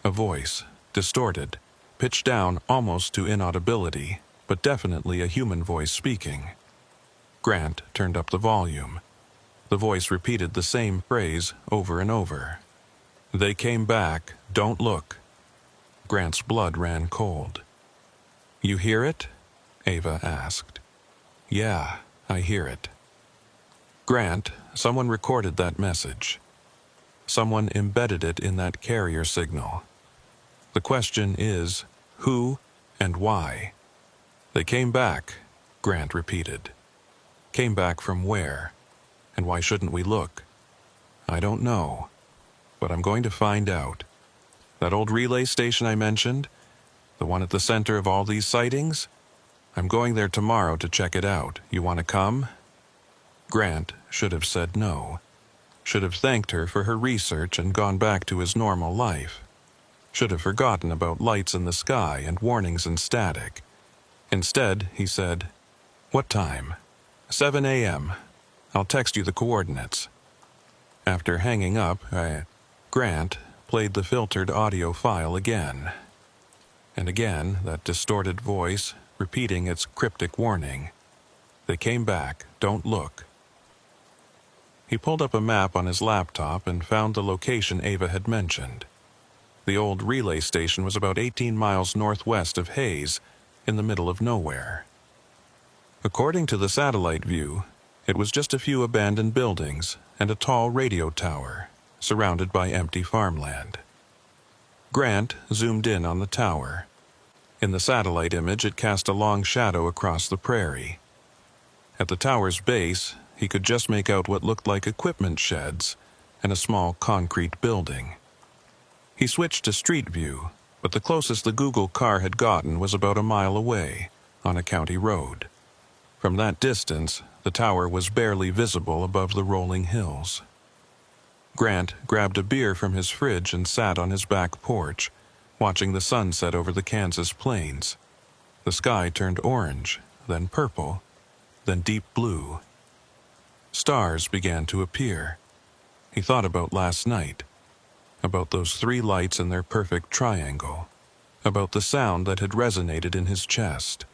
A voice, distorted, pitched down almost to inaudibility, but definitely a human voice speaking. Grant turned up the volume. The voice repeated the same phrase over and over. "They came back. Don't look." Grant's blood ran cold. "You hear it?" Ava asked. "Yeah, I hear it." "Grant, someone recorded that message. Someone embedded it in that carrier signal. The question is, who and why?" "They came back," Grant repeated. "Came back from where? And why shouldn't we look?" "I don't know, but I'm going to find out. That old relay station I mentioned, the one at the center of all these sightings? I'm going there tomorrow to check it out. You want to come?" Grant should have said no. Should have thanked her for her research and gone back to his normal life. Should have forgotten about lights in the sky and warnings and static. Instead, he said, "What time?" 7 a.m. I'll text you the coordinates." After hanging up, Grant played the filtered audio file again. And again, that distorted voice, repeating its cryptic warning. "They came back. Don't look." He pulled up a map on his laptop and found the location Ava had mentioned. The old relay station was about 18 miles northwest of Hayes, in the middle of nowhere. According to the satellite view, it was just a few abandoned buildings and a tall radio tower, surrounded by empty farmland. Grant zoomed in on the tower. In the satellite image, it cast a long shadow across the prairie. At the tower's base, he could just make out what looked like equipment sheds and a small concrete building. He switched to street view, but the closest the Google car had gotten was about a mile away, on a county road. From that distance, the tower was barely visible above the rolling hills. Grant grabbed a beer from his fridge and sat on his back porch, watching the sun set over the Kansas plains. The sky turned orange, then purple, then deep blue. Stars began to appear. He thought about last night, about those 3 lights in their perfect triangle, about the sound that had resonated in his chest,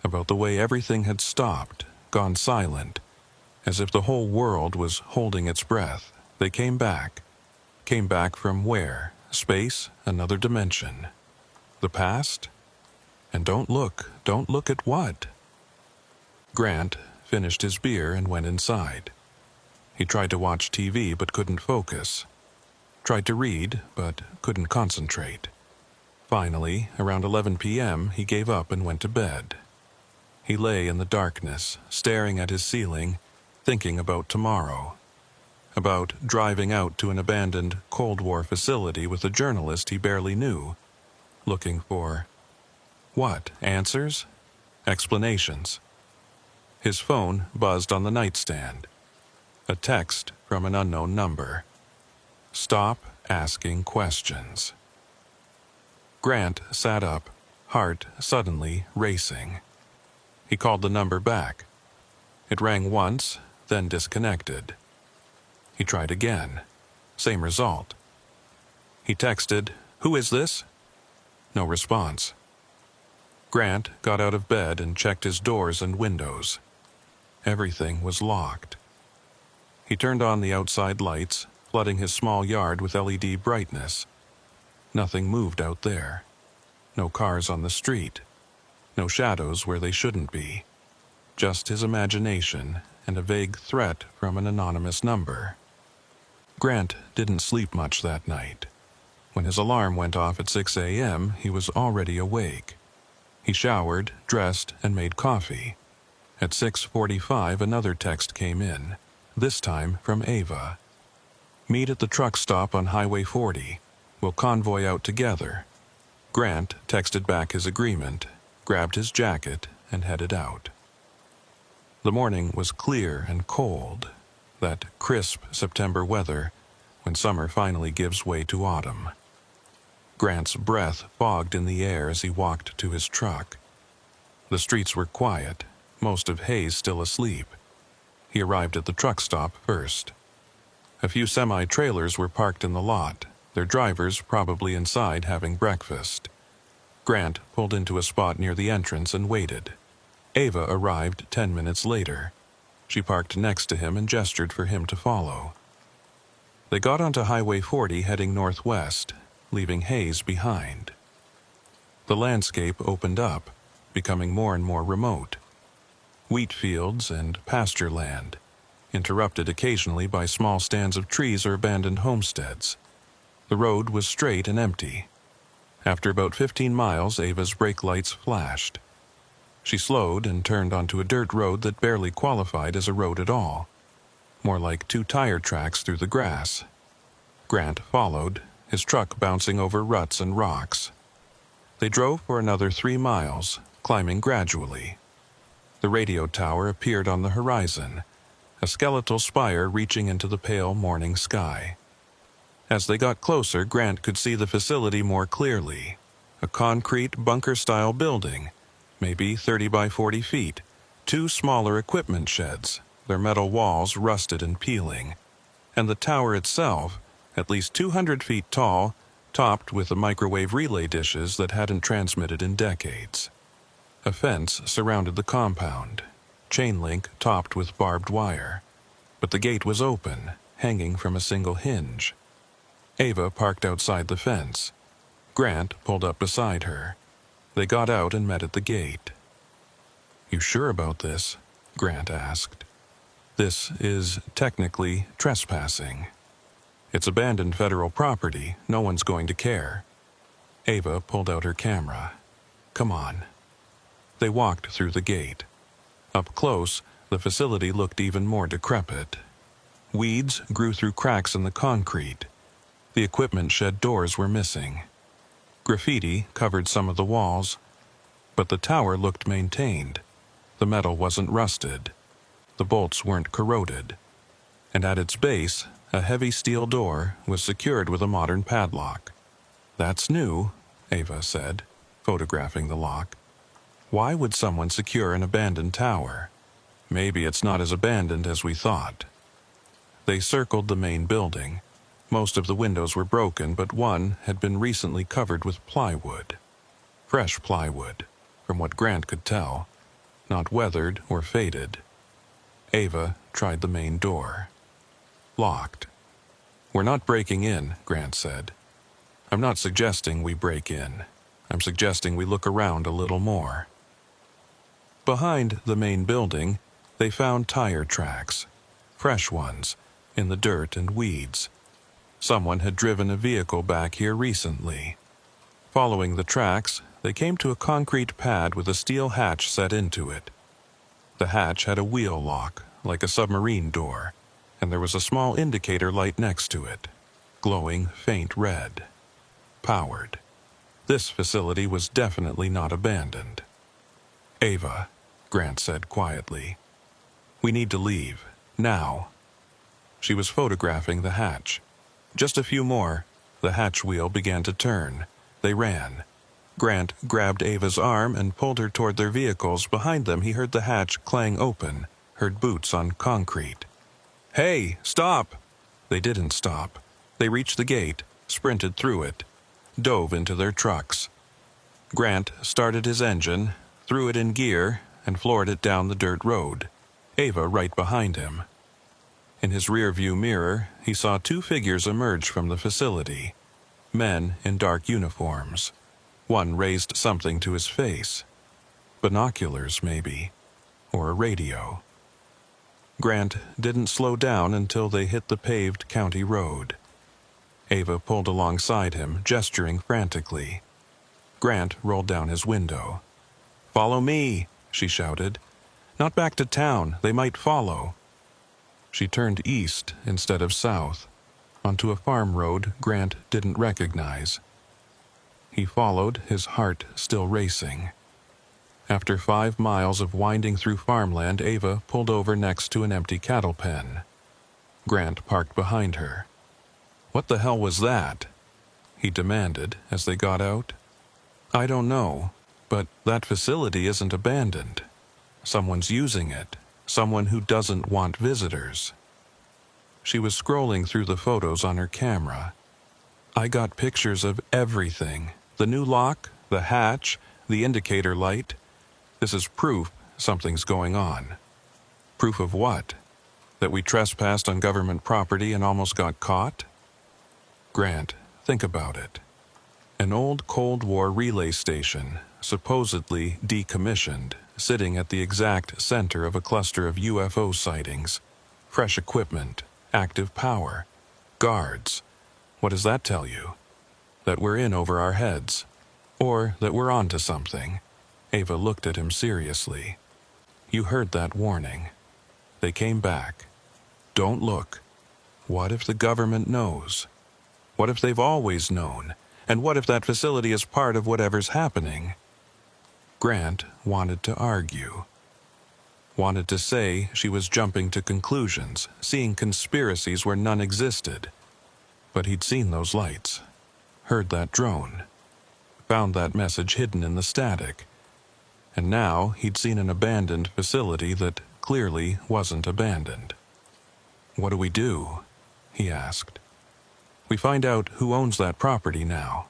about the way everything had stopped, gone silent, as if the whole world was holding its breath. They came back. Came back from where? Space? Another dimension? The past? And don't look at what? Grant finished his beer and went inside. He tried to watch TV but couldn't focus. Tried to read but couldn't concentrate. Finally, around 11 p.m., he gave up and went to bed. He lay in the darkness, staring at his ceiling, thinking about tomorrow. about driving out to an abandoned Cold War facility with a journalist he barely knew, looking for what? Answers? Explanations. His phone buzzed on the nightstand. A text from an unknown number. Stop asking questions. Grant sat up, heart suddenly racing. He called the number back. It rang once, then disconnected. He tried again. Same result. He texted, "Who is this?" No response. Grant got out of bed and checked his doors and windows. Everything was locked. He turned on the outside lights, flooding his small yard with LED brightness. Nothing moved out there. No cars on the street. No shadows where they shouldn't be. Just his imagination and a vague threat from an anonymous number. Grant didn't sleep much that night. When his alarm went off at 6 a.m., he was already awake. He showered, dressed, and made coffee. At 6:45, another text came in, this time from Ava. "Meet at the truck stop on Highway 40. We'll convoy out together." Grant texted back his agreement, grabbed his jacket, and headed out. The morning was clear and cold, that crisp September weather when summer finally gives way to autumn. Grant's breath fogged in the air as he walked to his truck. The streets were quiet, most of Hayes still asleep. He arrived at the truck stop first. A few semi-trailers were parked in the lot, their drivers probably inside having breakfast. Grant pulled into a spot near the entrance and waited. Ava arrived 10 minutes later. She parked next to him and gestured for him to follow. They got onto Highway 40 heading northwest, leaving Hayes behind. The landscape opened up, becoming more and more remote. Wheat fields and pasture land, interrupted occasionally by small stands of trees or abandoned homesteads. The road was straight and empty. After about 15 miles, Ava's brake lights flashed. She slowed and turned onto a dirt road that barely qualified as a road at all, more like 2 tire tracks through the grass. Grant followed, his truck bouncing over ruts and rocks. They drove for another 3 miles, climbing gradually. The radio tower appeared on the horizon, a skeletal spire reaching into the pale morning sky. As they got closer, Grant could see the facility more clearly. A concrete bunker-style building, maybe 30 by 40 feet, 2 smaller equipment sheds, their metal walls rusted and peeling, and the tower itself, at least 200 feet tall, topped with the microwave relay dishes that hadn't transmitted in decades. A fence surrounded the compound, chain link topped with barbed wire, but the gate was open, hanging from a single hinge. Ava parked outside the fence. Grant pulled up beside her. They got out and met at the gate. "You sure about this?" Grant asked. "This is technically trespassing. It's abandoned federal property. No one's going to care." Ava pulled out her camera. "Come on." They walked through the gate. Up close, the facility looked even more decrepit. Weeds grew through cracks in the concrete. The equipment shed doors were missing. Graffiti covered some of the walls, but the tower looked maintained. The metal wasn't rusted. The bolts weren't corroded. And at its base, a heavy steel door was secured with a modern padlock. "That's new," Ava said, photographing the lock. "Why would someone secure an abandoned tower? Maybe it's not as abandoned as we thought." They circled the main building. Most of the windows were broken, but one had been recently covered with plywood. Fresh plywood, from what Grant could tell, not weathered or faded. Ava tried the main door. Locked. "We're not breaking in," Grant said. "I'm not suggesting we break in. I'm suggesting we look around a little more." Behind the main building, they found tire tracks, fresh ones, in the dirt and weeds. Someone had driven a vehicle back here recently. Following the tracks, they came to a concrete pad with a steel hatch set into it. The hatch had a wheel lock, like a submarine door. and there was a small indicator light next to it, glowing faint red. Powered. This facility was definitely not abandoned. "Ava," Grant said quietly, "we need to leave. Now." She was photographing the hatch. Just a few more. The hatch wheel began to turn. They ran. Grant grabbed Ava's arm and pulled her toward their vehicles. Behind them, he heard the hatch clang open, heard boots on concrete. "Hey, stop!" They didn't stop. They reached the gate, sprinted through it, dove into their trucks. Grant started his engine, threw it in gear, and floored it down the dirt road, Ava right behind him. In his rear-view mirror, he saw two figures emerge from the facility, men in dark uniforms. One raised something to his face. Binoculars, maybe, or a radio. Grant didn't slow down until they hit the paved county road. Ava pulled alongside him, gesturing frantically. Grant rolled down his window. "Follow me," she shouted. "Not back to town. They might follow." She turned east instead of south, onto a farm road Grant didn't recognize. He followed, his heart still racing. After 5 miles of winding through farmland, Ava pulled over next to an empty cattle pen. Grant parked behind her. "What the hell was that?" he demanded as they got out. "I don't know, but that facility isn't abandoned. Someone's using it. Someone who doesn't want visitors." She was scrolling through the photos on her camera. "I got pictures of everything. The new lock, the hatch, the indicator light. This is proof something's going on." "Proof of what? That we trespassed on government property and almost got caught?" "Grant, think about it. An old Cold War relay station, supposedly decommissioned, sitting at the exact center of a cluster of UFO sightings. Fresh equipment, active power, guards. What does that tell you? That we're in over our heads? Or that we're onto something?" Ava looked at him seriously. "You heard that warning. They came back. Don't look. What if the government knows? What if they've always known? And what if that facility is part of whatever's happening?" Grant wanted to argue. Wanted to say she was jumping to conclusions, seeing conspiracies where none existed. But he'd seen those lights, heard that drone, found that message hidden in the static. And now he'd seen an abandoned facility that clearly wasn't abandoned. "What do we do?" he asked. "We find out who owns that property now.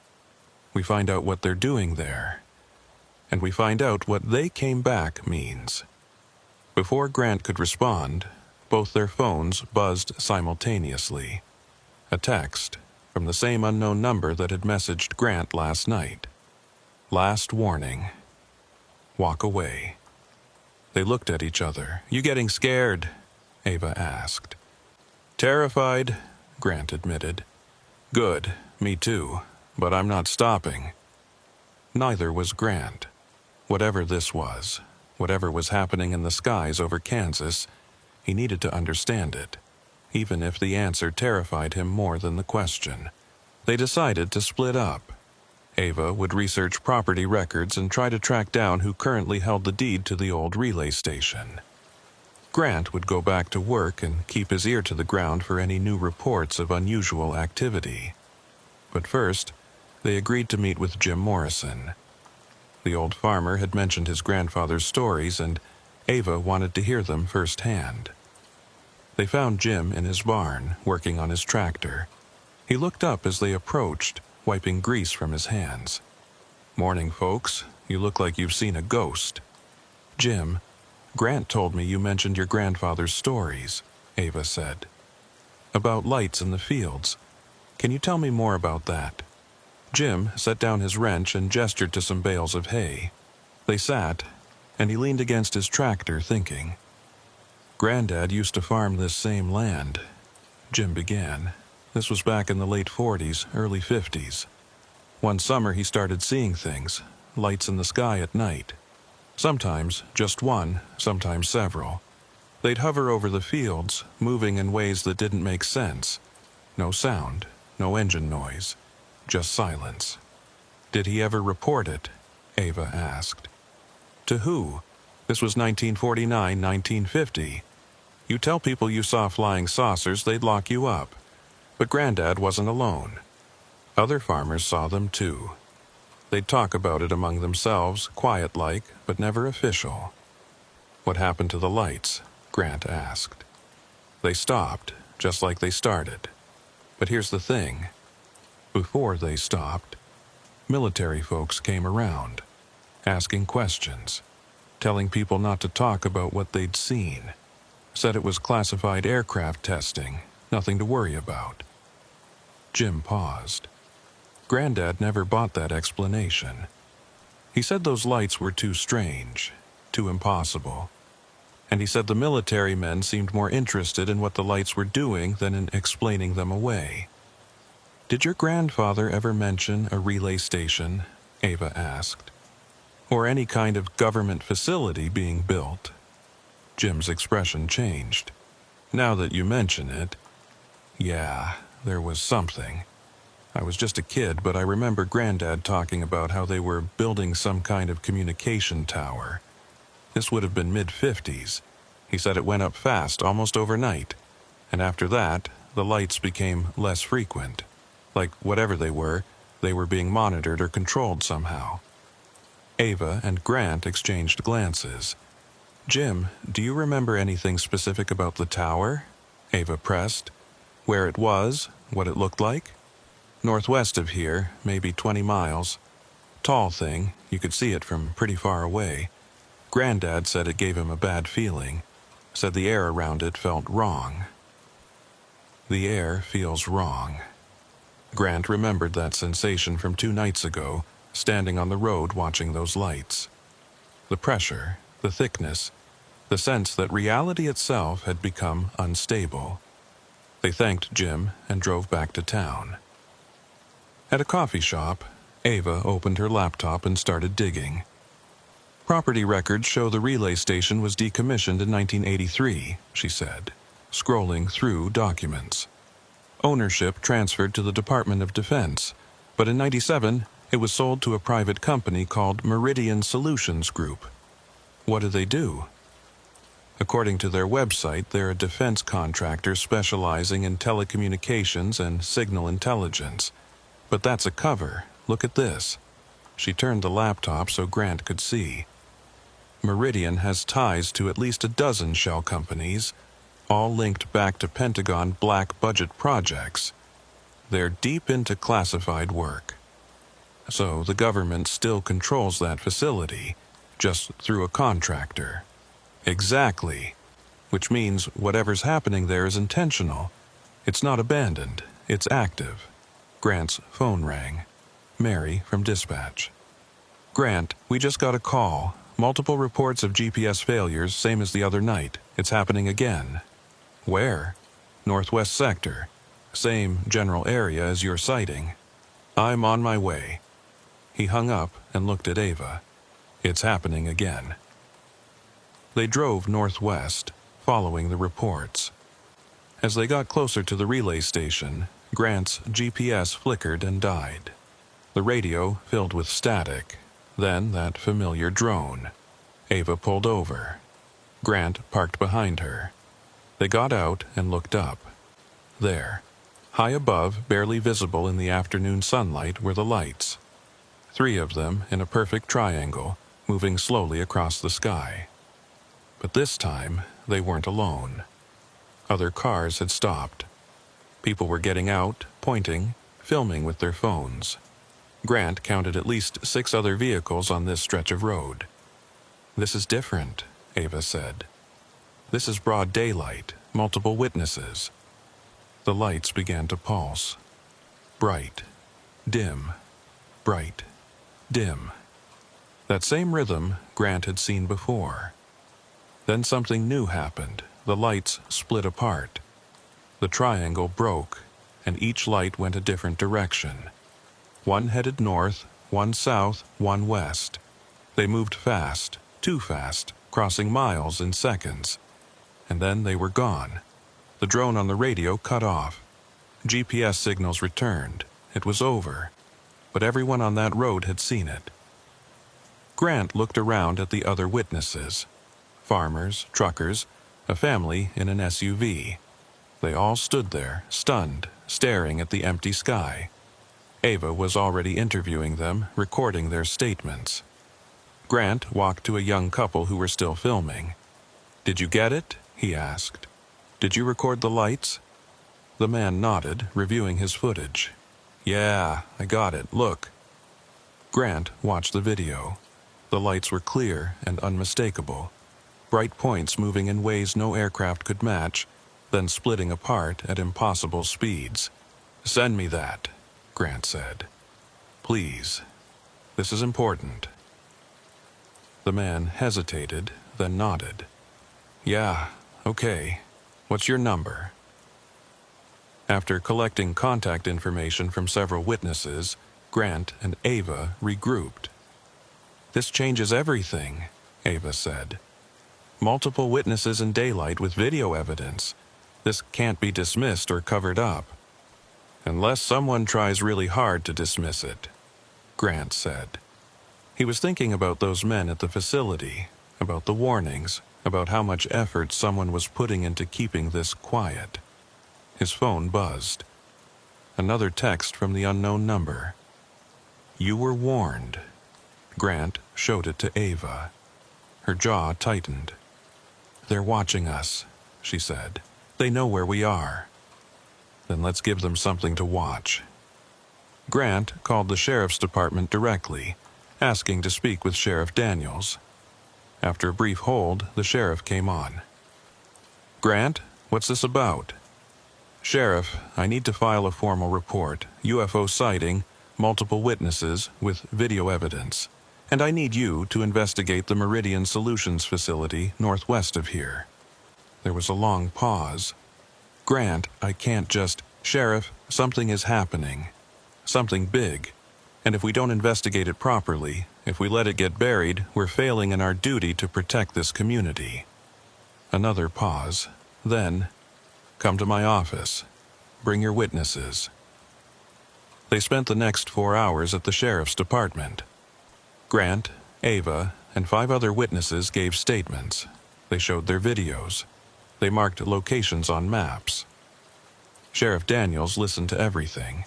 We find out what they're doing there. And we find out what they came back means." Before Grant could respond, both their phones buzzed simultaneously. A text from the same unknown number that had messaged Grant last night. "Last warning. Walk away." They looked at each other. "You getting scared?" Ava asked. "Terrified," Grant admitted. "Good, me too, but I'm not stopping." Neither was Grant. Whatever this was, whatever was happening in the skies over Kansas, he needed to understand it, even if the answer terrified him more than the question. They decided to split up. Ava would research property records and try to track down who currently held the deed to the old relay station. Grant would go back to work and keep his ear to the ground for any new reports of unusual activity. But first, they agreed to meet with Jim Morrison. The old farmer had mentioned his grandfather's stories, and Ava wanted to hear them firsthand. They found Jim in his barn, working on his tractor. He looked up as they approached, wiping grease from his hands. "Morning, folks. You look like you've seen a ghost." "Jim, Grant told me you mentioned your grandfather's stories," Ava said. "About lights in the fields. Can you tell me more about that?" Jim set down his wrench and gestured to some bales of hay. They sat, and he leaned against his tractor, thinking. "Granddad used to farm this same land," Jim began. "This was back in the late 40s, early 50s. One summer he started seeing things, lights in the sky at night. Sometimes just one, sometimes several. They'd hover over the fields, moving in ways that didn't make sense. No sound, no engine noise, just silence. Did he ever report it? Ava asked. To who? This was 1949, 1950. You tell people you saw flying saucers, they'd lock you up. But Granddad wasn't alone. Other farmers saw them too. They'd talk about it among themselves, quiet-like, but never official. What happened to the lights? Grant asked. They stopped, just like they started. But here's the thing. Before they stopped, military folks came around, asking questions, telling people not to talk about what they'd seen. Said it was classified aircraft testing, nothing to worry about. Jim paused. Granddad never bought that explanation. He said those lights were too strange, too impossible. And he said the military men seemed more interested in what the lights were doing than in explaining them away. Did your grandfather ever mention a relay station? Ava asked. Or any kind of government facility being built? Jim's expression changed. Now that you mention it, yeah, there was something. I was just a kid, but I remember Granddad talking about how they were building some kind of communication tower. This would have been mid-50s. He said it went up fast, almost overnight. And after that, the lights became less frequent. Like whatever they were being monitored or controlled somehow. Ava and Grant exchanged glances. Jim, do you remember anything specific about the tower? Ava pressed. Where it was? What it looked like? Northwest of here, maybe 20 miles. Tall thing, you could see it from pretty far away. Granddad said it gave him a bad feeling. Said the air around it felt wrong. The air feels wrong. Grant remembered that sensation from 2 nights ago, standing on the road watching those lights. The pressure, the thickness, the sense that reality itself had become unstable. They thanked Jim and drove back to town. At a coffee shop, Ava opened her laptop and started digging. Property records show the relay station was decommissioned in 1983, she said, scrolling through documents. Ownership transferred to the Department of Defense, but in '97 it was sold to a private company called Meridian Solutions Group. What do they do? According to their website, they're a defense contractor specializing in telecommunications and signal intelligence. But that's a cover. Look at this. She turned the laptop so Grant could see. Meridian has ties to at least a dozen shell companies, all linked back to Pentagon black budget projects. They're deep into classified work. So the government still controls that facility, just through a contractor. Exactly. Which means whatever's happening there is intentional. It's not abandoned, it's active. Grant's phone rang. Mary from dispatch. Grant, we just got a call. Multiple reports of GPS failures, same as the other night. It's happening again. Where? Northwest sector. Same general area as your sighting. I'm on my way. He hung up and looked at Ava. It's happening again. They drove northwest, following the reports. As they got closer to the relay station, Grant's GPS flickered and died. The radio filled with static, then that familiar drone. Ava pulled over. Grant parked behind her. They got out and looked up. There, high above, barely visible in the afternoon sunlight, were the lights. 3 of them in a perfect triangle, moving slowly across the sky. But this time, they weren't alone. Other cars had stopped. People were getting out, pointing, filming with their phones. Grant counted at least 6 other vehicles on this stretch of road. This is different, Ava said. This is broad daylight, multiple witnesses. The lights began to pulse. Bright, dim, bright, dim. That same rhythm Grant had seen before. Then something new happened. The lights split apart. The triangle broke, and each light went a different direction. One headed north, one south, one west. They moved fast, too fast, crossing miles in seconds. and then they were gone. The drone on the radio cut off. GPS signals returned. It was over. But everyone on that road had seen it. Grant looked around at the other witnesses. Farmers, truckers, a family in an SUV. They all stood there, stunned, staring at the empty sky. Ava was already interviewing them, recording their statements. Grant walked to a young couple who were still filming. "Did you get it?" he asked. "Did you record the lights?" The man nodded, reviewing his footage. "Yeah, I got it. Look." Grant watched the video. The lights were clear and unmistakable. Bright points moving in ways no aircraft could match, then splitting apart at impossible speeds. "Send me that," Grant said. "Please. This is important." The man hesitated, then nodded. "Yeah, okay. What's your number?" After collecting contact information from several witnesses, Grant and Ava regrouped. "This changes everything," Ava said. "Multiple witnesses in daylight with video evidence. This can't be dismissed or covered up." "Unless someone tries really hard to dismiss it," Grant said. He was thinking about those men at the facility, about the warnings, about how much effort someone was putting into keeping this quiet. His phone buzzed. Another text from the unknown number. "You were warned." Grant showed it to Ava. Her jaw tightened. "They're watching us," she said. "They know where we are." "Then let's give them something to watch." Grant called the sheriff's department directly, asking to speak with Sheriff Daniels. After a brief hold, the sheriff came on. "Grant, what's this about?" "Sheriff, I need to file a formal report, UFO sighting, multiple witnesses, with video evidence. And I need you to investigate the Meridian Solutions facility northwest of here." There was a long pause. "Grant, I can't just—" "Sheriff, something is happening. Something big. And if we don't investigate it properly, if we let it get buried, we're failing in our duty to protect this community." Another pause. Then, "Come to my office. Bring your witnesses." They spent the next 4 hours at the sheriff's department. Grant, Ava, and 5 other witnesses gave statements. They showed their videos. They marked locations on maps. Sheriff Daniels listened to everything,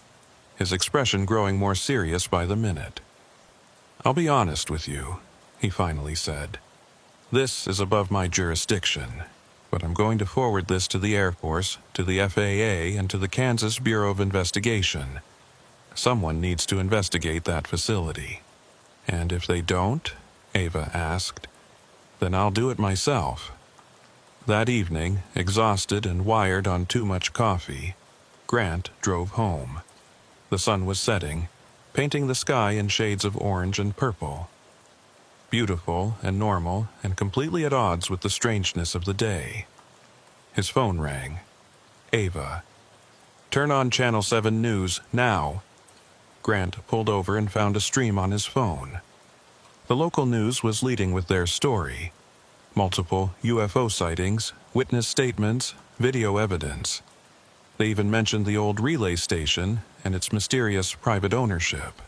his expression growing more serious by the minute. "I'll be honest with you," he finally said. "This is above my jurisdiction, but I'm going to forward this to the Air Force, to the FAA, and to the Kansas Bureau of Investigation. Someone needs to investigate that facility. And if they don't," Ava asked, "then I'll do it myself." That evening, exhausted and wired on too much coffee, Grant drove home. The sun was setting, painting the sky in shades of orange and purple. Beautiful and normal and completely at odds with the strangeness of the day. His phone rang. Ava. "Turn on Channel 7 News, now." Grant pulled over and found a stream on his phone. The local news was leading with their story. Multiple UFO sightings, witness statements, video evidence. They even mentioned the old relay station and its mysterious private ownership.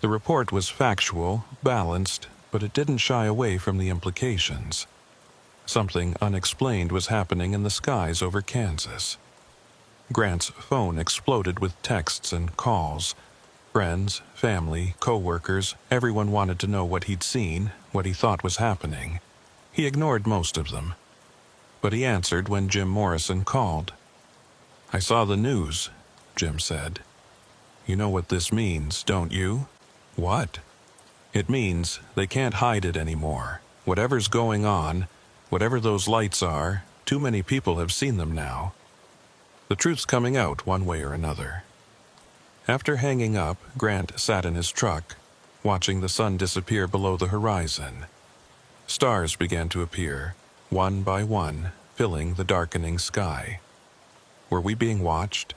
The report was factual, balanced, but it didn't shy away from the implications. Something unexplained was happening in the skies over Kansas. Grant's phone exploded with texts and calls. Friends, family, co-workers, everyone wanted to know what he'd seen, what he thought was happening. He ignored most of them. But he answered when Jim Morrison called. "I saw the news," Jim said. "You know what this means, don't you?" "What?" "It means they can't hide it anymore. Whatever's going on, whatever those lights are, too many people have seen them now. The truth's coming out one way or another." After hanging up, Grant sat in his truck, watching the sun disappear below the horizon. Stars began to appear, one by one, filling the darkening sky. Were we being watched?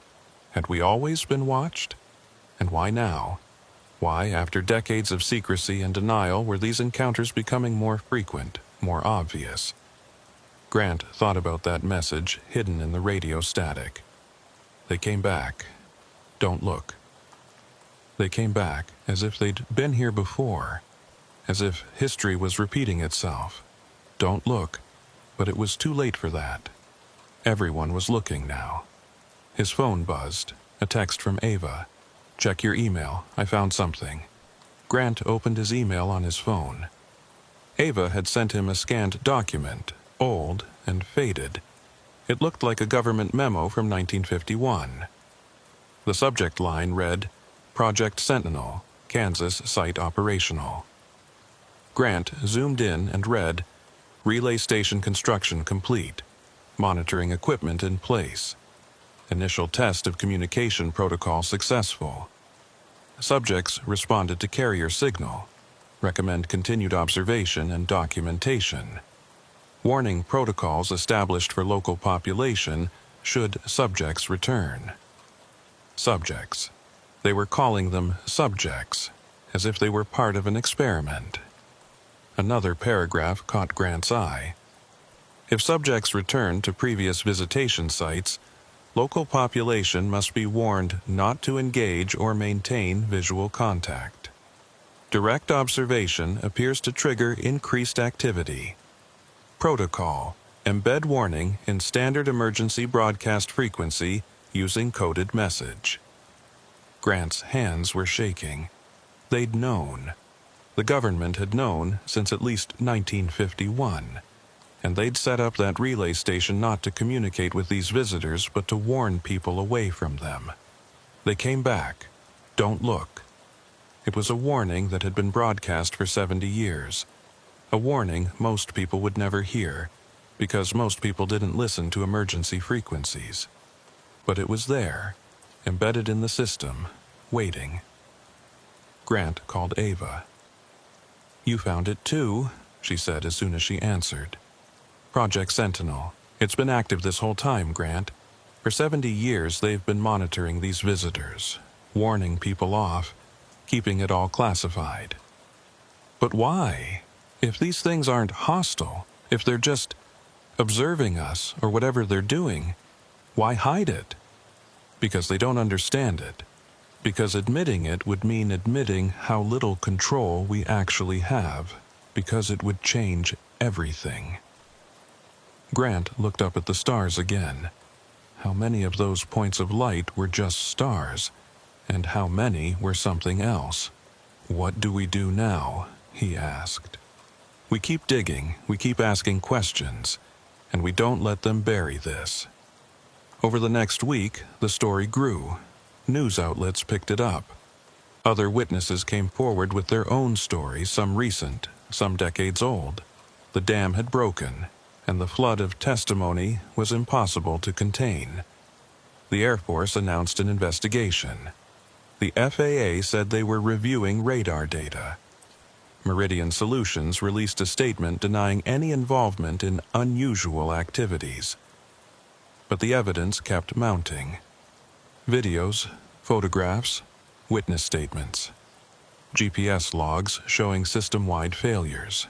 Had we always been watched? And why now? Why, after decades of secrecy and denial, were these encounters becoming more frequent, more obvious? Grant thought about that message hidden in the radio static. They came back. Don't look. They came back as if they'd been here before, as if history was repeating itself. Don't look, but it was too late for that. Everyone was looking now. His phone buzzed, a text from Ava. Check your email, I found something. Grant opened his email on his phone. Ava had sent him a scanned document, old and faded. It looked like a government memo from 1951. The subject line read, Project Sentinel, Kansas Site Operational. Grant zoomed in and read, Relay station construction complete. Monitoring equipment in place. Initial test of communication protocol successful. Subjects responded to carrier signal. Recommend continued observation and documentation. Warning protocols established for local population should subjects return. Subjects. They were calling them subjects, as if they were part of an experiment. Another paragraph caught Grant's eye. If subjects return to previous visitation sites, local population must be warned not to engage or maintain visual contact. Direct observation appears to trigger increased activity. Protocol: embed warning in standard emergency broadcast frequency using coded message. Grant's hands were shaking. They'd known. The government had known since at least 1951. And they'd set up that relay station not to communicate with these visitors but to warn people away from them. They came back. Don't look. It was a warning that had been broadcast for 70 years. A warning most people would never hear, because most people didn't listen to emergency frequencies. But it was there, embedded in the system, waiting. Grant called Ava. You found it too, she said as soon as she answered. Project Sentinel. It's been active this whole time, Grant. For 70 years they've been monitoring these visitors, warning people off, keeping it all classified. But why? If these things aren't hostile, if they're just observing us or whatever they're doing, why hide it? Because they don't understand it. Because admitting it would mean admitting how little control we actually have. Because it would change everything. Grant looked up at the stars again. How many of those points of light were just stars, and how many were something else? What do we do now? He asked. We keep digging, we keep asking questions, and we don't let them bury this. Over the next week, the story grew. News outlets picked it up. Other witnesses came forward with their own stories, some recent, some decades old. The dam had broken, and the flood of testimony was impossible to contain. The Air Force announced an investigation. The FAA said they were reviewing radar data. Meridian Solutions released a statement denying any involvement in unusual activities. But the evidence kept mounting. Videos, photographs, witness statements. GPS logs showing system-wide failures.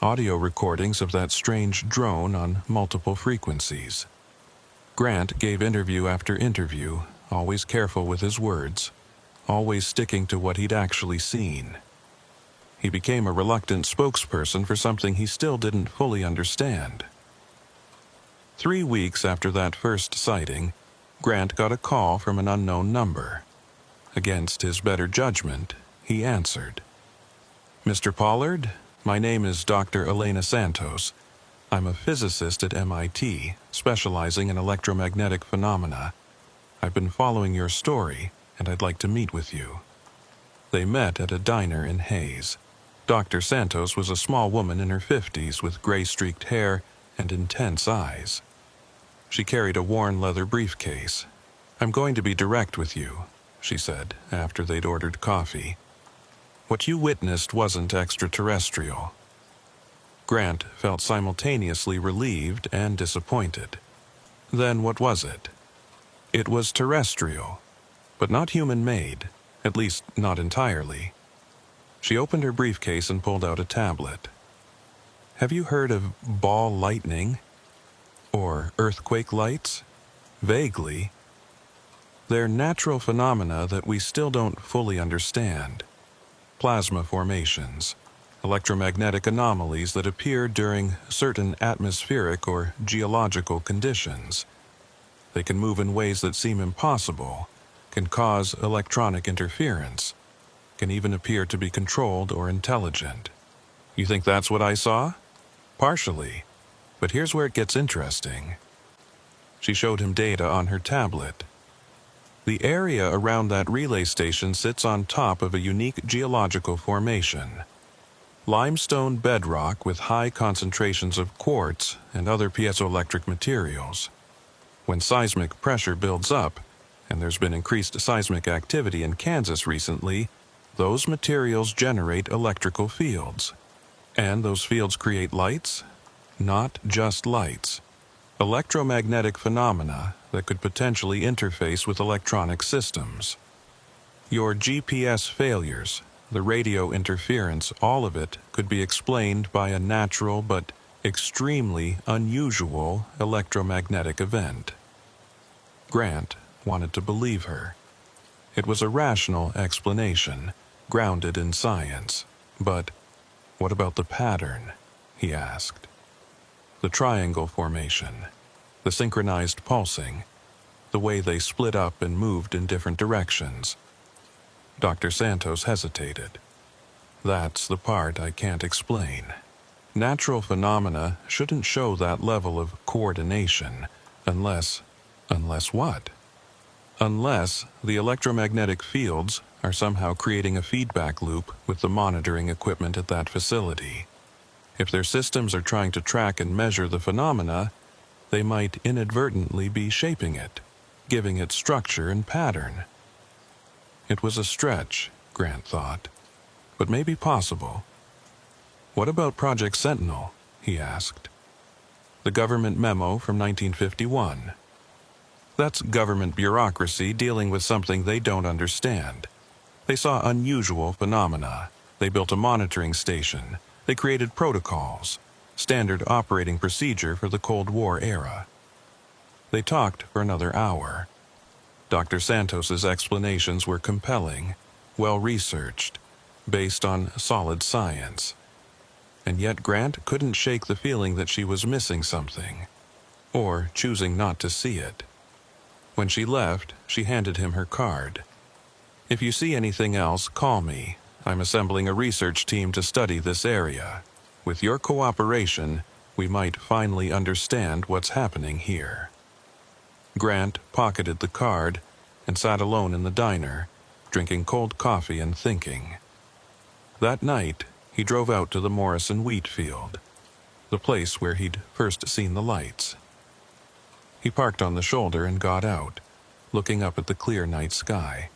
Audio recordings of that strange drone on multiple frequencies. Grant gave interview after interview, always careful with his words, always sticking to what he'd actually seen. He became a reluctant spokesperson for something he still didn't fully understand. 3 weeks after that first sighting, Grant got a call from an unknown number. Against his better judgment, he answered. Mr. Pollard, my name is Dr. Elena Santos. I'm a physicist at MIT, specializing in electromagnetic phenomena. I've been following your story, and I'd like to meet with you. They met at a diner in Hayes. Dr. Santos was a small woman in her 50s with gray-streaked hair and intense eyes. She carried a worn leather briefcase. I'm going to be direct with you, she said, after they'd ordered coffee. What you witnessed wasn't extraterrestrial. Grant felt simultaneously relieved and disappointed. Then what was it? It was terrestrial, but not human-made, at least not entirely. She opened her briefcase and pulled out a tablet. Have you heard of ball lightning? Or earthquake lights? Vaguely. They're natural phenomena that we still don't fully understand. Plasma formations, electromagnetic anomalies that appear during certain atmospheric or geological conditions. They can move in ways that seem impossible, can cause electronic interference, can even appear to be controlled or intelligent. You think that's what I saw? Partially. But here's where it gets interesting. She showed him data on her tablet. The area around that relay station sits on top of a unique geological formation. Limestone bedrock with high concentrations of quartz and other piezoelectric materials. When seismic pressure builds up, and there's been increased seismic activity in Kansas recently, those materials generate electrical fields. And those fields create lights? Not just lights. Electromagnetic phenomena that could potentially interface with electronic systems. Your GPS failures, the radio interference, all of it could be explained by a natural but extremely unusual electromagnetic event. Grant wanted to believe her. It was a rational explanation, grounded in science. But what about the pattern? He asked. The triangle formation, the synchronized pulsing, the way they split up and moved in different directions. Dr. Santos hesitated. That's the part I can't explain. Natural phenomena shouldn't show that level of coordination unless what? Unless the electromagnetic fields are somehow creating a feedback loop with the monitoring equipment at that facility. If their systems are trying to track and measure the phenomena, they might inadvertently be shaping it, giving it structure and pattern. It was a stretch, Grant thought, but maybe possible. What about Project Sentinel? He asked. The government memo from 1951. That's government bureaucracy dealing with something they don't understand. They saw unusual phenomena. They built a monitoring station. They created protocols, standard operating procedure for the Cold War era. They talked for another hour. Dr. Santos's explanations were compelling, well-researched, based on solid science. And yet Grant couldn't shake the feeling that she was missing something, or choosing not to see it. When she left, she handed him her card. If you see anything else, call me. I'm assembling a research team to study this area. With your cooperation, we might finally understand what's happening here. Grant pocketed the card and sat alone in the diner, drinking cold coffee and thinking. That night, he drove out to the Morrison wheat field, the place where he'd first seen the lights. He parked on the shoulder and got out, looking up at the clear night sky.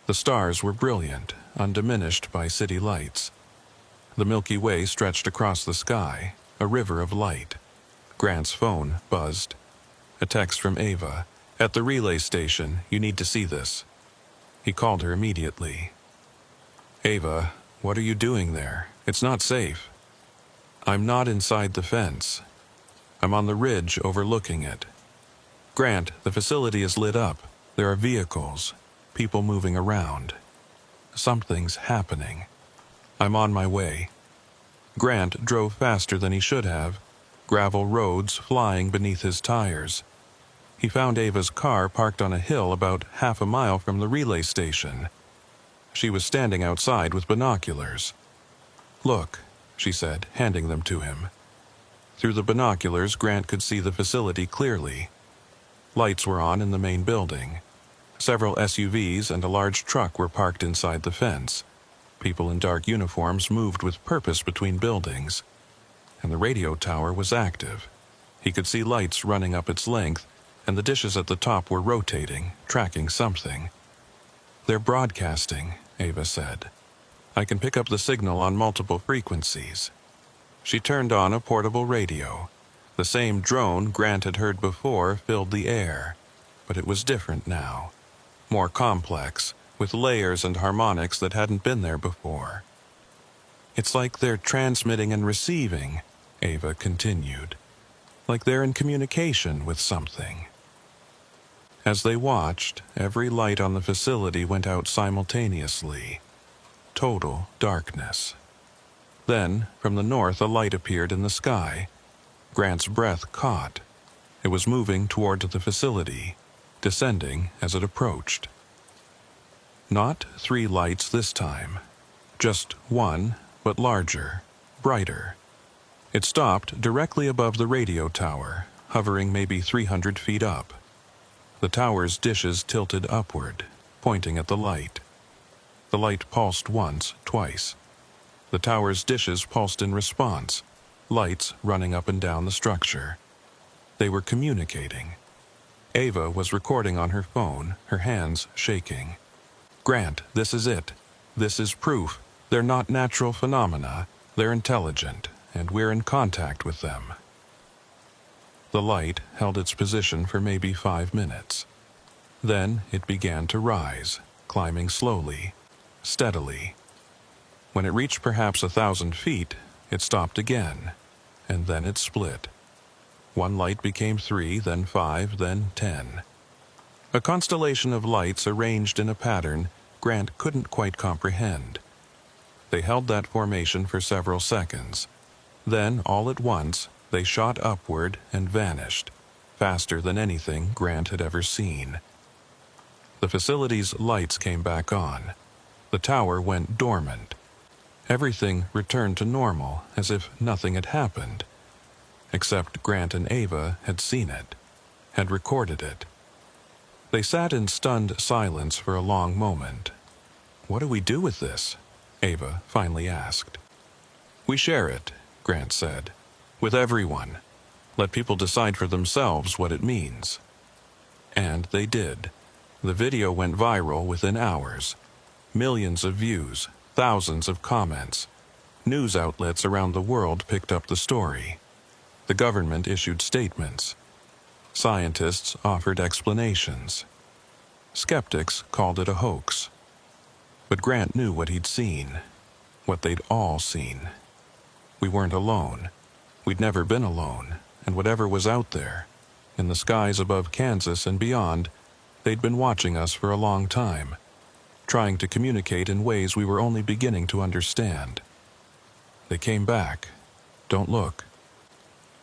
The stars were brilliant, undiminished by city lights. The Milky Way stretched across the sky, a river of light. Grant's phone buzzed. A text from Ava. At the relay station, you need to see this. He called her immediately. Ava, what are you doing there? It's not safe. I'm not inside the fence. I'm on the ridge overlooking it. Grant, the facility is lit up. There are vehicles, people moving around. Something's happening. I'm on my way. Grant drove faster than he should have, gravel roads flying beneath his tires. He found Ava's car parked on a hill about half a mile from the relay station. She was standing outside with binoculars. Look, she said, handing them to him. Through the binoculars, Grant could see the facility clearly. Lights were on in the main building. Several SUVs and a large truck were parked inside the fence. People in dark uniforms moved with purpose between buildings. And the radio tower was active. He could see lights running up its length, and the dishes at the top were rotating, tracking something. They're broadcasting, Ava said. I can pick up the signal on multiple frequencies. She turned on a portable radio. The same drone Grant had heard before filled the air, but it was different now. More complex, with layers and harmonics that hadn't been there before. It's like they're transmitting and receiving, Ava continued. Like they're in communication with something. As they watched, every light on the facility went out simultaneously. Total darkness. Then, from the north, a light appeared in the sky. Grant's breath caught. It was moving toward the facility, descending as it approached. Not 3 lights this time. Just one, but larger, brighter. It stopped directly above the radio tower, hovering maybe 300 feet up. The tower's dishes tilted upward, pointing at the light. The light pulsed once, twice. The tower's dishes pulsed in response, lights running up and down the structure. They were communicating. Ava was recording on her phone, her hands shaking. Grant, this is it. This is proof. They're not natural phenomena. They're intelligent, and we're in contact with them. The light held its position for maybe 5 minutes. Then it began to rise, climbing slowly, steadily. When it reached perhaps 1,000 feet, it stopped again, and then it split. One light became 3, then 5, then 10. A constellation of lights arranged in a pattern Grant couldn't quite comprehend. They held that formation for several seconds. Then, all at once, they shot upward and vanished, faster than anything Grant had ever seen. The facility's lights came back on. The tower went dormant. Everything returned to normal, as if nothing had happened. Except Grant and Ava had seen it, had recorded it. They sat in stunned silence for a long moment. "What do we do with this?" Ava finally asked. "We share it," Grant said, "with everyone. Let people decide for themselves what it means." And they did. The video went viral within hours. Millions of views, thousands of comments. News outlets around the world picked up the story. The government issued statements. Scientists offered explanations. Skeptics called it a hoax. But Grant knew what he'd seen, what they'd all seen. We weren't alone. We'd never been alone, and whatever was out there, in the skies above Kansas and beyond, they'd been watching us for a long time, trying to communicate in ways we were only beginning to understand. They came back. Don't look.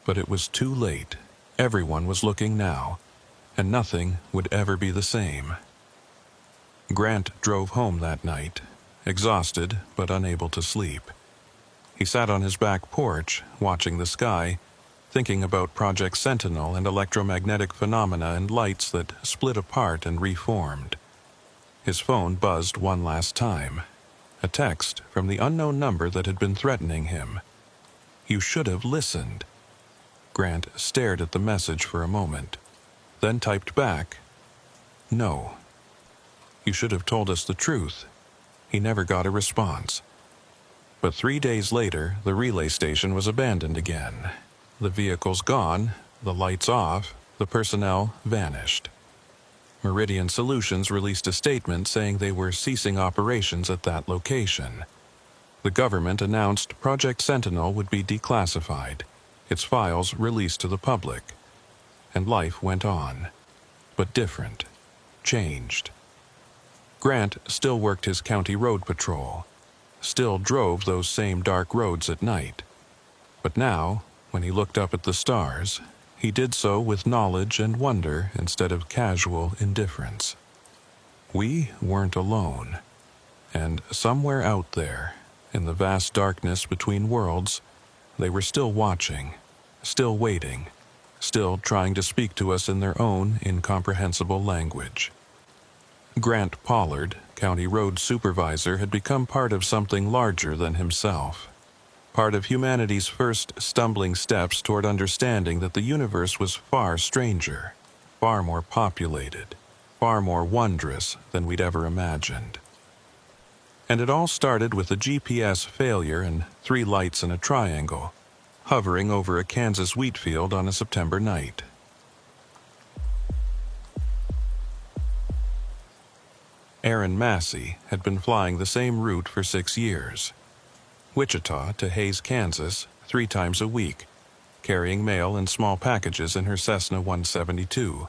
But it was too late. Everyone was looking now, and nothing would ever be the same. Grant drove home that night, exhausted but unable to sleep. He sat on his back porch, watching the sky, thinking about Project Sentinel and electromagnetic phenomena and lights that split apart and reformed. His phone buzzed one last time. A text from the unknown number that had been threatening him. "You should have listened." Grant stared at the message for a moment, then typed back, "No. You should have told us the truth." He never got a response. But 3 days later, the relay station was abandoned again. The vehicles gone, the lights off, the personnel vanished. Meridian Solutions released a statement saying they were ceasing operations at that location. The government announced Project Sentinel would be declassified, its files released to the public. And life went on, but different, changed. Grant still worked his county road patrol, still drove those same dark roads at night. But now, when he looked up at the stars, he did so with knowledge and wonder instead of casual indifference. We weren't alone, and somewhere out there, in the vast darkness between worlds, they were still watching, still waiting, still trying to speak to us in their own incomprehensible language. Grant Pollard, county road supervisor, had become part of something larger than himself. Part of humanity's first stumbling steps toward understanding that the universe was far stranger, far more populated, far more wondrous than we'd ever imagined. And it all started with a GPS failure and 3 lights in a triangle, hovering over a Kansas wheat field on a September night. Aaron Massey had been flying the same route for 6 years. Wichita to Hays, Kansas, 3 times a week, carrying mail and small packages in her Cessna 172.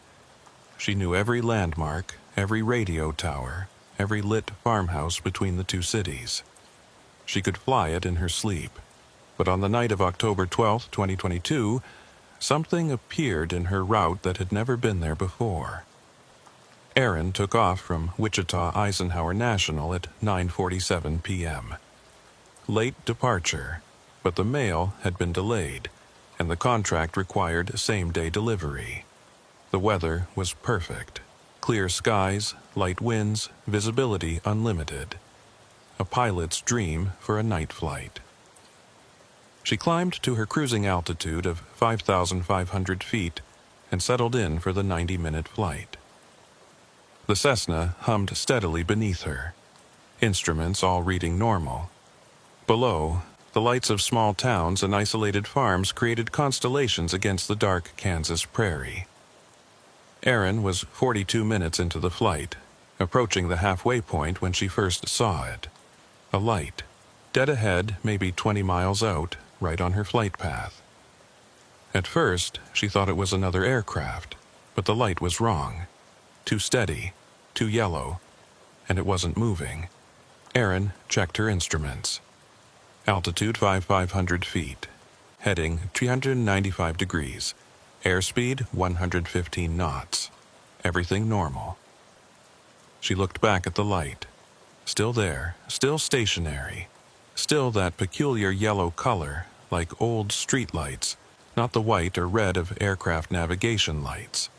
She knew every landmark, every radio tower, every lit farmhouse between the two cities. She could fly it in her sleep. But on the night of October 12, 2022, something appeared in her route that had never been there before. Erin took off from Wichita Eisenhower National at 9:47 p.m. Late departure, but the mail had been delayed, and the contract required same-day delivery. The weather was perfect. Clear skies, light winds, visibility unlimited. A pilot's dream for a night flight. She climbed to her cruising altitude of 5,500 feet and settled in for the 90-minute flight. The Cessna hummed steadily beneath her, instruments all reading normal. Below, the lights of small towns and isolated farms created constellations against the dark Kansas prairie. Erin was 42 minutes into the flight, approaching the halfway point when she first saw it. A light, dead ahead, maybe 20 miles out, right on her flight path. At first, she thought it was another aircraft, but the light was wrong. Too steady, too yellow, and it wasn't moving. Erin checked her instruments. Altitude 5,500 feet. Heading 395 degrees. Airspeed 115 knots. Everything normal. She looked back at the light. Still there, still stationary. Still that peculiar yellow color, like old street lights, not the white or red of aircraft navigation lights.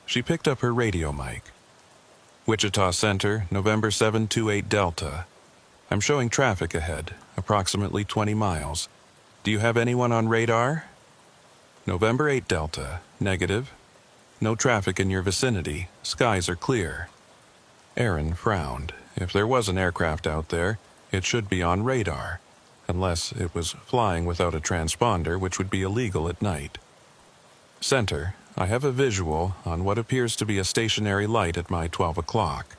She picked up her radio mic. Wichita Center, November 728 Delta. I'm showing traffic ahead, approximately 20 miles. Do you have anyone on radar? November 8 Delta, negative. No traffic in your vicinity, skies are clear. Erin frowned. If there was an aircraft out there, it should be on radar, unless it was flying without a transponder, which would be illegal at night. Center, I have a visual on what appears to be a stationary light at my 12 o'clock.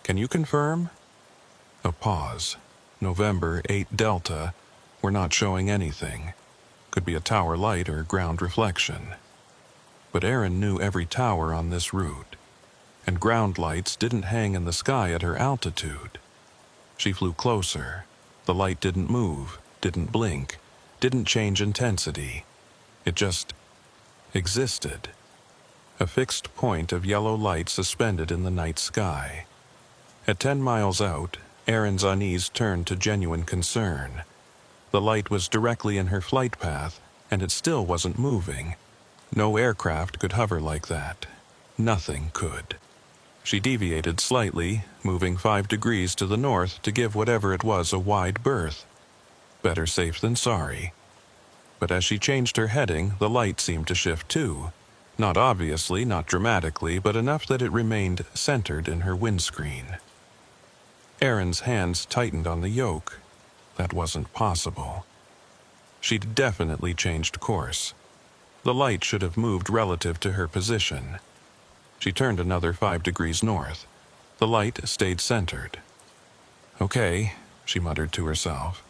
Can you confirm? A pause. November 8 Delta. We're not showing anything. Could be a tower light or ground reflection. But Erin knew every tower on this route, and ground lights didn't hang in the sky at her altitude. She flew closer. The light didn't move, didn't blink, didn't change intensity. It just existed. A fixed point of yellow light suspended in the night sky. At 10 miles out, Erin's unease turned to genuine concern. The light was directly in her flight path, and it still wasn't moving. No aircraft could hover like that. Nothing could. She deviated slightly, moving 5 degrees to the north to give whatever it was a wide berth. Better safe than sorry. But as she changed her heading, the light seemed to shift too. Not obviously, not dramatically, but enough that it remained centered in her windscreen. Erin's hands tightened on the yoke. That wasn't possible. She'd definitely changed course. The light should have moved relative to her position. She turned another 5 degrees north. The light stayed centered. Okay, she muttered to herself.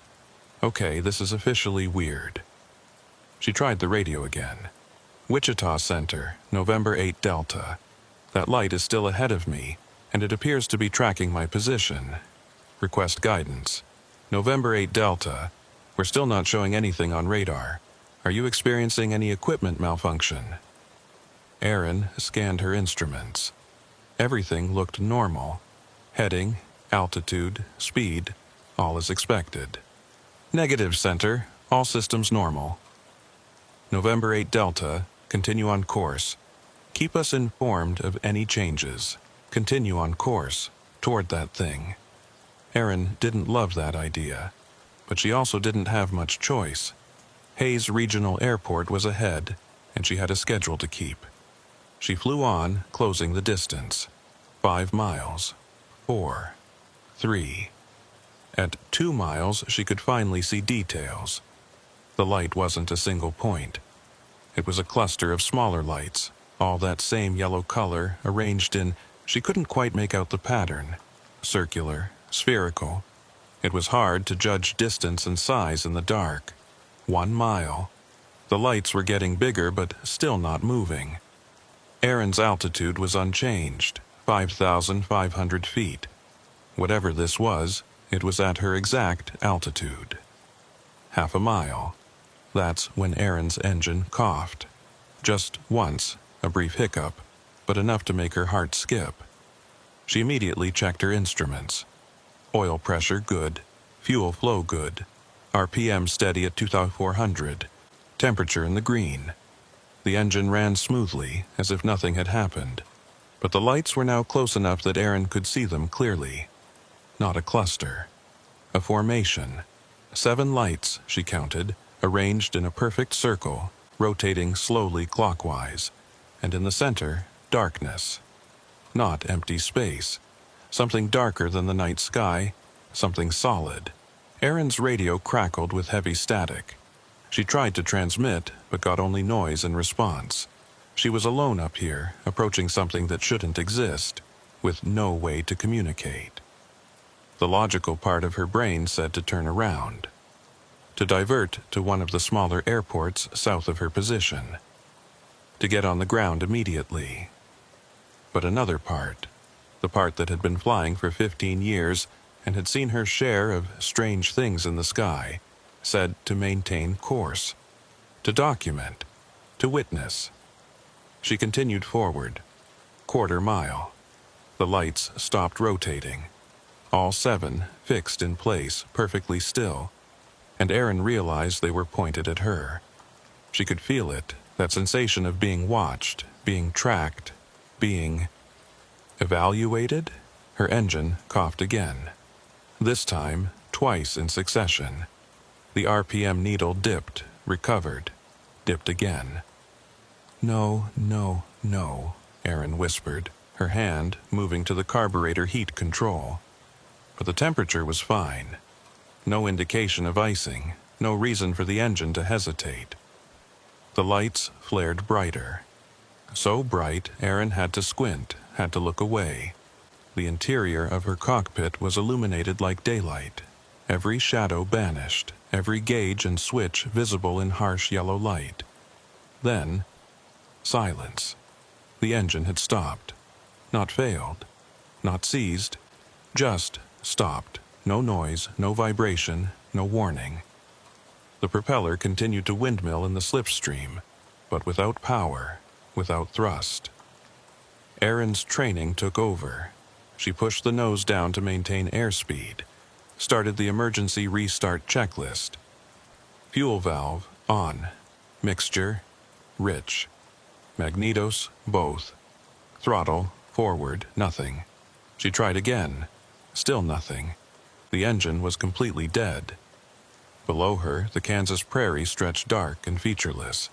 Okay, this is officially weird. She tried the radio again. Wichita Center, November 8 Delta. That light is still ahead of me, and it appears to be tracking my position. Request guidance. November 8 Delta. We're still not showing anything on radar. Are you experiencing any equipment malfunction? Erin scanned her instruments. Everything looked normal. Heading, altitude, speed, all as expected. Negative, Center. All systems normal. November 8 Delta. Continue on course. Keep us informed of any changes. Continue on course, toward that thing. Erin didn't love that idea, but she also didn't have much choice. Hays Regional Airport was ahead, and she had a schedule to keep. She flew on, closing the distance. 5 miles. 4. 3. At 2 miles, she could finally see details. The light wasn't a single point. It was a cluster of smaller lights, all that same yellow color, arranged in, she couldn't quite make out the pattern. Circular, spherical. It was hard to judge distance and size in the dark. 1 mile. The lights were getting bigger but still not moving. Erin's altitude was unchanged, 5,500 feet. Whatever this was, it was at her exact altitude. Half a mile. That's when Erin's engine coughed. Just once, a brief hiccup, but enough to make her heart skip. She immediately checked her instruments. Oil pressure good, fuel flow good, RPM steady at 2,400, temperature in the green. The engine ran smoothly, as if nothing had happened, but the lights were now close enough that Erin could see them clearly. Not a cluster. A formation. 7 lights, she counted, arranged in a perfect circle, rotating slowly clockwise, and in the center, darkness. Not empty space. Something darker than the night sky, something solid. Erin's radio crackled with heavy static. She tried to transmit, but got only noise in response. She was alone up here, approaching something that shouldn't exist, with no way to communicate. The logical part of her brain said to turn around, to divert to one of the smaller airports south of her position, to get on the ground immediately. But another part, the part that had been flying for 15 years and had seen her share of strange things in the sky, said to maintain course, to document, to witness. She continued forward. 1/4 mile. The lights stopped rotating. All 7 fixed in place, perfectly still, and Erin realized they were pointed at her. She could feel it, that sensation of being watched, being tracked, being evaluated. Her engine coughed again. This time, twice in succession. The RPM needle dipped, recovered, dipped again. No, no, no, Erin whispered, her hand moving to the carburetor heat control. But the temperature was fine. No indication of icing, no reason for the engine to hesitate. The lights flared brighter. So bright, Erin had to squint, had to look away. The interior of her cockpit was illuminated like daylight. Every shadow banished, every gauge and switch visible in harsh yellow light. Then, silence. The engine had stopped. Not failed. Not seized. Just stopped. No noise, no vibration, no warning. The propeller continued to windmill in the slipstream, but without power, without thrust. Erin's training took over. She pushed the nose down to maintain airspeed, started the emergency restart checklist. Fuel valve, on. Mixture, rich. Magnetos, both. Throttle, forward, nothing. She tried again. Still nothing. The engine was completely dead. Below her, the Kansas prairie stretched dark and featureless.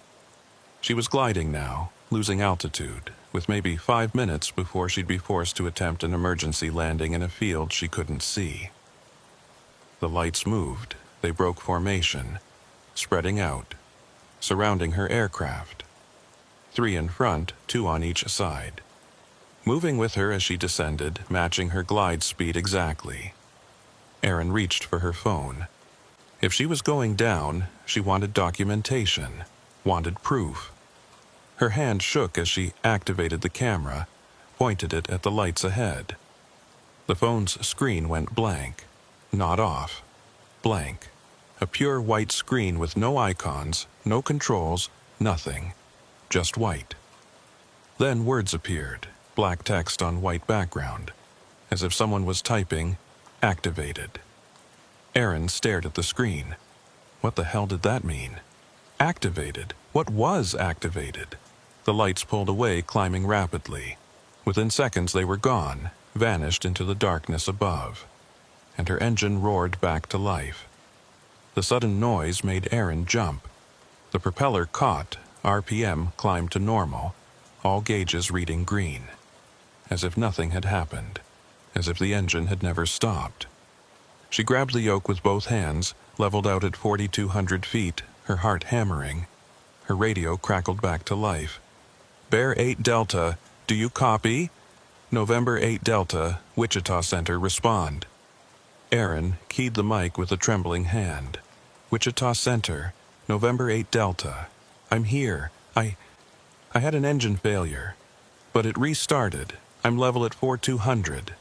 She was gliding now, losing altitude, with maybe 5 minutes before she'd be forced to attempt an emergency landing in a field she couldn't see. The lights moved. They broke formation, spreading out, surrounding her aircraft. 3 in front, 2 on each side. Moving with her as she descended, matching her glide speed exactly. Erin reached for her phone. If she was going down, she wanted documentation, wanted proof. Her hand shook as she activated the camera, pointed it at the lights ahead. The phone's screen went blank. Not off. Blank. A pure white screen with no icons, no controls, nothing. Just white. Then words appeared, black text on white background, as if someone was typing, activated. Erin stared at the screen. What the hell did that mean? Activated? What was activated? The lights pulled away, climbing rapidly. Within seconds they were gone, vanished into the darkness above. And her engine roared back to life. The sudden noise made Erin jump. The propeller caught, RPM climbed to normal, all gauges reading green. As if nothing had happened. As if the engine had never stopped. She grabbed the yoke with both hands, leveled out at 4,200 feet, her heart hammering. Her radio crackled back to life. Bear 8 Delta, do you copy? November 8 Delta, Wichita Center, respond. Aaron keyed the mic with a trembling hand. Wichita Center, November 8 Delta. I'm here. I had an engine failure, but it restarted. I'm level at 4200.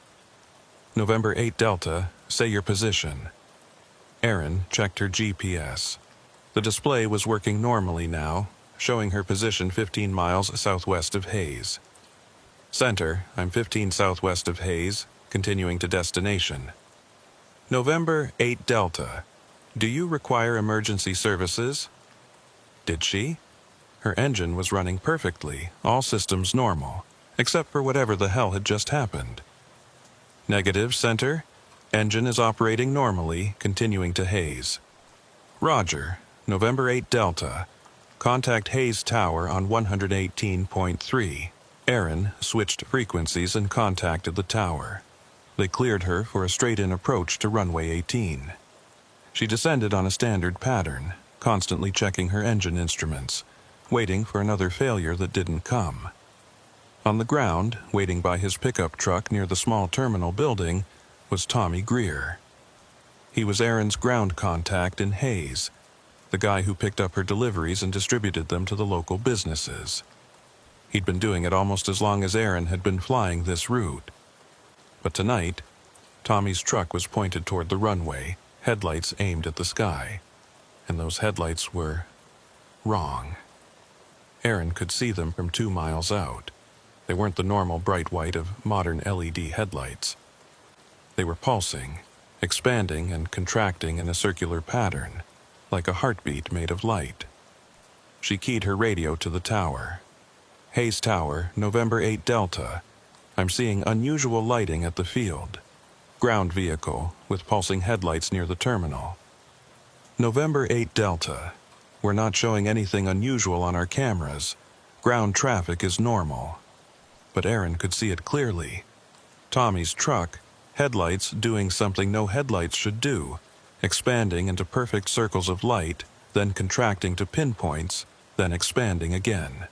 November 8 Delta, say your position. Aaron checked her GPS. The display was working normally now, showing her position 15 miles southwest of Hayes. Center, I'm 15 southwest of Hayes, continuing to destination. November 8 Delta, do you require emergency services? Did she? Her engine was running perfectly, all systems normal, except for whatever the hell had just happened. Negative, Center. Engine is operating normally, continuing to Hayes. Roger. November 8 Delta. Contact Hayes Tower on 118.3. Aaron switched frequencies and contacted the tower. They cleared her for a straight-in approach to runway 18. She descended on a standard pattern, constantly checking her engine instruments, waiting for another failure that didn't come. On the ground, waiting by his pickup truck near the small terminal building, was Tommy Greer. He was Aaron's ground contact in Hayes, the guy who picked up her deliveries and distributed them to the local businesses. He'd been doing it almost as long as Aaron had been flying this route. But tonight, Tommy's truck was pointed toward the runway, headlights aimed at the sky. And those headlights were wrong. Aaron could see them from 2 miles out. They weren't the normal bright white of modern LED headlights. They were pulsing, expanding and contracting in a circular pattern, like a heartbeat made of light. She keyed her radio to the tower. Hayes Tower, November 8 Delta. I'm seeing unusual lighting at the field. Ground vehicle with pulsing headlights near the terminal. November 8 Delta. We're not showing anything unusual on our cameras. Ground traffic is normal. But Aaron could see it clearly. Tommy's truck, headlights doing something no headlights should do, expanding into perfect circles of light, then contracting to pinpoints, then expanding again.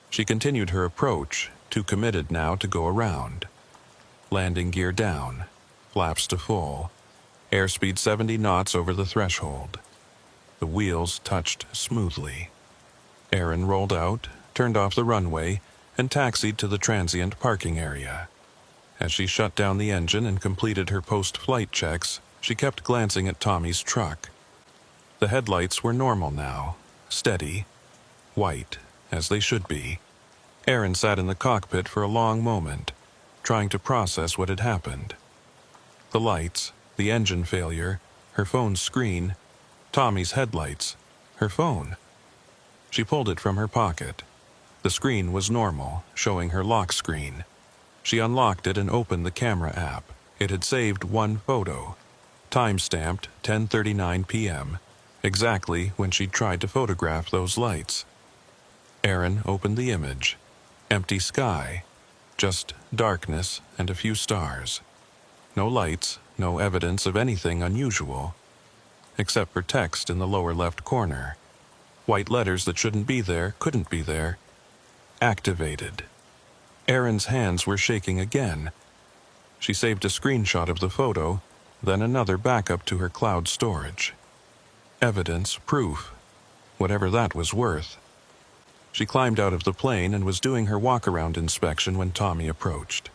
She continued her approach, too committed now to go around. Landing gear down, flaps to full, airspeed 70 knots over the threshold. The wheels touched smoothly. Aaron rolled out, turned off the runway, and taxied to the transient parking area. As she shut down the engine and completed her post-flight checks, she kept glancing at Tommy's truck. The headlights were normal now, steady, white, as they should be. Aaron sat in the cockpit for a long moment, trying to process what had happened. The lights, the engine failure, her phone's screen, Tommy's headlights, her phone. She pulled it from her pocket. The screen was normal, showing her lock screen. She unlocked it and opened the camera app. It had saved one photo, time-stamped 10:39 p.m., exactly when she tried to photograph those lights. Aaron opened the image. Empty sky, just darkness and a few stars. No lights, no evidence of anything unusual, except for text in the lower left corner. White letters that shouldn't be there, couldn't be there. Activated. Aaron's hands were shaking again. She saved a screenshot of the photo, then another backup to her cloud storage. Evidence, proof, whatever that was worth. She climbed out of the plane and was doing her walk-around inspection when Tommy approached.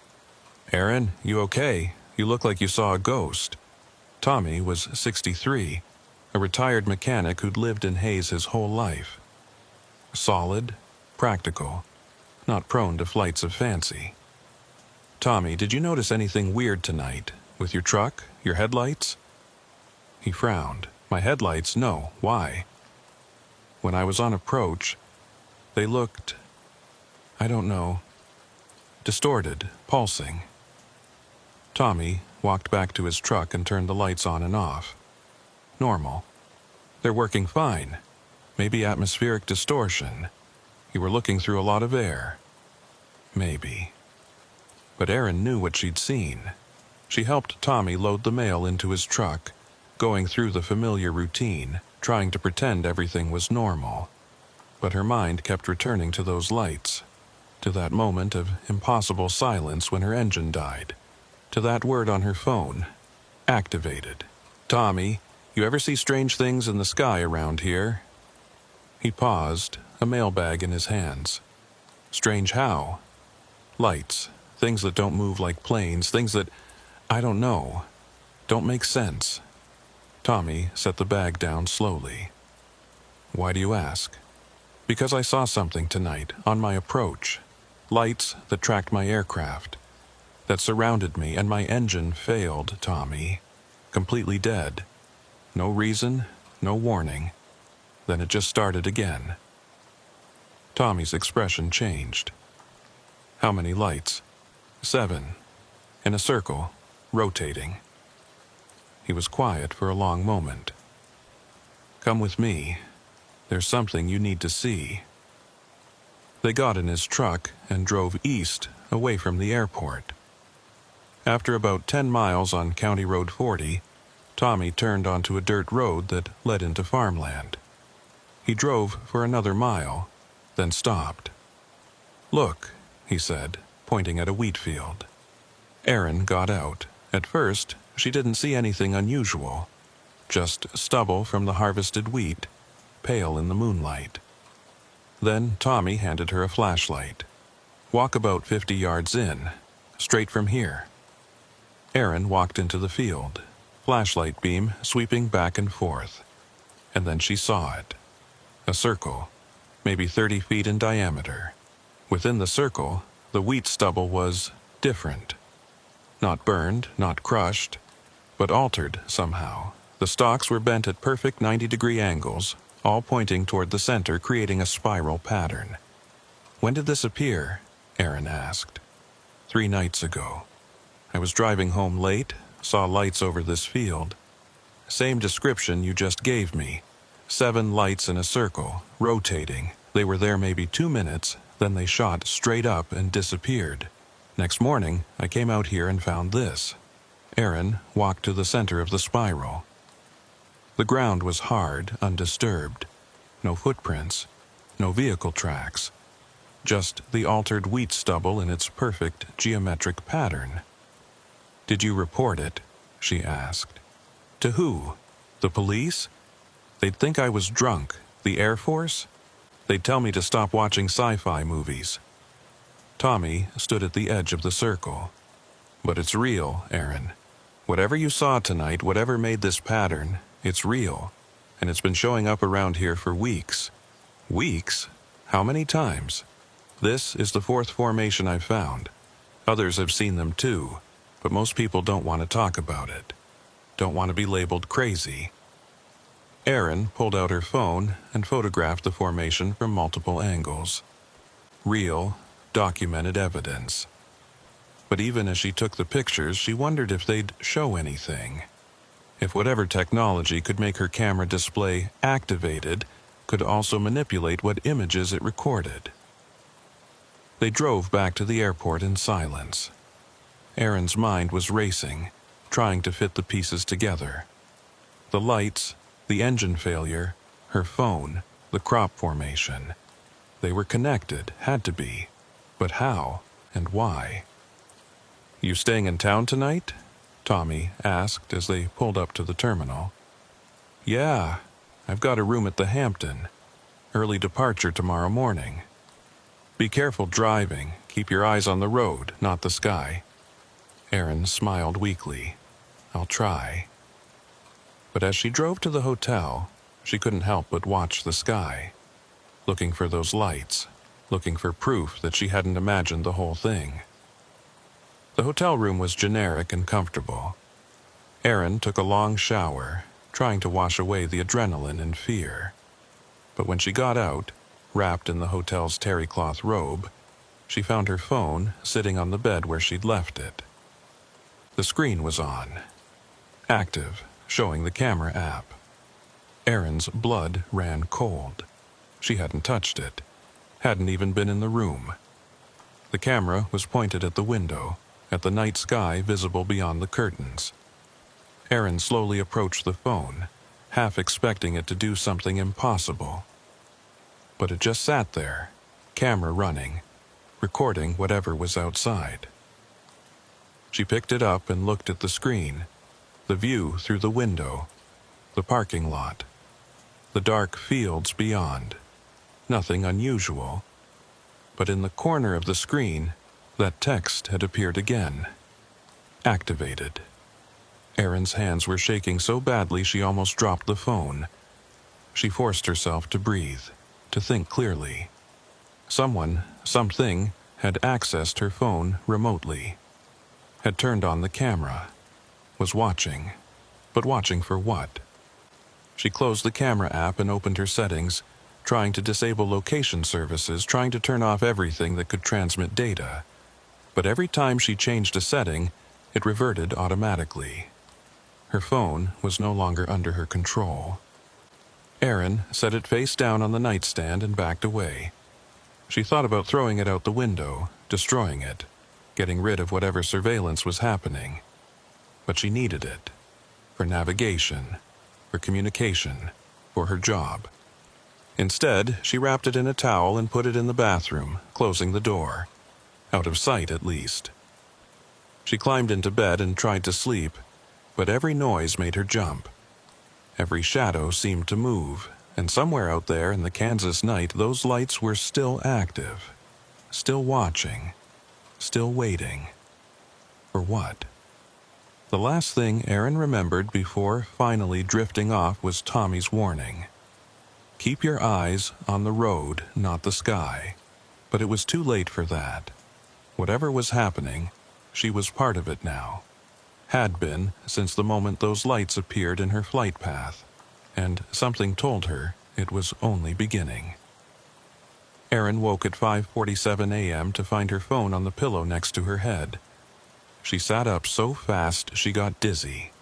"Aaron, you okay? You look like you saw a ghost." Tommy was 63, a retired mechanic who'd lived in Hayes his whole life. Solid, practical, not prone to flights of fancy. "Tommy, did you notice anything weird tonight? With your truck? Your headlights?" He frowned. "My headlights? No. Why?" "When I was on approach, they looked, I don't know, distorted, pulsing." Tommy walked back to his truck and turned the lights on and off. Normal. They're working fine. Maybe atmospheric distortion. You were looking through a lot of air. Maybe. But Aaron knew what she'd seen. She helped Tommy load the mail into his truck, going through the familiar routine, trying to pretend everything was normal. But her mind kept returning to those lights, to that moment of impossible silence when her engine died, to that word on her phone, Activated. Tommy, you ever see strange things in the sky around here? He paused, a mailbag in his hands. Strange how? Lights. Things that don't move like planes. Things that, I don't know, don't make sense. Tommy set the bag down slowly. Why do you ask? Because I saw something tonight, on my approach. Lights that tracked my aircraft. That surrounded me, and my engine failed, Tommy. Completely dead. No reason, no warning. Then it just started again. Tommy's expression changed. How many lights? 7. In a circle, rotating. He was quiet for a long moment. Come with me. There's something you need to see. They got in his truck and drove east, away from the airport. After about 10 miles on County Road 40, Tommy turned onto a dirt road that led into farmland. He drove for another mile, then stopped. Look, he said, pointing at a wheat field. Erin got out. At first, she didn't see anything unusual. Just stubble from the harvested wheat, pale in the moonlight. Then Tommy handed her a flashlight. Walk about 50 yards in, straight from here. Erin walked into the field, flashlight beam sweeping back and forth. And then she saw it. A circle, maybe 30 feet in diameter. Within the circle, the wheat stubble was different. Not burned, not crushed, but altered somehow. The stalks were bent at perfect 90-degree angles, all pointing toward the center, creating a spiral pattern. When did this appear? Erin asked. 3 nights ago. I was driving home late, saw lights over this field. Same description you just gave me. 7 lights in a circle, rotating. They were there maybe 2 minutes, then they shot straight up and disappeared. Next morning, I came out here and found this. Erin walked to the center of the spiral. The ground was hard, undisturbed. No footprints, no vehicle tracks. Just the altered wheat stubble in its perfect geometric pattern. Did you report it? She asked. To who? The police? They'd think I was drunk. The Air Force? They'd tell me to stop watching sci-fi movies. Tommy stood at the edge of the circle. But it's real, Erin. Whatever you saw tonight, whatever made this pattern, it's real. And it's been showing up around here for weeks. Weeks? How many times? This is the 4th formation I've found. Others have seen them too, but most people don't want to talk about it. Don't want to be labeled crazy. Erin pulled out her phone and photographed the formation from multiple angles. Real, documented evidence. But even as she took the pictures, she wondered if they'd show anything. If whatever technology could make her camera display activated could also manipulate what images it recorded. They drove back to the airport in silence. Erin's mind was racing, trying to fit the pieces together. The lights, the engine failure, her phone, the crop formation. They were connected, had to be. But how and why? You staying in town tonight? Tommy asked as they pulled up to the terminal. Yeah, I've got a room at the Hampton. Early departure tomorrow morning. Be careful driving. Keep your eyes on the road, not the sky. Erin smiled weakly. I'll try. But as she drove to the hotel, she couldn't help but watch the sky, looking for those lights, looking for proof that she hadn't imagined the whole thing. The hotel room was generic and comfortable. Erin took a long shower, trying to wash away the adrenaline and fear. But when she got out, wrapped in the hotel's terry cloth robe, she found her phone sitting on the bed where she'd left it. The screen was on, active, showing the camera app. Erin's blood ran cold. She hadn't touched it, hadn't even been in the room. The camera was pointed at the window, at the night sky visible beyond the curtains. Erin slowly approached the phone, half expecting it to do something impossible. But it just sat there, camera running, recording whatever was outside. She picked it up and looked at the screen. The view through the window, the parking lot, the dark fields beyond. Nothing unusual. But in the corner of the screen, that text had appeared again. Activated. Erin's hands were shaking so badly she almost dropped the phone. She forced herself to breathe, to think clearly. Someone, something, had accessed her phone remotely, had turned on the camera, was watching. But watching for what? She closed the camera app and opened her settings, trying to disable location services, trying to turn off everything that could transmit data. But every time she changed a setting, it reverted automatically. Her phone was no longer under her control. Erin set it face down on the nightstand and backed away. She thought about throwing it out the window, destroying it, getting rid of whatever surveillance was happening. But she needed it. For navigation, for communication, for her job. Instead, she wrapped it in a towel and put it in the bathroom, closing the door. Out of sight, at least. She climbed into bed and tried to sleep, but every noise made her jump. Every shadow seemed to move, and somewhere out there in the Kansas night, those lights were still active, still watching, still waiting. For what? The last thing Erin remembered before finally drifting off was Tommy's warning. Keep your eyes on the road, not the sky. But it was too late for that. Whatever was happening, she was part of it now. Had been since the moment those lights appeared in her flight path, and something told her it was only beginning. Erin woke at 5:47 a.m. to find her phone on the pillow next to her head. She sat up so fast she got dizzy.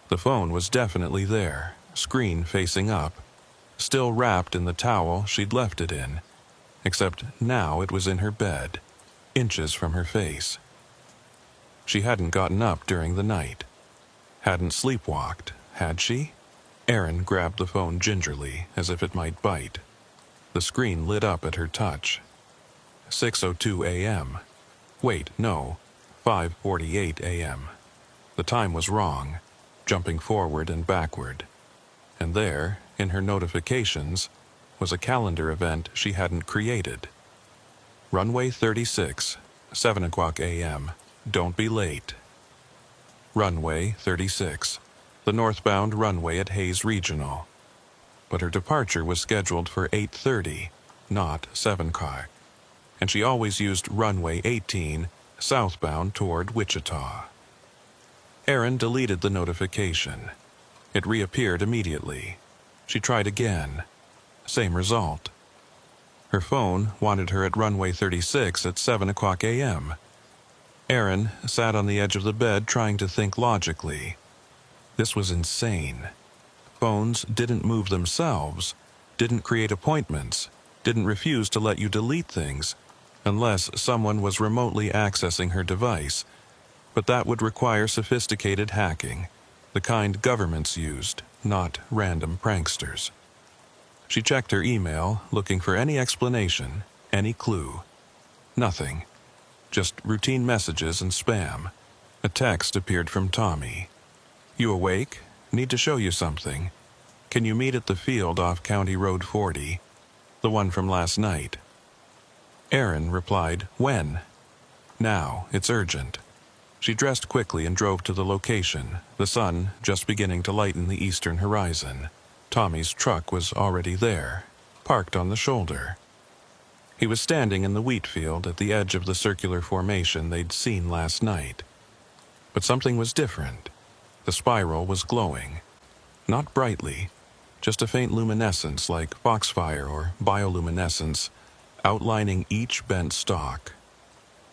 The phone was definitely there, screen facing up, still wrapped in the towel she'd left it in, except now it was in her bed, inches from her face. She hadn't gotten up during the night. Hadn't sleepwalked, had she? Erin grabbed the phone gingerly, as if it might bite. The screen lit up at her touch. 6:02 a.m. Wait, no, 5:48 a.m. The time was wrong, jumping forward and backward. And there, in her notifications, was a calendar event she hadn't created. Runway 36, 7 o'clock a.m. Don't be late. Runway 36, the northbound runway at Hayes Regional. But her departure was scheduled for 8:30, not 7 o'clock. And she always used runway 18, southbound toward Wichita. Erin deleted the notification. It reappeared immediately. She tried again. Same result. Her phone wanted her at runway 36 at 7 o'clock a.m. Erin sat on the edge of the bed trying to think logically. This was insane. Phones didn't move themselves, didn't create appointments, didn't refuse to let you delete things, unless someone was remotely accessing her device. But that would require sophisticated hacking, the kind governments used, not random pranksters. She checked her email, looking for any explanation, any clue. Nothing. Just routine messages and spam. A text appeared from Tommy. You awake? Need to show you something. Can you meet at the field off County Road 40? The one from last night. Erin replied, when? Now, it's urgent. She dressed quickly and drove to the location, the sun just beginning to lighten the eastern horizon. Tommy's truck was already there, parked on the shoulder. He was standing in the wheat field at the edge of the circular formation they'd seen last night. But something was different. The spiral was glowing. Not brightly, just a faint luminescence like foxfire or bioluminescence, outlining each bent stalk.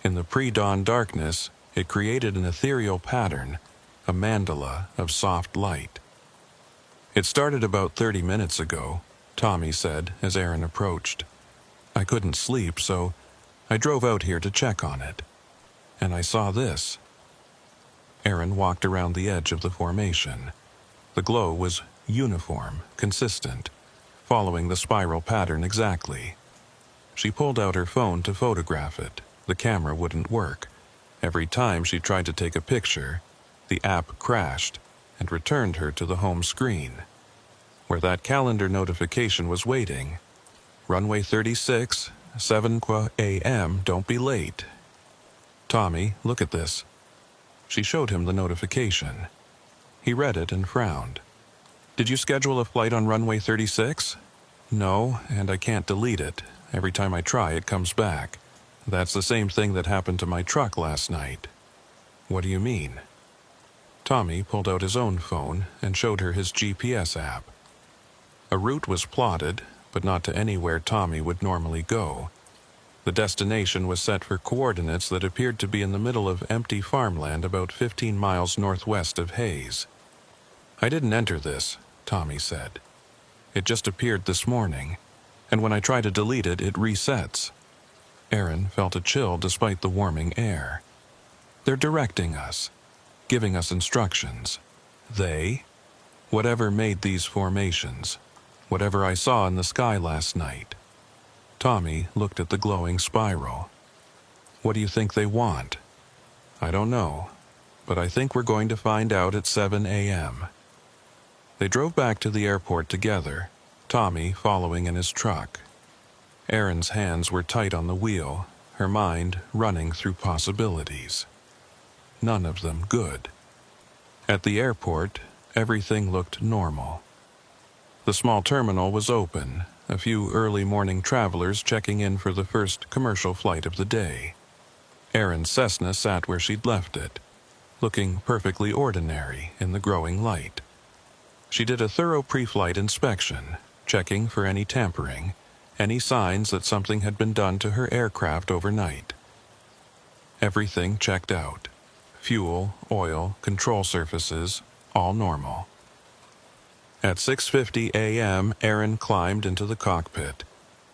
In the pre-dawn darkness, it created an ethereal pattern, a mandala of soft light. It started about 30 minutes ago, Tommy said as Erin approached. I couldn't sleep, so I drove out here to check on it. And I saw this. Erin walked around the edge of the formation. The glow was uniform, consistent, following the spiral pattern exactly. She pulled out her phone to photograph it. The camera wouldn't work. Every time she tried to take a picture, the app crashed, and returned her to the home screen, where that calendar notification was waiting. Runway 36, 7 a.m., don't be late. Tommy, look at this. She showed him the notification. He read it and frowned. Did you schedule a flight on runway 36? No, and I can't delete it. Every time I try, it comes back. That's the same thing that happened to my truck last night. What do you mean? Tommy pulled out his own phone and showed her his GPS app. A route was plotted, but not to anywhere Tommy would normally go. The destination was set for coordinates that appeared to be in the middle of empty farmland about 15 miles northwest of Hayes. I didn't enter this, Tommy said. It just appeared this morning, and when I try to delete it, it resets. Aaron felt a chill despite the warming air. They're directing us, giving us instructions. They? Whatever made these formations, whatever I saw in the sky last night. Tommy looked at the glowing spiral. What do you think they want? I don't know, but I think we're going to find out at 7 a.m. They drove back to the airport together, Tommy following in his truck. Erin's hands were tight on the wheel, her mind running through possibilities. None of them good. At the airport, everything looked normal. The small terminal was open, a few early morning travelers checking in for the first commercial flight of the day. Erin's Cessna sat where she'd left it, looking perfectly ordinary in the growing light. She did a thorough pre-flight inspection, checking for any tampering, any signs that something had been done to her aircraft overnight. Everything checked out. Fuel, oil, control surfaces, all normal. At 6:50 a.m., Erin climbed into the cockpit.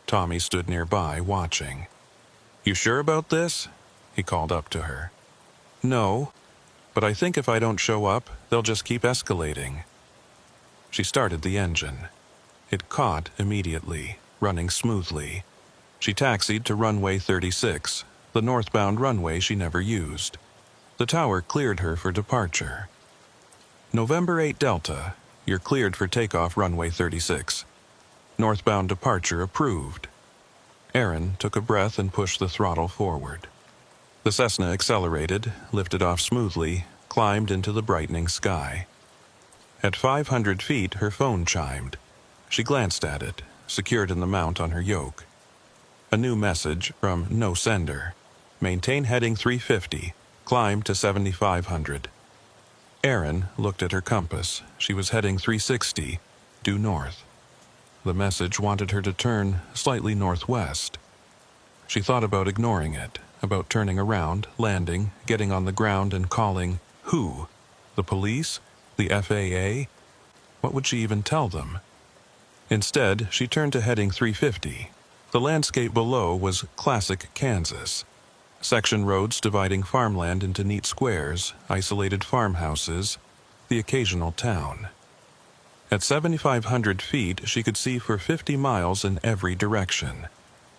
Tommy stood nearby, watching. You sure about this? He called up to her. No, but I think if I don't show up, they'll just keep escalating. She started the engine. It caught immediately, running smoothly. She taxied to runway 36, the northbound runway she never used. The tower cleared her for departure. November 8 Delta, you're cleared for takeoff runway 36. Northbound departure approved. Erin took a breath and pushed the throttle forward. The Cessna accelerated, lifted off smoothly, climbed into the brightening sky. At 500 feet, her phone chimed. She glanced at it, secured in the mount on her yoke. A new message from no sender. Maintain heading 350. Climb to 7,500. Erin looked at her compass. She was heading 360, due north. The message wanted her to turn slightly northwest. She thought about ignoring it, about turning around, landing, getting on the ground and calling, who? The police? The FAA? What would she even tell them? Instead, she turned to heading 350. The landscape below was classic Kansas. Section roads dividing farmland into neat squares, isolated farmhouses, the occasional town. At 7,500 feet, she could see for 50 miles in every direction,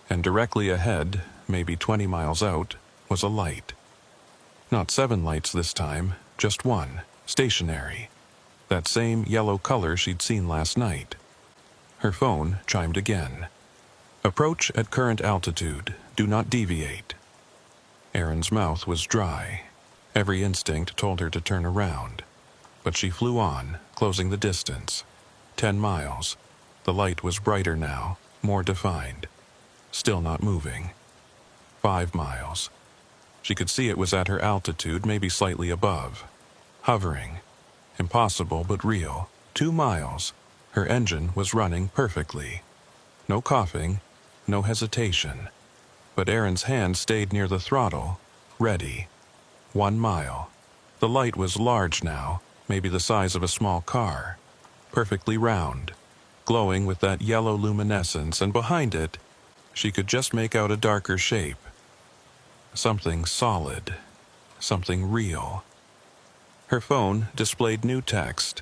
and directly ahead, maybe 20 miles out, was a light. Not 7 lights this time, just one, stationary. That same yellow color she'd seen last night. Her phone chimed again. Approach at current altitude. Do not deviate. Erin's mouth was dry. Every instinct told her to turn around. But she flew on, closing the distance. 10 miles. The light was brighter now, more defined. Still not moving. 5 miles. She could see it was at her altitude, maybe slightly above. Hovering. Impossible but real. 2 miles. Her engine was running perfectly. No coughing, no hesitation. But Erin's hand stayed near the throttle, ready. 1 mile. The light was large now, maybe the size of a small car. Perfectly round, glowing with that yellow luminescence, and behind it, she could just make out a darker shape. Something solid. Something real. Her phone displayed new text.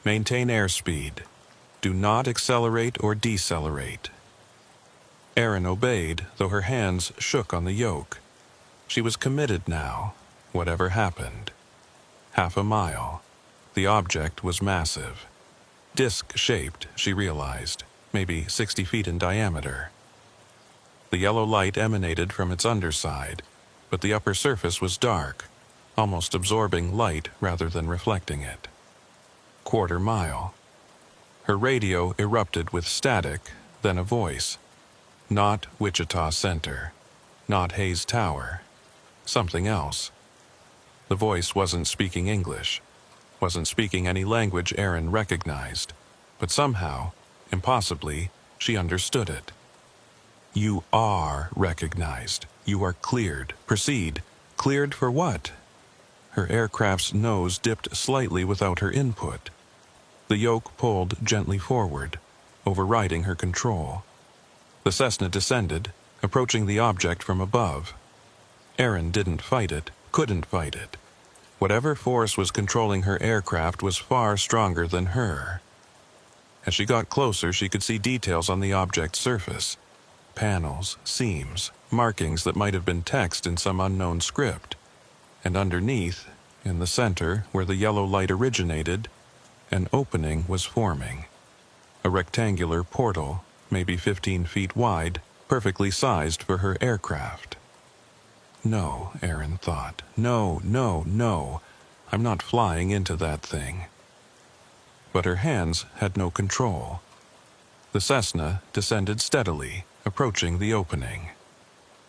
Maintain airspeed. Do not accelerate or decelerate. Erin obeyed, though her hands shook on the yoke. She was committed now, whatever happened. 1/2 mile. The object was massive. Disc-shaped, she realized, maybe 60 feet in diameter. The yellow light emanated from its underside, but the upper surface was dark, almost absorbing light rather than reflecting it. Quarter-mile. Her radio erupted with static, then a voice. Not Wichita Center. Not Hayes Tower. Something else. The voice wasn't speaking English, wasn't speaking any language Aaron recognized, but somehow, impossibly, she understood it. You are recognized. You are cleared. Proceed. Cleared for what? Her aircraft's nose dipped slightly without her input. The yoke pulled gently forward, overriding her control. The Cessna descended, approaching the object from above. Aaron didn't fight it, couldn't fight it. Whatever force was controlling her aircraft was far stronger than her. As she got closer, she could see details on the object's surface. Panels, seams, markings that might have been text in some unknown script. And underneath, in the center, where the yellow light originated, an opening was forming. A rectangular portal, maybe 15 feet wide, perfectly sized for her aircraft. No, Aaron thought. No, no, no. I'm not flying into that thing. But her hands had no control. The Cessna descended steadily, approaching the opening.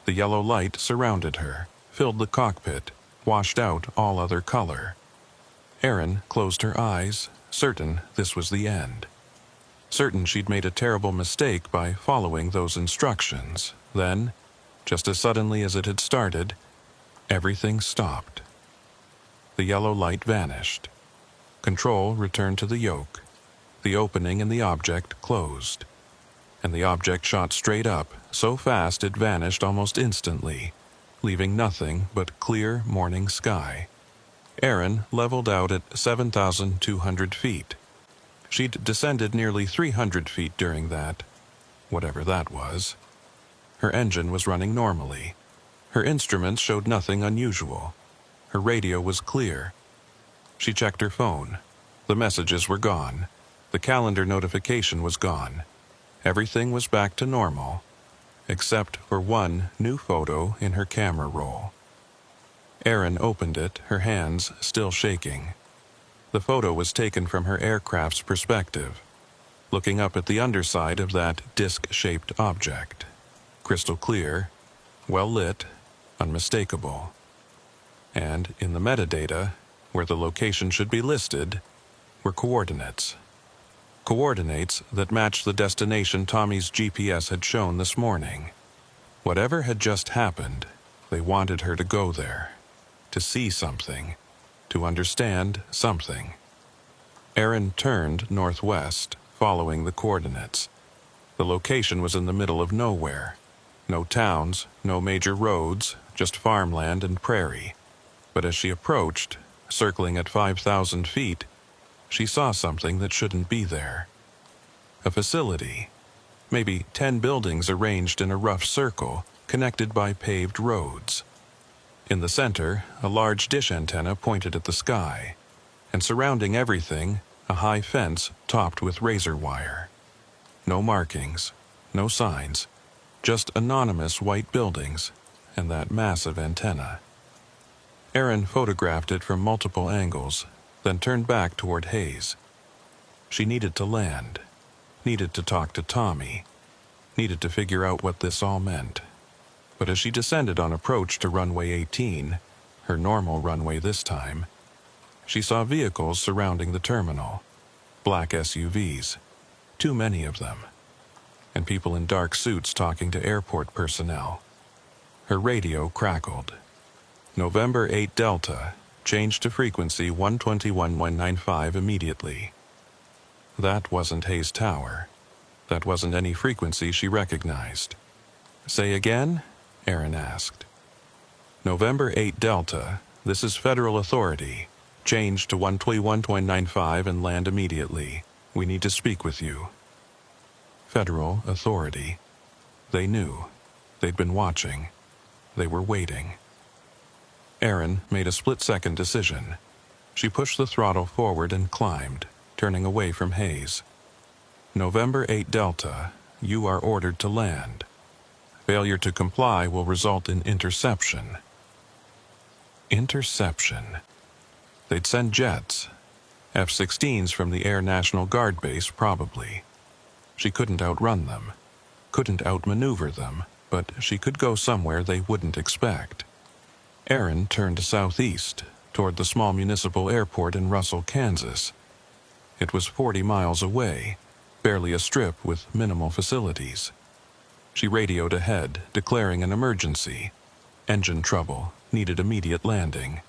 The yellow light surrounded her, filled the cockpit, washed out all other color. Aaron closed her eyes, certain this was the end. Certain she'd made a terrible mistake by following those instructions. Then, just as suddenly as it had started, everything stopped. The yellow light vanished. Control returned to the yoke. The opening in the object closed. And the object shot straight up, so fast it vanished almost instantly, leaving nothing but clear morning sky. Aaron leveled out at 7,200 feet. She'd descended nearly 300 feet during that, whatever that was. Her engine was running normally. Her instruments showed nothing unusual. Her radio was clear. She checked her phone. The messages were gone. The calendar notification was gone. Everything was back to normal, except for one new photo in her camera roll. Aaron opened it, her hands still shaking. The photo was taken from her aircraft's perspective, looking up at the underside of that disc-shaped object. Crystal clear, well-lit, unmistakable. And in the metadata, where the location should be listed, were coordinates. Coordinates that matched the destination Tommy's GPS had shown this morning. Whatever had just happened, they wanted her to go there, to see something, to understand something. Aaron turned northwest, following the coordinates. The location was in the middle of nowhere. No towns, no major roads, just farmland and prairie. But as she approached, circling at 5,000 feet, she saw something that shouldn't be there. A facility. Maybe 10 buildings arranged in a rough circle, connected by paved roads. In the center, a large dish antenna pointed at the sky, and surrounding everything, a high fence topped with razor wire. No markings, no signs, just anonymous white buildings and that massive antenna. Aaron photographed it from multiple angles, then turned back toward Hayes. She needed to land, needed to talk to Tommy, needed to figure out what this all meant. But as she descended on approach to runway 18, her normal runway this time, she saw vehicles surrounding the terminal, black SUVs, too many of them, and people in dark suits talking to airport personnel. Her radio crackled. November 8 Delta, change to frequency 121.195 immediately. That wasn't Hayes Tower. That wasn't any frequency she recognized. Say again? Aaron asked. November 8 Delta, this is Federal Authority. Change to 121.95 and land immediately. We need to speak with you. Federal Authority. They knew. They'd been watching. They were waiting. Aaron made a split-second decision. She pushed the throttle forward and climbed, turning away from Hayes. November 8 Delta, you are ordered to land. Failure to comply will result in interception. Interception. They'd send jets. F-16s from the Air National Guard base, probably. She couldn't outrun them, couldn't outmaneuver them, but she could go somewhere they wouldn't expect. Aaron turned southeast, toward the small municipal airport in Russell, Kansas. It was 40 miles away, barely a strip with minimal facilities. She radioed ahead, declaring an emergency. Engine trouble, needed immediate landing.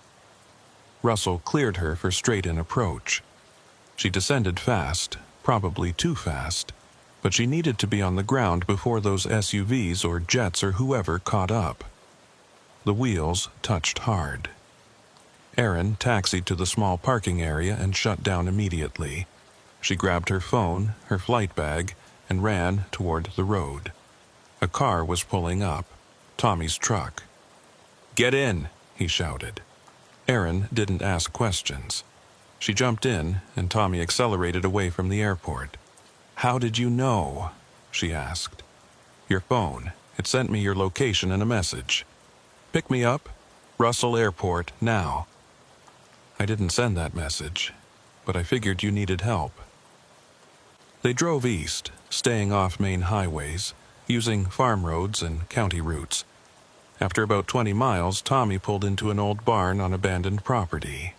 Russell cleared her for straight-in approach. She descended fast, probably too fast, but she needed to be on the ground before those SUVs or jets or whoever caught up. The wheels touched hard. Erin taxied to the small parking area and shut down immediately. She grabbed her phone, her flight bag, and ran toward the road. A car was pulling up. Tommy's truck. "Get in," he shouted. Erin didn't ask questions. She jumped in, and Tommy accelerated away from the airport. "How did you know?" she asked. "Your phone. It sent me your location and a message. Pick me up. Russell Airport, now." "I didn't send that message, but I figured you needed help." They drove east, staying off main highways, using farm roads and county routes. After about 20 miles, Tommy pulled into an old barn on abandoned property.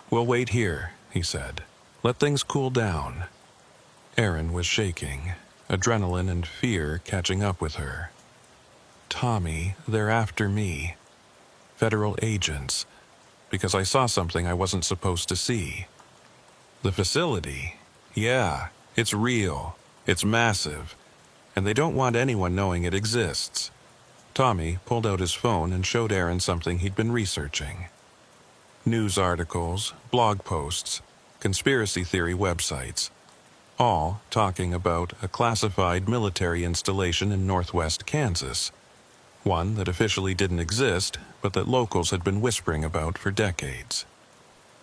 "We'll wait here," he said. "Let things cool down." Erin was shaking, adrenaline and fear catching up with her. "Tommy, they're after me. Federal agents, because I saw something I wasn't supposed to see." "The facility? Yeah, it's real. It's massive. And they don't want anyone knowing it exists." Tommy pulled out his phone and showed Erin something he'd been researching. News articles, blog posts, conspiracy theory websites, all talking about a classified military installation in northwest Kansas, one that officially didn't exist, but that locals had been whispering about for decades.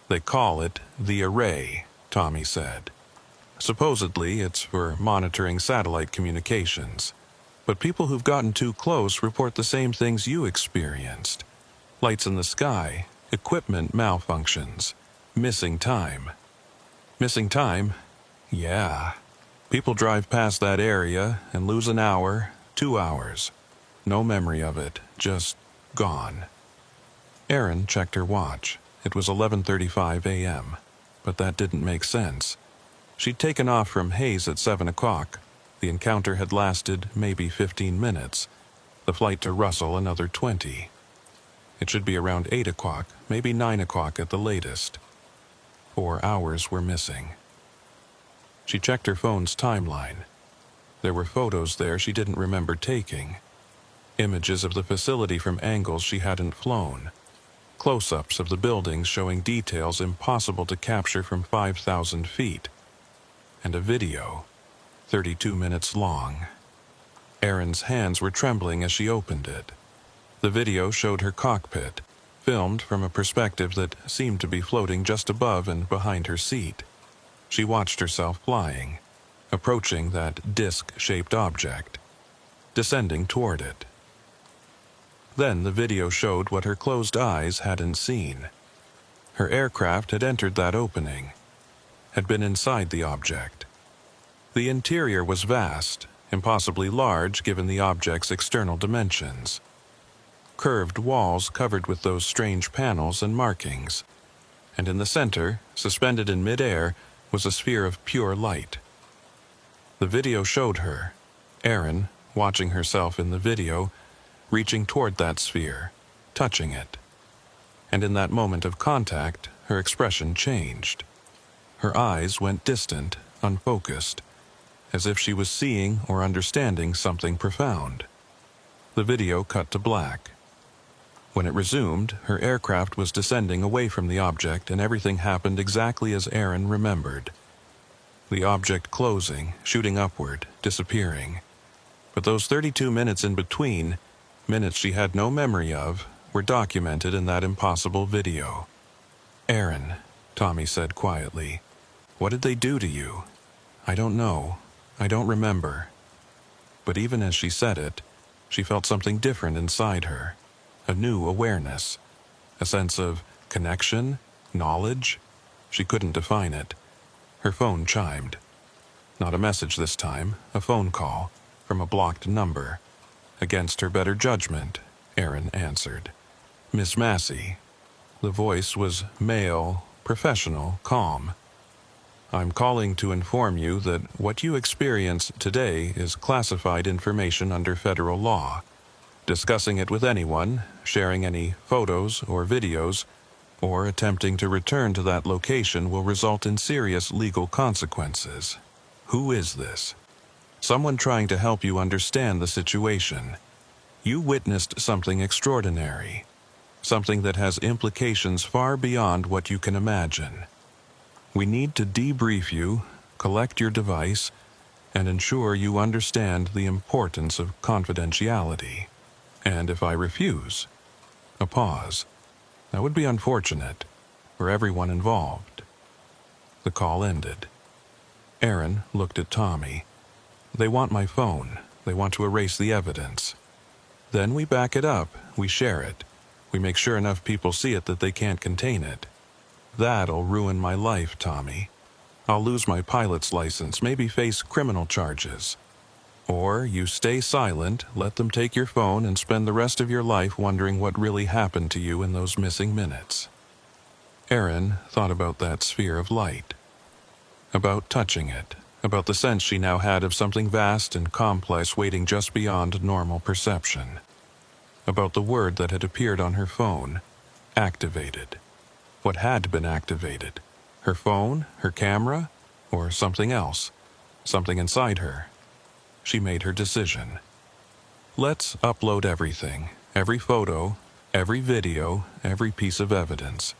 "They call it the Array," Tommy said. "Supposedly it's for monitoring satellite communications. But people who've gotten too close report the same things you experienced. Lights in the sky, equipment malfunctions, missing time." "Missing time? Yeah. People drive past that area and lose an hour, 2 hours. No memory of it, just gone." Erin checked her watch. It was 11:35 a.m., but that didn't make sense. She'd taken off from Hayes at 7 o'clock. The encounter had lasted maybe 15 minutes. The flight to Russell another 20. It should be around 8 o'clock, maybe 9 o'clock at the latest. 4 hours were missing. She checked her phone's timeline. There were photos there she didn't remember taking. Images of the facility from angles she hadn't flown. Close-ups of the buildings showing details impossible to capture from 5,000 feet. And a video, 32 minutes long. Erin's hands were trembling as she opened it. The video showed her cockpit, filmed from a perspective that seemed to be floating just above and behind her seat. She watched herself flying, approaching that disc-shaped object, descending toward it. Then the video showed what her closed eyes hadn't seen. Her aircraft had entered that opening, had been inside the object. The interior was vast, impossibly large given the object's external dimensions. Curved walls covered with those strange panels and markings, and in the center, suspended in midair, was a sphere of pure light. The video showed her, Erin, watching herself in the video, reaching toward that sphere, touching it. And in that moment of contact, her expression changed. Her eyes went distant, unfocused, as if she was seeing or understanding something profound. The video cut to black. When it resumed, her aircraft was descending away from the object and everything happened exactly as Erin remembered. The object closing, shooting upward, disappearing. But those 32 minutes in between, minutes she had no memory of, were documented in that impossible video. Erin, Tommy said quietly. "What did they do to you?" "I don't know. I don't remember." But even as she said it, she felt something different inside her. A new awareness. A sense of connection, knowledge. She couldn't define it. Her phone chimed. Not a message this time, a phone call, from a blocked number. Against her better judgment, Aaron answered. "Miss Massey." The voice was male, professional, calm. "I'm calling to inform you that what you experienced today is classified information under federal law. Discussing it with anyone, sharing any photos or videos, or attempting to return to that location will result in serious legal consequences. Who is this?" "Someone trying to help you understand the situation. You witnessed something extraordinary. Something that has implications far beyond what you can imagine. We need to debrief you, collect your device, and ensure you understand the importance of confidentiality. And if I refuse..." A pause. "That would be unfortunate for everyone involved." The call ended. Aaron looked at Tommy. "They want my phone. They want to erase the evidence. Then we back it up, we share it. We make sure enough people see it that they can't contain it. That'll ruin my life, Tommy. I'll lose my pilot's license, maybe face criminal charges. Or you stay silent, let them take your phone, and spend the rest of your life wondering what really happened to you in those missing minutes." Aaron thought about that sphere of light. About touching it. About the sense she now had of something vast and complex waiting just beyond normal perception. About the word that had appeared on her phone. Activated. What had been activated? Her phone? Her camera? Or something else? Something inside her? She made her decision. "Let's upload everything. Every photo, every video, every piece of evidence.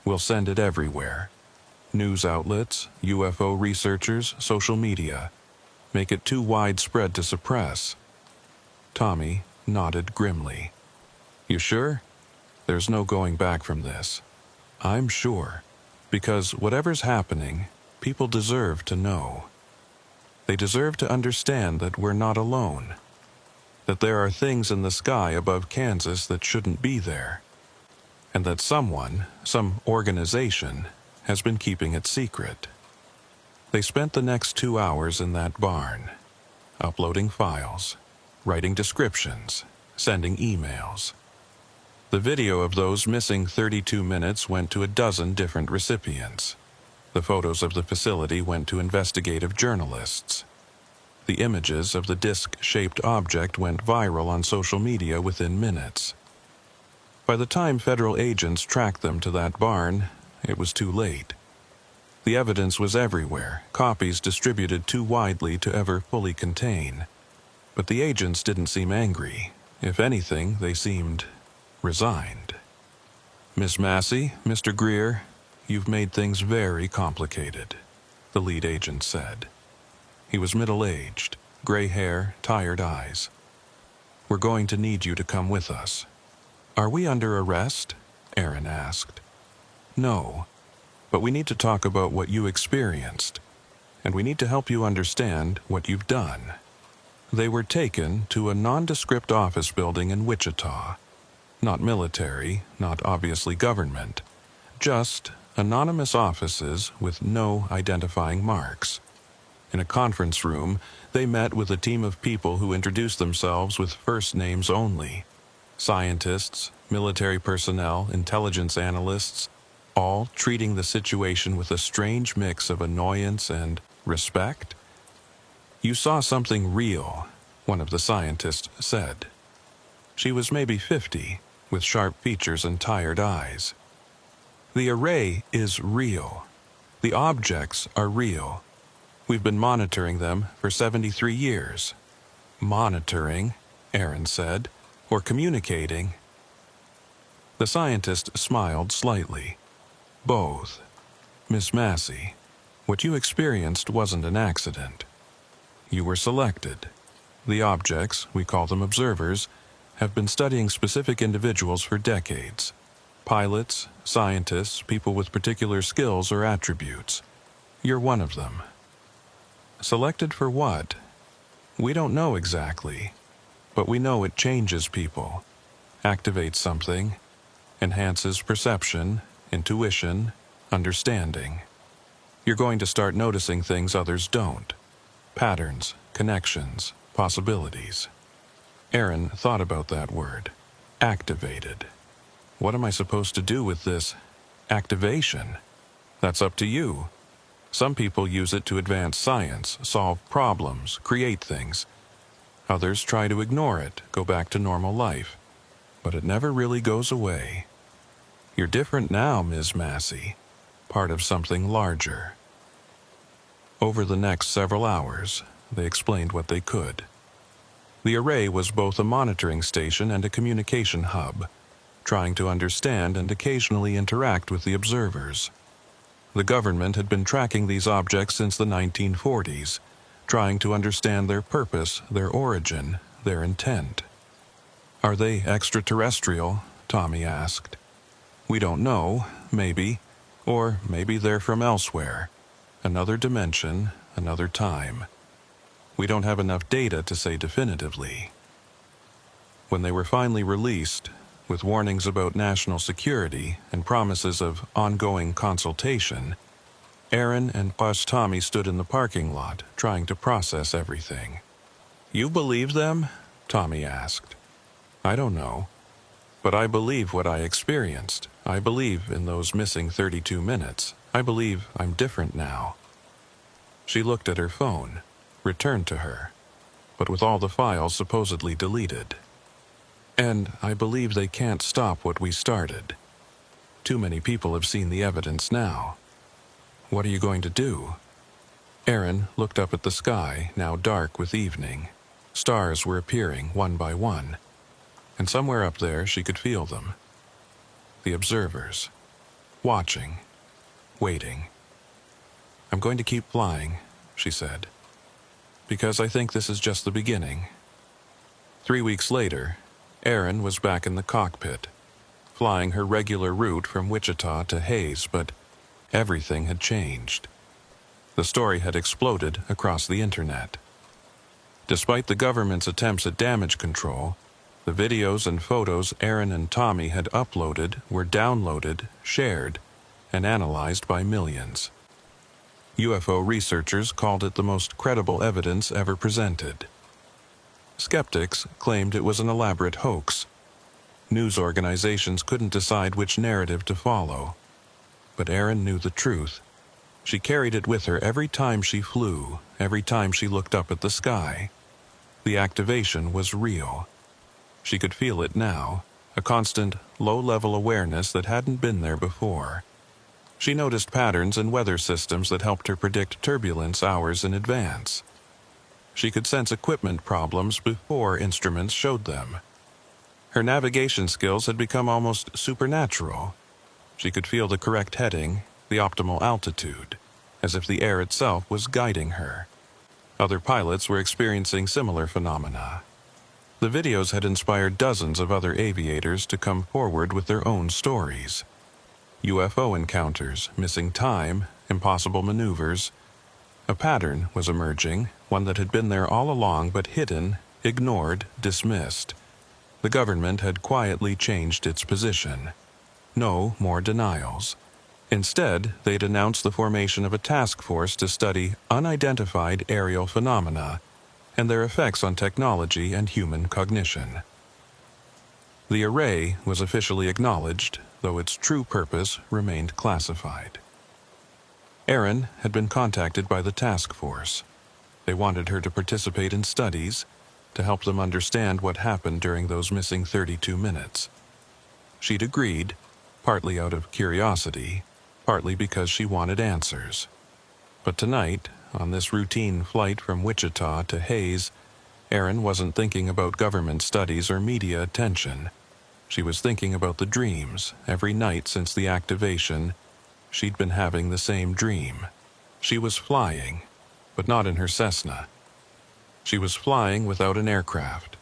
We'll send it everywhere. News outlets, UFO researchers, social media. Make it too widespread to suppress." Tommy nodded grimly. "You sure? There's no going back from this." "I'm sure. Because whatever's happening, people deserve to know. They deserve to understand that we're not alone. That there are things in the sky above Kansas that shouldn't be there. And that someone, some organization, has been keeping it secret." They spent the next 2 hours in that barn, uploading files, writing descriptions, sending emails. The video of those missing 32 minutes went to a dozen different recipients. The photos of the facility went to investigative journalists. The images of the disc-shaped object went viral on social media within minutes. By the time federal agents tracked them to that barn, it was too late. The evidence was everywhere, copies distributed too widely to ever fully contain. But the agents didn't seem angry. If anything, they seemed resigned. "Miss Massey, Mr. Greer, you've made things very complicated," the lead agent said. He was middle-aged, gray hair, tired eyes. "We're going to need you to come with us." "Are we under arrest?" Aaron asked. "No, but we need to talk about what you experienced, and we need to help you understand what you've done." They were taken to a nondescript office building in Wichita. Not military, not obviously government, just anonymous offices with no identifying marks. In a conference room, they met with a team of people who introduced themselves with first names only. Scientists, military personnel, intelligence analysts, all treating the situation with a strange mix of annoyance and respect. "You saw something real," one of the scientists said. She was maybe 50, with sharp features and tired eyes. "The array is real. The objects are real. We've been monitoring them for 73 years. "Monitoring," Aaron said, "or communicating?" The scientist smiled slightly. "Both. Miss Massey, what you experienced wasn't an accident. You were selected. The objects, we call them observers, have been studying specific individuals for decades. Pilots, scientists, people with particular skills or attributes. You're one of them. Selected for what? We don't know exactly, but we know it changes people, activates something, enhances perception, intuition, understanding. You're going to start noticing things others don't. Patterns, connections, possibilities. Aaron thought about that word. Activated. What am I supposed to do with this activation? That's up to you. Some people use it to advance science, solve problems, create things. Others try to ignore it, go back to normal life. But it never really goes away. You're different now, Ms. Massey. Part of something larger. Over the next several hours, they explained what they could. The array was both a monitoring station and a communication hub, trying to understand and occasionally interact with the observers. The government had been tracking these objects since the 1940s, trying to understand their purpose, their origin, their intent. Are they extraterrestrial? Tommy asked. We don't know, maybe, or maybe they're from elsewhere. Another dimension, another time. We don't have enough data to say definitively. When they were finally released, with warnings about national security and promises of ongoing consultation, Aaron and Tommy stood in the parking lot, trying to process everything. You believe them? Tommy asked. I don't know. But I believe what I experienced. I believe in those missing 32 minutes. I believe I'm different now. She looked at her phone, returned to her, but with all the files supposedly deleted. And I believe they can't stop what we started. Too many people have seen the evidence now. What are you going to do? Aaron looked up at the sky, now dark with evening. Stars were appearing one by one, and somewhere up there she could feel them. The observers, watching, waiting. I'm going to keep flying, she said, because I think this is just the beginning. 3 weeks later, Aaron was back in the cockpit, flying her regular route from Wichita to Hays, but everything had changed. The story had exploded across the internet. Despite the government's attempts at damage control, the videos and photos Aaron and Tommy had uploaded were downloaded, shared, and analyzed by millions. UFO researchers called it the most credible evidence ever presented. Skeptics claimed it was an elaborate hoax. News organizations couldn't decide which narrative to follow. But Aaron knew the truth. She carried it with her every time she flew, every time she looked up at the sky. The activation was real. She could feel it now, a constant, low-level awareness that hadn't been there before. She noticed patterns in weather systems that helped her predict turbulence hours in advance. She could sense equipment problems before instruments showed them. Her navigation skills had become almost supernatural. She could feel the correct heading, the optimal altitude, as if the air itself was guiding her. Other pilots were experiencing similar phenomena. The videos had inspired dozens of other aviators to come forward with their own stories. UFO encounters, missing time, impossible maneuvers. A pattern was emerging, one that had been there all along but hidden, ignored, dismissed. The government had quietly changed its position. No more denials. Instead, they'd announced the formation of a task force to study unidentified aerial phenomena and their effects on technology and human cognition. The array was officially acknowledged, though its true purpose remained classified. Aaron had been contacted by the task force. They wanted her to participate in studies to help them understand what happened during those missing 32 minutes. She'd agreed, partly out of curiosity, partly because she wanted answers. But tonight, on this routine flight from Wichita to Hays, Aaron wasn't thinking about government studies or media attention. She was thinking about the dreams. Every night since the activation, she'd been having the same dream. She was flying, but not in her Cessna. She was flying without an aircraft,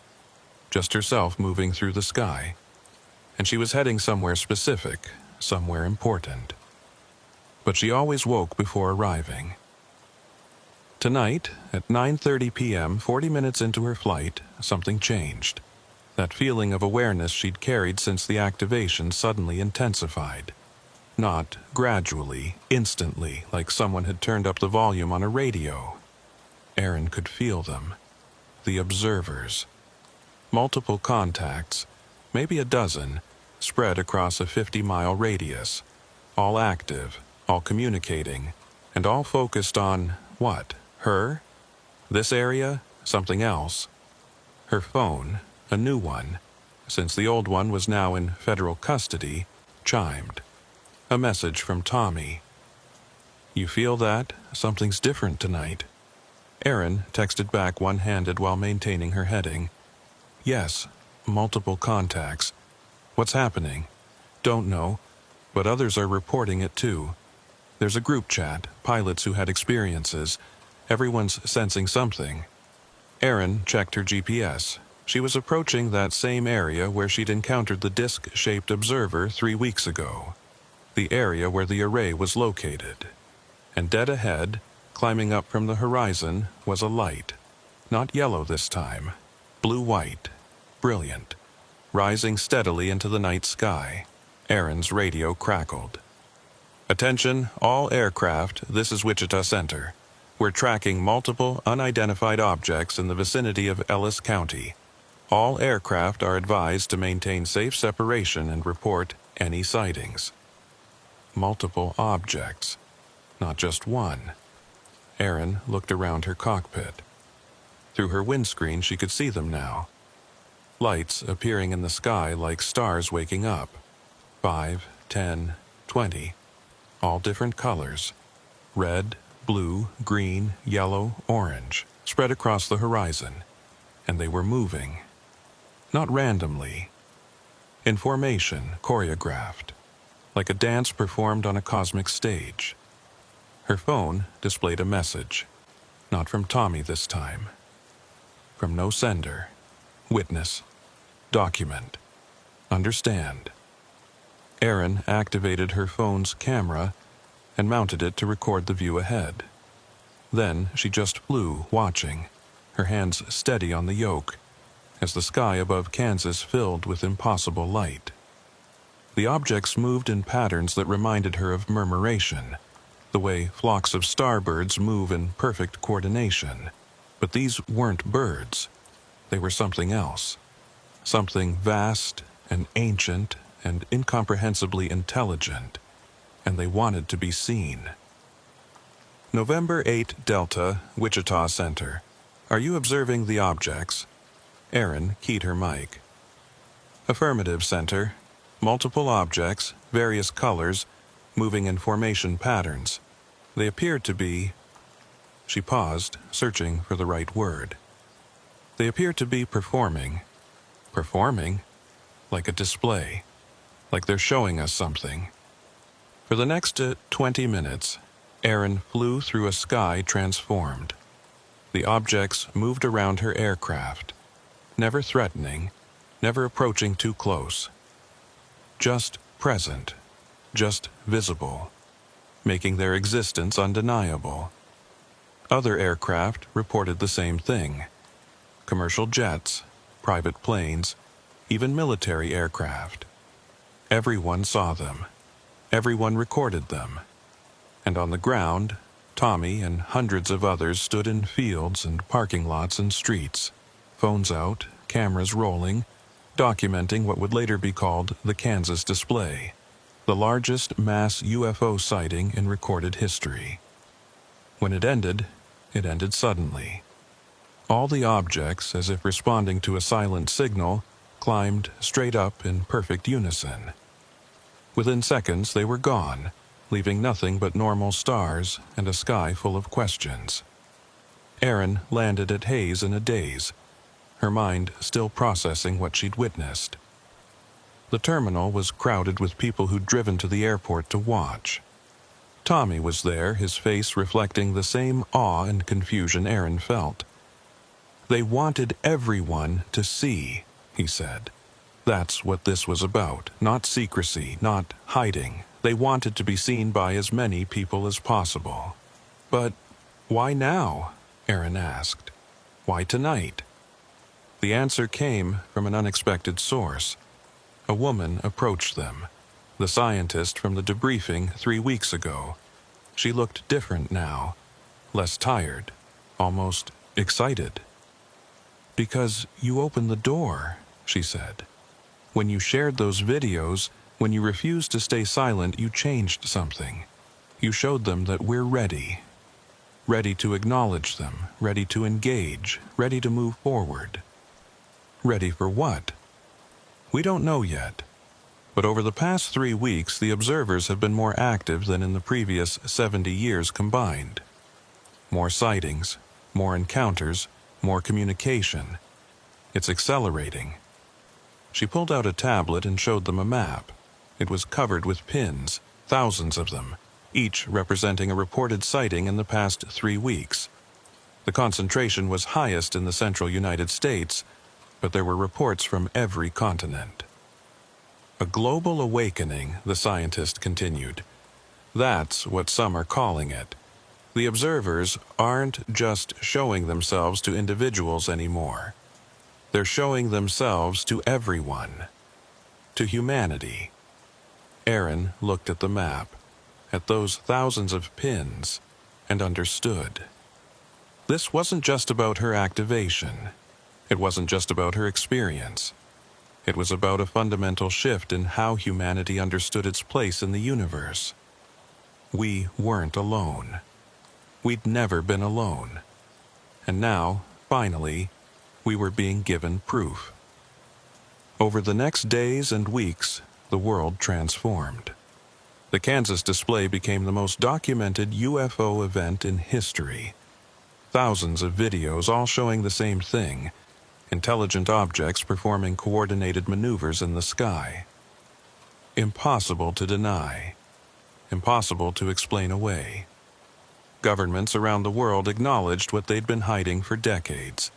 just herself moving through the sky. and she was heading somewhere specific, somewhere important. But she always woke before arriving. Tonight, at 9:30 p.m., 40 minutes into her flight, something changed. That feeling of awareness she'd carried since the activation suddenly intensified. Not gradually, instantly, like someone had turned up the volume on a radio. Erin could feel them. The observers. Multiple contacts, maybe a dozen, spread across a 50-mile radius. All active, all communicating, and all focused on what? Her? This area? Something else? Her phone, a new one, since the old one was now in federal custody, chimed. A message from Tommy. "You feel that? Something's different tonight." Erin texted back one-handed while maintaining her heading. "Yes, multiple contacts. What's happening? Don't know, but others are reporting it too. There's a group chat, pilots who had experiences. Everyone's sensing something." Erin checked her GPS. She was approaching that same area where she'd encountered the disc-shaped observer 3 weeks ago. The area where the array was located. And dead ahead, climbing up from the horizon, was a light. Not yellow this time. Blue-white. Brilliant. Rising steadily into the night sky. Erin's radio crackled. "Attention, all aircraft, this is Wichita Center. We're tracking multiple unidentified objects in the vicinity of Ellis County. All aircraft are advised to maintain safe separation and report any sightings." Multiple objects. Not just one. Erin looked around her cockpit. Through her windscreen she could see them now. Lights appearing in the sky like stars waking up. 5, 10, 20. All different colors. Red, blue, green, yellow, orange, spread across the horizon. And they were moving. Not randomly. In formation, choreographed. Like a dance performed on a cosmic stage. Her phone displayed a message. Not from Tommy this time. From no sender. Witness. Document. Understand. Erin activated her phone's camera and mounted it to record the view ahead. Then she just flew, watching, her hands steady on the yoke, as the sky above Kansas filled with impossible light. The objects moved in patterns that reminded her of murmuration, the way flocks of starbirds move in perfect coordination. But these weren't birds. They were something else. Something vast and ancient and incomprehensibly intelligent, and they wanted to be seen. November 8 Delta, Wichita Center. Are you observing the objects? Erin keyed her mic. Affirmative, Center. Multiple objects, various colors, moving in formation patterns. They appeared to be... She paused, searching for the right word. They appear to be performing. Performing? Like a display. Like they're showing us something. For the next 20 minutes, Erin flew through a sky transformed. The objects moved around her aircraft, never threatening, never approaching too close. Just present, just visible, making their existence undeniable. Other aircraft reported the same thing. Commercial jets, private planes, even military aircraft. Everyone saw them. Everyone recorded them. And on the ground, Tommy and hundreds of others stood in fields and parking lots and streets, phones out, cameras rolling, documenting what would later be called the Kansas display, the largest mass UFO sighting in recorded history. When it ended suddenly. All the objects, as if responding to a silent signal, climbed straight up in perfect unison. Within seconds they were gone, leaving nothing but normal stars and a sky full of questions. Erin landed at Hayes in a daze, her mind still processing what she'd witnessed. The terminal was crowded with people who'd driven to the airport to watch. Tommy was there, his face reflecting the same awe and confusion Erin felt. They wanted everyone to see, he said. That's what this was about. Not secrecy, not hiding. They wanted to be seen by as many people as possible. But why now? Aaron asked. Why tonight? The answer came from an unexpected source. A woman approached them, the scientist from the debriefing 3 weeks ago. She looked different now, less tired, almost excited. Because you opened the door, she said. When you shared those videos, when you refused to stay silent, you changed something. You showed them that we're ready. Ready to acknowledge them, ready to engage, ready to move forward. Ready for what? We don't know yet. But over the past 3 weeks, the observers have been more active than in the previous 70 years combined. More sightings, more encounters, more communication. It's accelerating. She pulled out a tablet and showed them a map. It was covered with pins, thousands of them, each representing a reported sighting in the past 3 weeks. The concentration was highest in the central United States, but there were reports from every continent. A global awakening, the scientist continued. That's what some are calling it. The observers aren't just showing themselves to individuals anymore. They're showing themselves to everyone, to humanity. Aaron looked at the map, at those thousands of pins, and understood. This wasn't just about her activation. It wasn't just about her experience. It was about a fundamental shift in how humanity understood its place in the universe. We weren't alone. We'd never been alone. And now, finally, we were being given proof. Over the next days and weeks, the world transformed. The Kansas display became the most documented UFO event in history. Thousands of videos all showing the same thing, intelligent objects performing coordinated maneuvers in the sky. Impossible to deny. Impossible to explain away. Governments around the world acknowledged what they'd been hiding for decades.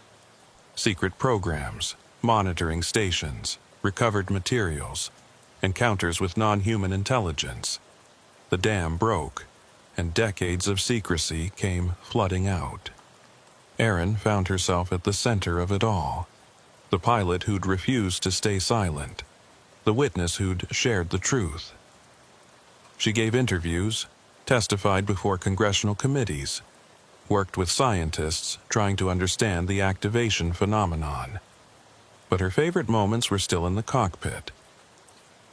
Secret programs, monitoring stations, recovered materials, encounters with non-human intelligence. The dam broke, and decades of secrecy came flooding out. Erin found herself at the center of it all. The pilot who'd refused to stay silent. The witness who'd shared the truth. She gave interviews, testified before congressional committees, worked with scientists trying to understand the activation phenomenon. But her favorite moments were still in the cockpit,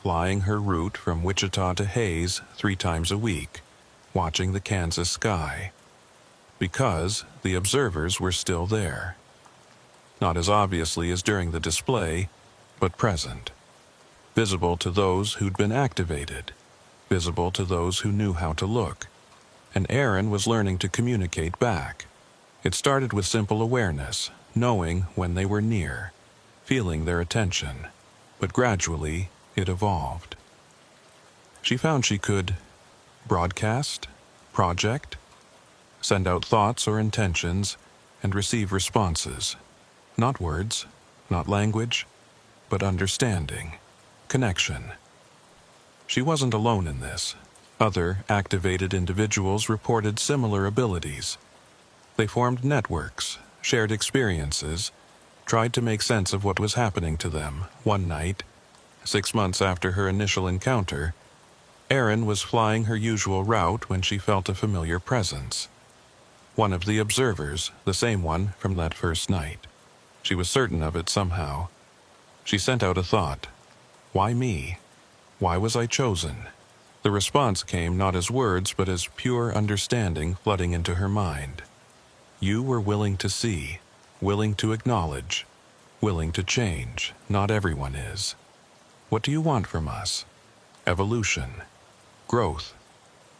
flying her route from Wichita to Hays 3 times a week, watching the Kansas sky. Because the observers were still there. Not as obviously as during the display, but present. Visible to those who'd been activated. Visible to those who knew how to look. And Aaron was learning to communicate back. It started with simple awareness, knowing when they were near, feeling their attention. But gradually, it evolved. She found she could broadcast, project, send out thoughts or intentions, and receive responses. Not words, not language, but understanding, connection. She wasn't alone in this. Other activated individuals reported similar abilities. They formed networks, shared experiences, tried to make sense of what was happening to them. One night, 6 months after her initial encounter, Erin was flying her usual route when she felt a familiar presence. One of the observers, the same one from that first night. She was certain of it somehow. She sent out a thought. Why me? Why was I chosen? The response came not as words, but as pure understanding flooding into her mind. You were willing to see, willing to acknowledge, willing to change. Not everyone is. What do you want from us? Evolution, growth,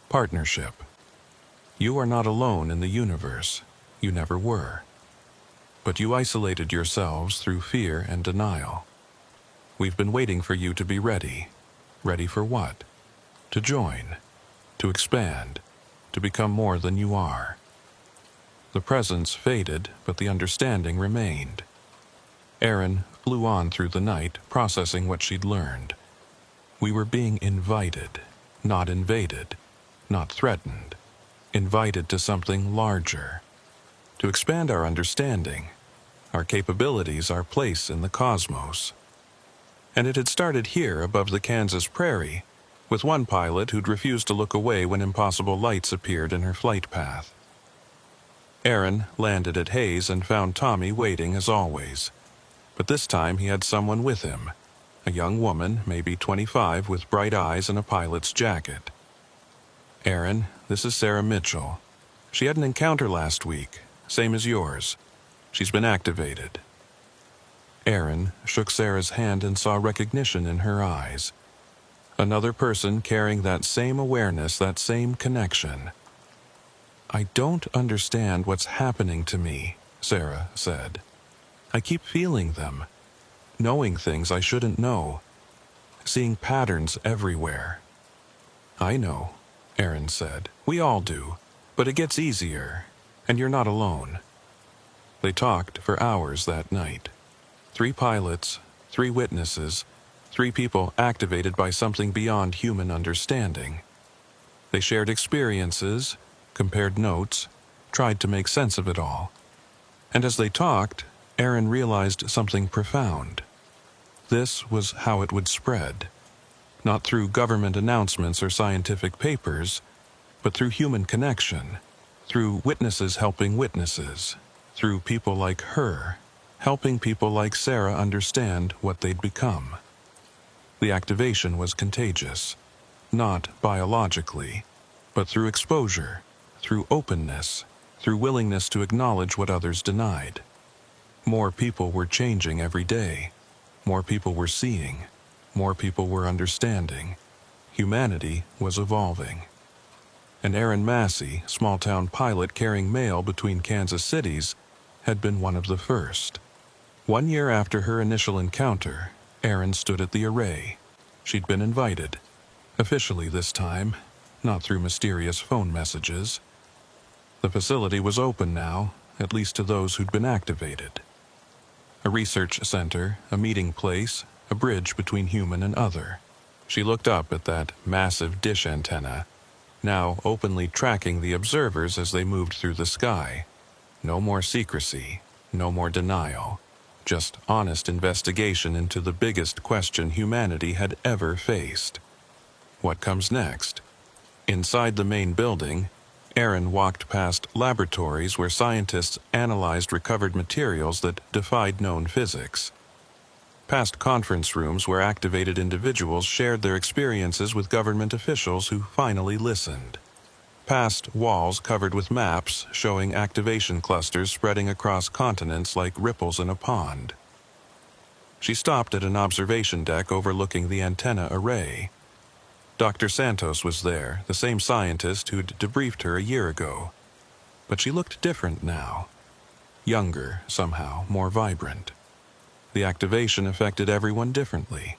partnership. You are not alone in the universe. You never were. But you isolated yourselves through fear and denial. We've been waiting for you to be ready. Ready for what? To join, to expand, to become more than you are. The presence faded, but the understanding remained. Erin flew on through the night, processing what she'd learned. We were being invited, not invaded, not threatened. Invited to something larger. To expand our understanding, our capabilities, our place in the cosmos. And it had started here above the Kansas prairie, with one pilot who'd refused to look away when impossible lights appeared in her flight path. Aaron landed at Hayes and found Tommy waiting as always. But this time he had someone with him, a young woman, maybe 25, with bright eyes and a pilot's jacket. Aaron, this is Sarah Mitchell. She had an encounter last week, same as yours. She's been activated. Aaron shook Sarah's hand and saw recognition in her eyes. Another person carrying that same awareness, that same connection. I don't understand what's happening to me, Sarah said. I keep feeling them, knowing things I shouldn't know, seeing patterns everywhere. I know, Aaron said. We all do, but it gets easier, and you're not alone. They talked for hours that night. 3 pilots, 3 witnesses, 3 people activated by something beyond human understanding. They shared experiences, compared notes, tried to make sense of it all. And as they talked, Aaron realized something profound. This was how it would spread. Not through government announcements or scientific papers, but through human connection, through witnesses helping witnesses, through people like her, helping people like Sarah understand what they'd become. The activation was contagious, not biologically, but through exposure, through openness, through willingness to acknowledge what others denied. More people were changing every day. More people were seeing. More people were understanding. Humanity was evolving. And Aaron Massey, small-town pilot carrying mail between Kansas cities, had been one of the first. 1 year after her initial encounter, Aaron stood at the array. She'd been invited. Officially this time, not through mysterious phone messages. The facility was open now, at least to those who'd been activated. A research center, a meeting place, a bridge between human and other. She looked up at that massive dish antenna, now openly tracking the observers as they moved through the sky. No more secrecy, no more denial, just honest investigation into the biggest question humanity had ever faced. What comes next? Inside the main building, Aaron walked past laboratories where scientists analyzed recovered materials that defied known physics. Past conference rooms where activated individuals shared their experiences with government officials who finally listened. Past walls covered with maps showing activation clusters spreading across continents like ripples in a pond. She stopped at an observation deck overlooking the antenna array. Dr. Santos was there, the same scientist who'd debriefed her a year ago. But she looked different now. Younger, somehow, more vibrant. The activation affected everyone differently.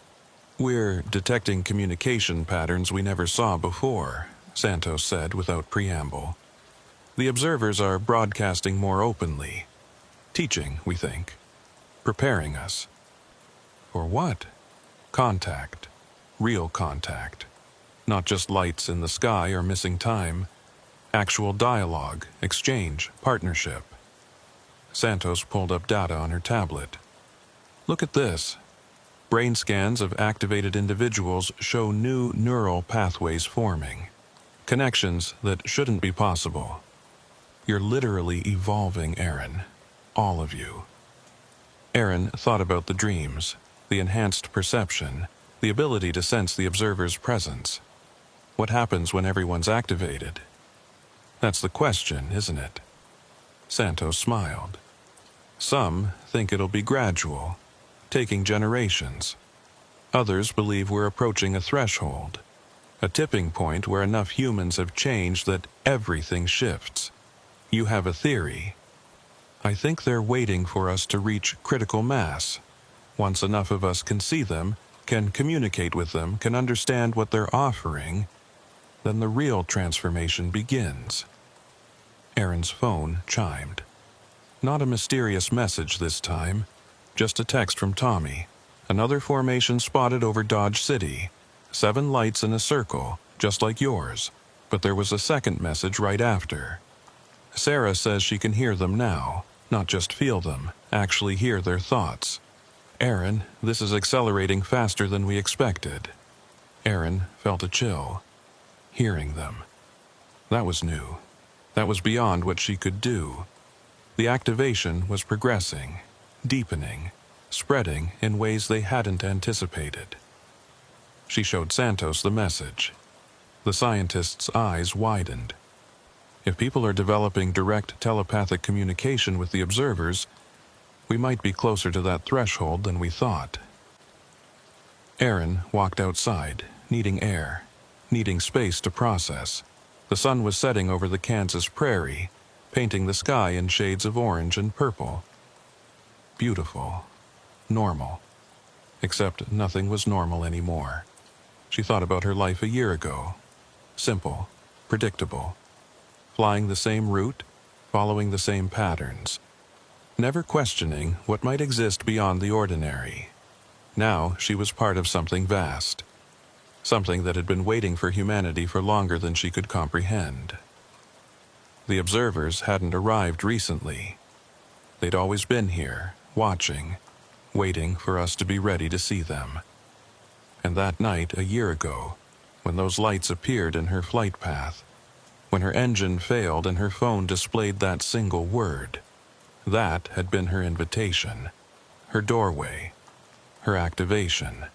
We're detecting communication patterns we never saw before, Santos said without preamble. The observers are broadcasting more openly. Teaching, we think. Preparing us. For what? Contact. Real contact. Not just lights in the sky or missing time. Actual dialogue, exchange, partnership. Santos pulled up data on her tablet. Look at this. Brain scans of activated individuals show new neural pathways forming. Connections that shouldn't be possible. You're literally evolving, Aaron. All of you. Aaron thought about the dreams, the enhanced perception, the ability to sense the observer's presence. What happens when everyone's activated? That's the question, isn't it? Santos smiled. Some think it'll be gradual, taking generations. Others believe we're approaching a threshold, a tipping point where enough humans have changed that everything shifts. You have a theory. I think they're waiting for us to reach critical mass. Once enough of us can see them, can communicate with them, can understand what they're offering, then the real transformation begins. Aaron's phone chimed. Not a mysterious message this time, Just a text from Tommy. Another formation spotted over Dodge City. 7 lights in a circle, just like yours. But there was a second message right after. Sarah says she can hear them now, not just feel them, actually hear their thoughts. Aaron, this is accelerating faster than we expected. Aaron felt a chill. Hearing them. That was new. That was beyond what she could do. The activation was progressing, deepening, spreading in ways they hadn't anticipated. She showed Santos the message. The scientist's eyes widened. If people are developing direct telepathic communication with the observers, we might be closer to that threshold than we thought. Aaron walked outside, needing air, needing space to process. The sun was setting over the Kansas prairie, painting the sky in shades of orange and purple. Beautiful. Normal. Except nothing was normal anymore. She thought about her life a year ago. Simple. Predictable. Flying the same route, following the same patterns. Never questioning what might exist beyond the ordinary. Now she was part of something vast. Something that had been waiting for humanity for longer than she could comprehend. The observers hadn't arrived recently. They'd always been here, watching, waiting for us to be ready to see them. And that night, a year ago, when those lights appeared in her flight path, when her engine failed and her phone displayed that single word, that had been her invitation, her doorway, her activation.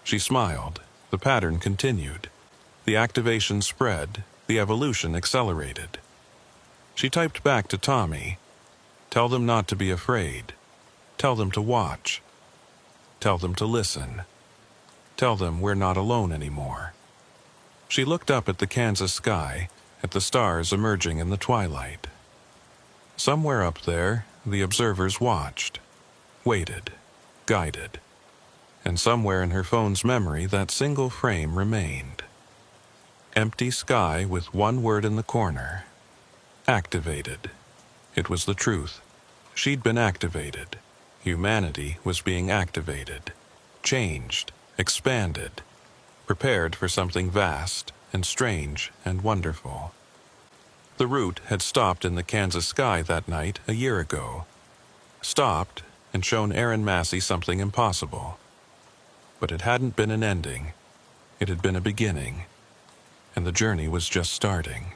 She smiled. The pattern continued. The activation spread. The evolution accelerated. She typed back to Tommy. Tell them not to be afraid. Tell them to watch. Tell them to listen. Tell them we're not alone anymore. She looked up at the Kansas sky, at the stars emerging in the twilight. Somewhere up there, the observers watched, waited, guided. And somewhere in her phone's memory that single frame remained. Empty sky with one word in the corner. Activated. It was the truth. She'd been activated. Humanity was being activated. Changed. Expanded. Prepared for something vast and strange and wonderful. The route had stopped in the Kansas sky that night a year ago. Stopped and shown Aaron Massey something impossible. But it hadn't been an ending. It had been a beginning. And the journey was just starting.